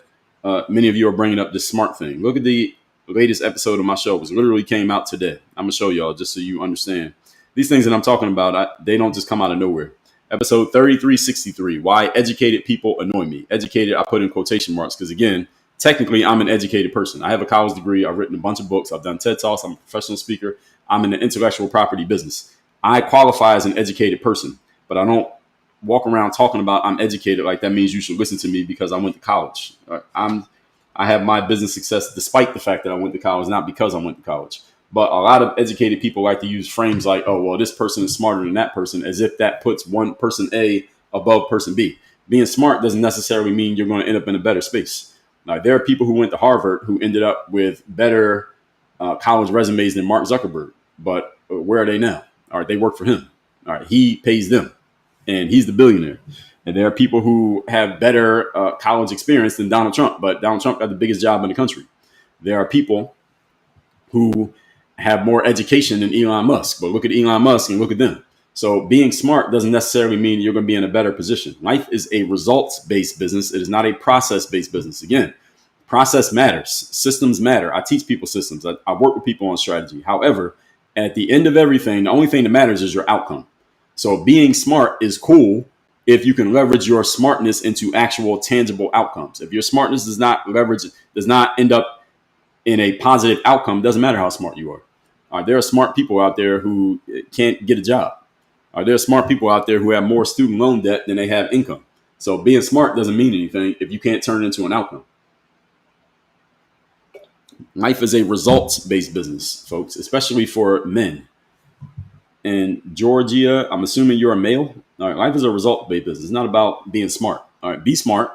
many of you are bringing up this smart thing. Look at the latest episode of my show. It literally came out today. I'm going to show y'all just so you understand. These things that I'm talking about, they don't just come out of nowhere. Episode 3363, why educated people annoy me. Educated, I put in quotation marks because, again, technically, I'm an educated person. I have a college degree. I've written a bunch of books. I've done TED Talks. I'm a professional speaker. I'm in the intellectual property business. I qualify as an educated person, but I don't walk around talking about I'm educated like that means you should listen to me because I went to college. I have my business success despite the fact that I went to college, not because I went to college. But a lot of educated people like to use frames like, oh, well, this person is smarter than that person, as if that puts one person A above person B. Being smart doesn't necessarily mean you're going to end up in a better space. Now, there are people who went to Harvard who ended up with better college resumes than Mark Zuckerberg. But where are they now? All right, they work for him. All right, he pays them, and he's the billionaire. And there are people who have better college experience than Donald Trump, but Donald Trump got the biggest job in the country. There are people who have more education than Elon Musk, but look at Elon Musk and look at them. So being smart doesn't necessarily mean you're going to be in a better position. Life is a results-based business. It is not a process-based business. Again, process matters. Systems matter. I teach people systems. I work with people on strategy. However, at the end of everything, the only thing that matters is your outcome. So being smart is cool if you can leverage your smartness into actual tangible outcomes. If your smartness does not end up in a positive outcome, doesn't matter how smart you are. There are smart people out there who can't get a job. There are smart people out there who have more student loan debt than they have income. So being smart doesn't mean anything if you can't turn it into an outcome. Life is a results-based business, folks, especially for men. And Georgia, I'm assuming you're a male. All right, life is a result-based business. It's not about being smart. All right, be smart.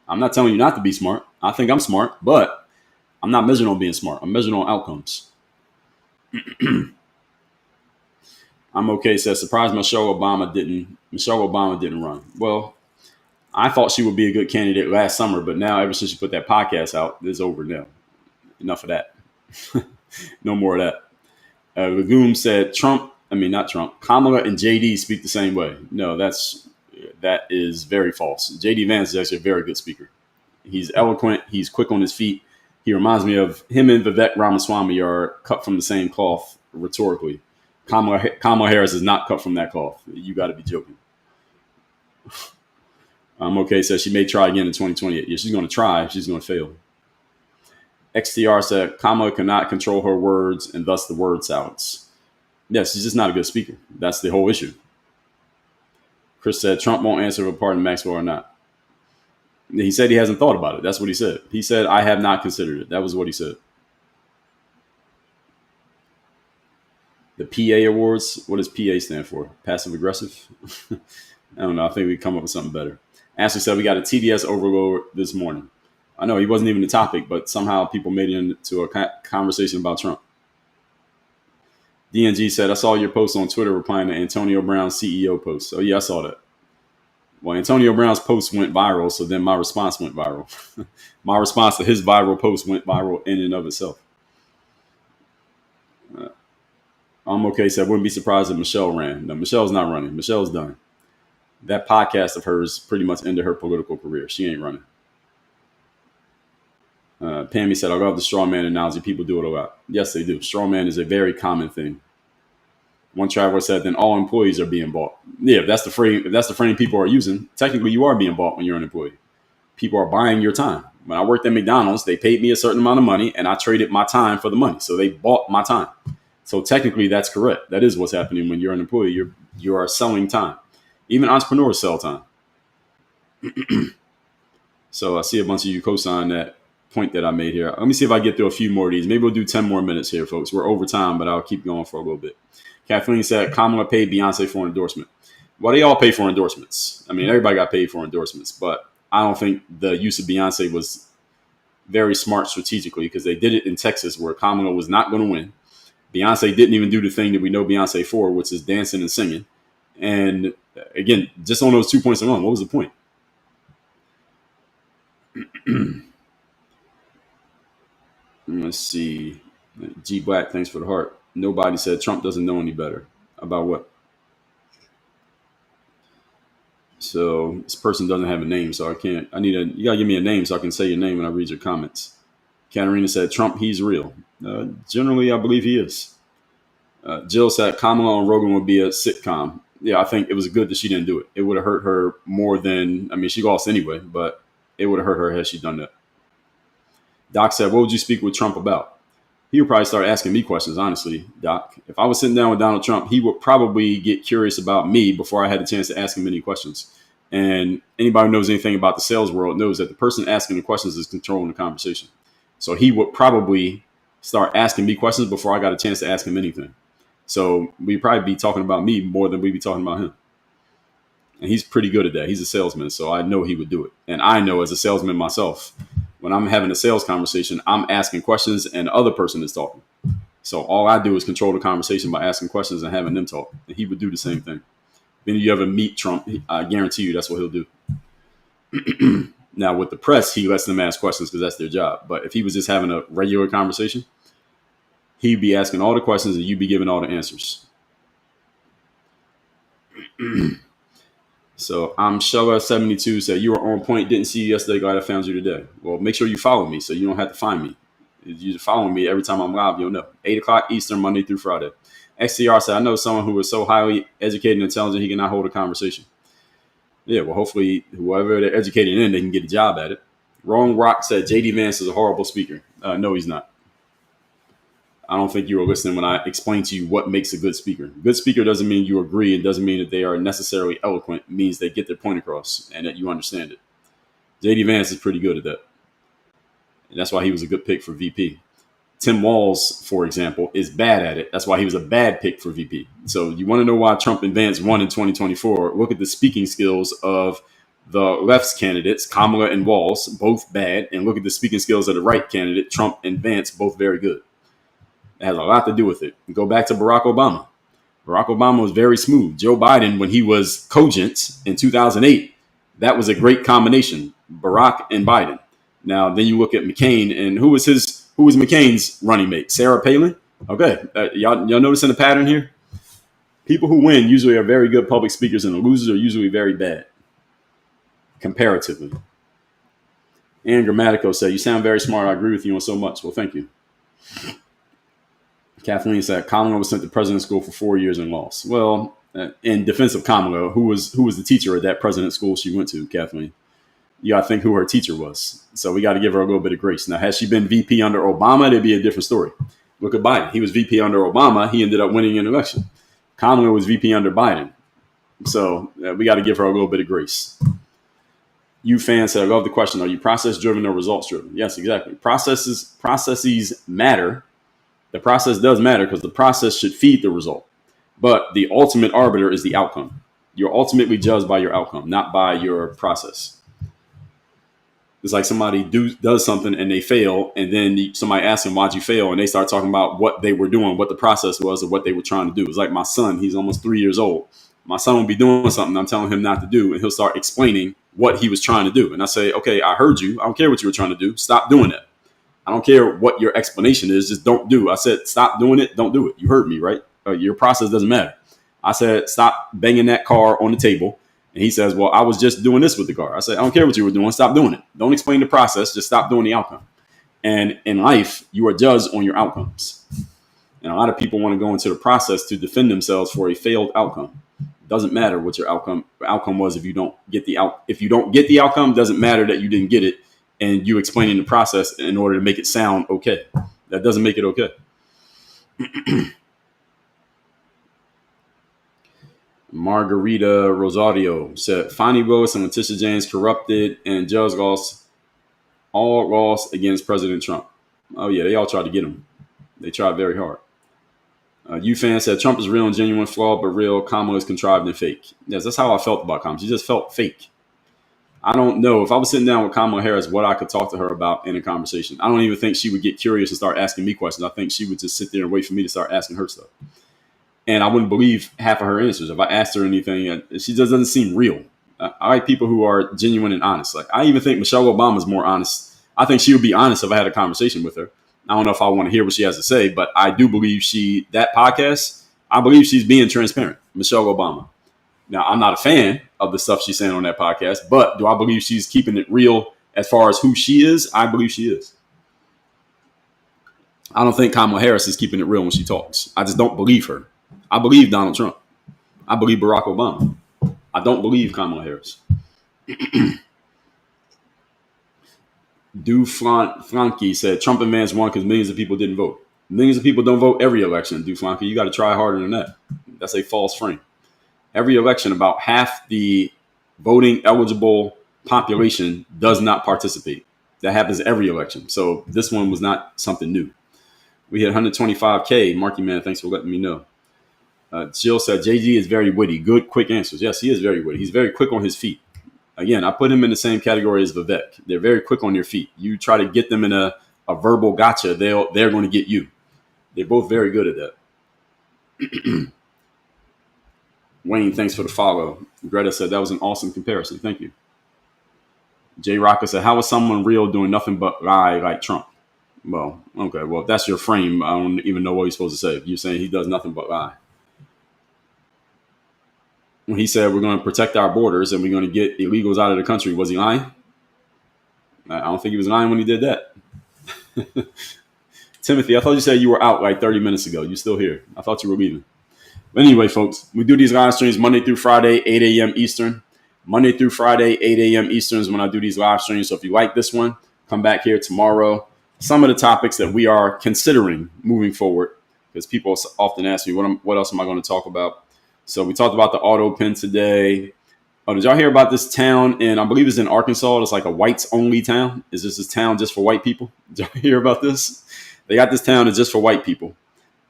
I'm not telling you not to be smart. I think I'm smart, but I'm not measuring on being smart. I'm measuring on outcomes. I'm okay. Says surprised Michelle Obama didn't run. Well, I thought she would be a good candidate last summer, but now ever since she put that podcast out, it's over now. Enough of that. No more of that. Legume said not Trump. Kamala and JD speak the same way. No, that is very false. JD Vance is actually a very good speaker. He's eloquent. He's quick on his feet. He reminds me of him and Vivek Ramaswamy are cut from the same cloth rhetorically. Kamala Harris is not cut from that cloth. You got to be joking. Okay, says she may try again in 2028. Yeah, she's going to try. She's going to fail. XTR said Kamala cannot control her words and thus the word salads. Yes, she's just not a good speaker. That's the whole issue. Chris said Trump won't answer if a pardon Maxwell or not. He said he hasn't thought about it. That's what he said. He said, I have not considered it. That was what he said. The PA awards, what does PA stand for? Passive aggressive? I don't know. I think we come up with something better. Ashley said we got a TDS overload this morning. I know he wasn't even the topic, but somehow people made it into a conversation about Trump. DNG said, I saw your post on Twitter replying to Antonio Brown's CEO post. Oh, yeah, I saw that. Well, Antonio Brown's post went viral, so then my response went viral. My response to his viral post went viral in and of itself. I'm okay, said, I wouldn't be surprised if Michelle ran. No, Michelle's not running. Michelle's done. That podcast of hers pretty much ended her political career. She ain't running. Pammy said, I love the straw man analogy. People do it a lot. Yes, they do. Straw man is a very common thing. One traveler said, then all employees are being bought. Yeah, if that's the frame people are using, technically you are being bought when you're an employee. People are buying your time. When I worked at McDonald's, they paid me a certain amount of money and I traded my time for the money. So they bought my time. So technically that's correct. That is what's happening when you're an employee. You are selling time. Even entrepreneurs sell time. So I see a bunch of you co-sign that point that I made here. Let me see if I get through a few more of these. Maybe we'll do 10 more minutes here, folks. We're over time, but I'll keep going for a little bit. Kathleen said Kamala paid Beyonce for an endorsement. Well, they all pay for endorsements. I mean, everybody got paid for endorsements, but I don't think the use of Beyonce was very smart strategically because they did it in Texas where Kamala was not going to win. Beyonce didn't even do the thing that we know Beyonce for, which is dancing and singing. And again, just on those 2 points alone, what was the point? Let's see. G Black, thanks for the heart. Nobody said Trump doesn't know any better. About what? So this person doesn't have a name, so I can't. You gotta give me a name so I can say your name when I read your comments. Katarina said Trump, he's real. Generally, I believe he is. Jill said Kamala on Rogan would be a sitcom. Yeah, I think it was good that she didn't do it. It would have hurt her more than, I mean, she lost anyway, but it would have hurt her had she done that. Doc said, what would you speak with Trump about? He would probably start asking me questions, honestly, Doc. If I was sitting down with Donald Trump, he would probably get curious about me before I had a chance to ask him any questions. And anybody who knows anything about the sales world knows that the person asking the questions is controlling the conversation. So he would probably start asking me questions before I got a chance to ask him anything. So we'd probably be talking about me more than we'd be talking about him. And he's pretty good at that. He's a salesman, so I know he would do it. And I know as a salesman myself, when I'm having a sales conversation, I'm asking questions and the other person is talking. So all I do is control the conversation by asking questions and having them talk. And he would do the same thing. Then you ever meet Trump, I guarantee you that's what he'll do. Now, with the press, he lets them ask questions because that's their job. But if he was just having a regular conversation, he'd be asking all the questions and you'd be giving all the answers. So I'm Shella72 said, you were on point. Didn't see you yesterday. Glad I found you today. Well, make sure you follow me so you don't have to find me. If you follow me every time I'm live, you'll know. 8 o'clock Eastern, Monday through Friday. XCR said, I know someone who is so highly educated and intelligent, he cannot hold a conversation. Yeah, well, hopefully whoever they're educated in, they can get a job at it. Wrong Rock said, JD Vance is a horrible speaker. No, he's not. I don't think you were listening when I explained to you what makes a good speaker. Good speaker doesn't mean you agree. It doesn't mean that they are necessarily eloquent. It means they get their point across and that you understand it. JD Vance is pretty good at that. And that's why he was a good pick for VP. Tim Walz, for example, is bad at it. That's why he was a bad pick for VP. So you want to know why Trump and Vance won in 2024? Look at the speaking skills of the left's candidates, Kamala and Walz, both bad. And look at the speaking skills of the right candidate, Trump and Vance, both very good. It has a lot to do with it. Go back to Barack Obama. Barack Obama was very smooth. Joe Biden, when he was cogent in 2008, that was a great combination, Barack and Biden. Now, then you look at McCain, and who was McCain's running mate? Sarah Palin? Okay, y'all noticing the pattern here? People who win usually are very good public speakers, and the losers are usually very bad, comparatively. And Grammatico said, you sound very smart. I agree with you on so much. Well, thank you. Kathleen said Kamala was sent to president's school for 4 years and lost. Well, in defense of Kamala, who was the teacher at that president's school she went to, Kathleen? You got to think who her teacher was. So we got to give her a little bit of grace. Now, had she been VP under Obama, it'd be a different story. Look at Biden. He was VP under Obama. He ended up winning an election. Kamala was VP under Biden. So we got to give her a little bit of grace. You fans said, I love the question. Are you process driven or results driven? Yes, exactly. Processes matter. The process does matter because the process should feed the result. But the ultimate arbiter is the outcome. You're ultimately judged by your outcome, not by your process. It's like somebody does something and they fail, and then somebody asks them, why'd you fail? And they start talking about what they were doing, what the process was, or what they were trying to do. It's like my son. He's almost 3 years old. My son will be doing something I'm telling him not to do, and he'll start explaining what he was trying to do. And I say, okay, I heard you. I don't care what you were trying to do. Stop doing that. I don't care what your explanation is. Just don't do. I said, stop doing it. Don't do it. You heard me, right? Your process doesn't matter. I said, stop banging that car on the table. And he says, well, I was just doing this with the car. I said, I don't care what you were doing. Stop doing it. Don't explain the process. Just stop doing the outcome. And in life, you are judged on your outcomes. And a lot of people want to go into the process to defend themselves for a failed outcome. It doesn't matter what your outcome was if you don't get the outcome. Doesn't matter that you didn't get it, and you explaining the process in order to make it sound okay. That doesn't make it okay. Margarita Rosario said, Fonnie Rose and Letitia James corrupted and judge lost against President Trump. Oh, yeah, they all tried to get him. They tried very hard. UFan said, Trump is real and genuine, flawed, but real. Kamala is contrived and fake. Yes, that's how I felt about Kamala. She just felt fake. I don't know. If I was sitting down with Kamala Harris, what I could talk to her about in a conversation. I don't even think she would get curious and start asking me questions. I think she would just sit there and wait for me to start asking her stuff. And I wouldn't believe half of her answers. If I asked her anything, she just doesn't seem real. I like people who are genuine and honest. Like, I even think Michelle Obama is more honest. I think she would be honest if I had a conversation with her. I don't know if I want to hear what she has to say, but I do believe that podcast, I believe she's being transparent. Michelle Obama. Now, I'm not a fan of the stuff she's saying on that podcast, but do I believe she's keeping it real as far as who she is? I believe she is. I don't think Kamala Harris is keeping it real when she talks. I just don't believe her. I believe Donald Trump. I believe Barack Obama. I don't believe Kamala Harris. Duflanky said Trump advanced won because millions of people didn't vote. Millions of people don't vote every election, Duflanky. You got to try harder than that. That's a false frame. Every election, about half the voting eligible population does not participate. That happens every election. So this one was not something new. We hit 125K. Marky Man, thanks for letting me know. Jill said, JG is very witty. Good, quick answers. Yes, he is very witty. He's very quick on his feet. Again, I put him in the same category as Vivek. They're very quick on their feet. You try to get them in a verbal gotcha, they're going to get you. They're both very good at that. Wayne, thanks for the follow. Greta said, that was an awesome comparison. Thank you. Jay Rocker said, how is someone real doing nothing but lie like Trump? Well, okay. Well, if that's your frame, I don't even know what you're supposed to say. You're saying he does nothing but lie. When he said we're going to protect our borders and we're going to get illegals out of the country, was he lying? I don't think he was lying when he did that. Timothy, I thought you said you were out like 30 minutes ago. You're still here. I thought you were leaving. But anyway, folks, we do these live streams Monday through Friday, 8 a.m. Eastern. Monday through Friday, 8 a.m. Eastern is when I do these live streams. So if you like this one, come back here tomorrow. Some of the topics that we are considering moving forward, because people often ask me, what else am I going to talk about? So we talked about the Autopen today. Oh, did y'all hear about this town? And I believe it's in Arkansas. It's like a whites only town. Is this town just for white people? Did y'all hear about this? They got this town that's just for white people.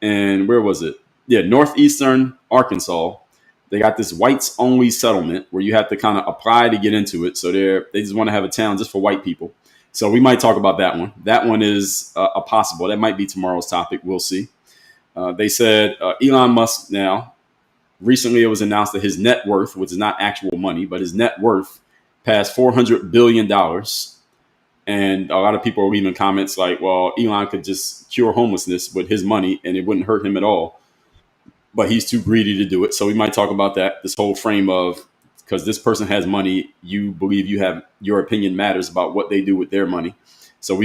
And where was it? Yeah, northeastern Arkansas. They got this whites only settlement where you have to kind of apply to get into it. So they just want to have a town just for white people. So we might talk about that one. That one is a possible. That might be tomorrow's topic. We'll see. They said Elon Musk now. Recently, it was announced that his net worth, which is not actual money, but his net worth passed $400 billion. And a lot of people are leaving comments like, well, Elon could just cure homelessness with his money and it wouldn't hurt him at all. But he's too greedy to do it. So we might talk about that, this whole frame of, because this person has money, you believe your opinion matters about what they do with their money. So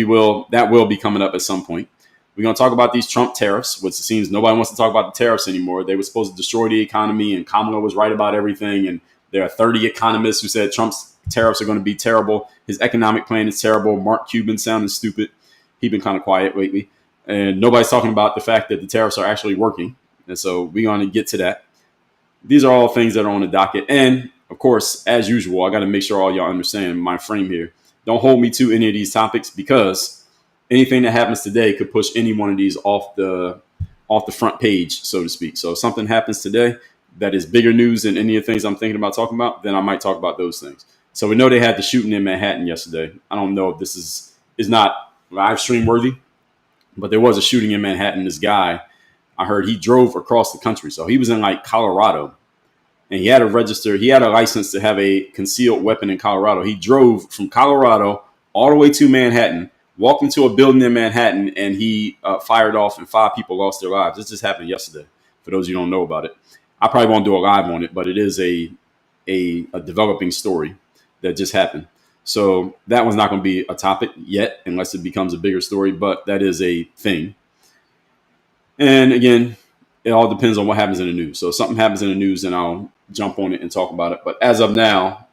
that will be coming up at some point. We're going to talk about these Trump tariffs, which it seems nobody wants to talk about the tariffs anymore. They were supposed to destroy the economy, and Kamala was right about everything. And there are 30 economists who said Trump's tariffs are going to be terrible. His economic plan is terrible. Mark Cuban sounding stupid. He's been kind of quiet lately. And nobody's talking about the fact that the tariffs are actually working. And so we're going to get to that. These are all things that are on the docket. And, of course, as usual, I got to make sure all y'all understand my frame here. Don't hold me to any of these topics, because anything that happens today could push any one of these off the front page, so to speak. So if something happens today that is bigger news than any of the things I'm thinking about talking about, then I might talk about those things. So we know they had the shooting in Manhattan yesterday. I don't know if this is not live stream worthy, but there was a shooting in Manhattan. This guy, I heard he drove across the country. So he was in like Colorado, and he had a license to have a concealed weapon in Colorado. He drove from Colorado all the way to Manhattan, walked into a building in Manhattan, and he fired off, and 5 people lost their lives. This just happened yesterday, for those of you who don't know about it. I probably won't do a live on it, but it is a developing story that just happened. So that one's not going to be a topic yet unless it becomes a bigger story, but that is a thing. And again, it all depends on what happens in the news. So if something happens in the news, then I'll jump on it and talk about it. But as of now,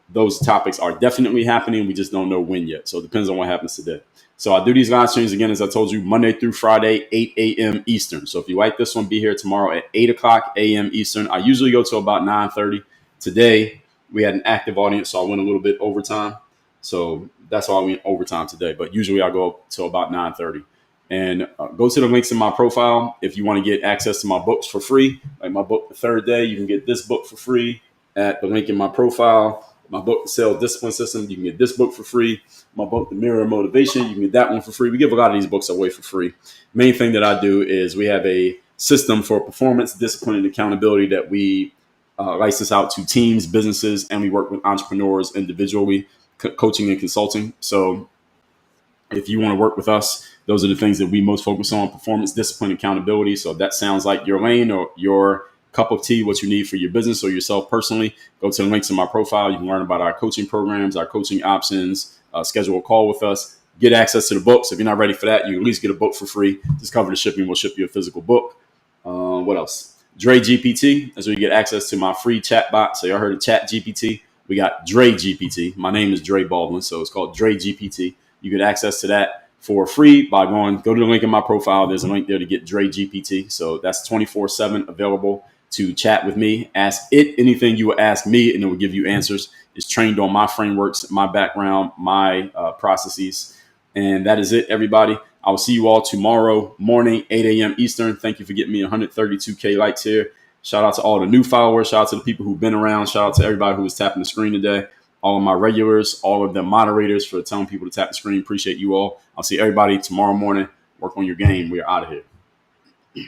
those topics are definitely happening. We just don't know when yet. So it depends on what happens today. So I do these live streams again, as I told you, Monday through Friday, 8 a.m. Eastern. So if you like this one, be here tomorrow at 8 o'clock a.m. Eastern. I usually go to about 9:30. Today, we had an active audience, so I went a little bit overtime. So that's why I went overtime today. But usually I go up to about 9:30. And go to the links in my profile if you want to get access to my books for free. Like my book, The Third Day, you can get this book for free at the link in my profile. My book, The Sales Discipline System, you can get this book for free. My book, The Mirror of Motivation, you can get that one for free. We give a lot of these books away for free. Main thing that I do is we have a system for performance, discipline, and accountability that we license out to teams, businesses, and we work with entrepreneurs individually, coaching and consulting. So if you want to work with us, those are the things that we most focus on: performance, discipline, accountability. So if that sounds like your lane or your cup of tea, what you need for your business or yourself personally, go to the links in my profile. You can learn about our coaching programs, our coaching options, schedule a call with us, get access to the books. If you're not ready for that, you at least get a book for free. Just cover the shipping. We'll ship you a physical book. What else? Dre GPT. That's where you get access to my free chat bot. So y'all heard of Chat GPT. We got Dre GPT. My name is Dre Baldwin, so it's called Dre GPT. You get access to that for free by go to the link in my profile. There's a link there to get Dre GPT. So that's 24/7 available to chat with me. Ask it anything you will ask me, and it will give you answers. It's trained on my frameworks, my background, my processes. And that is it, everybody. I will see you all tomorrow morning, 8 a.m. Eastern. Thank you for getting me 132K likes here. Shout out to all the new followers. Shout out to the people who've been around. Shout out to everybody who was tapping the screen today. All of my regulars, all of the moderators for telling people to tap the screen. Appreciate you all. I'll see everybody tomorrow morning. Work on your game. We are out of here.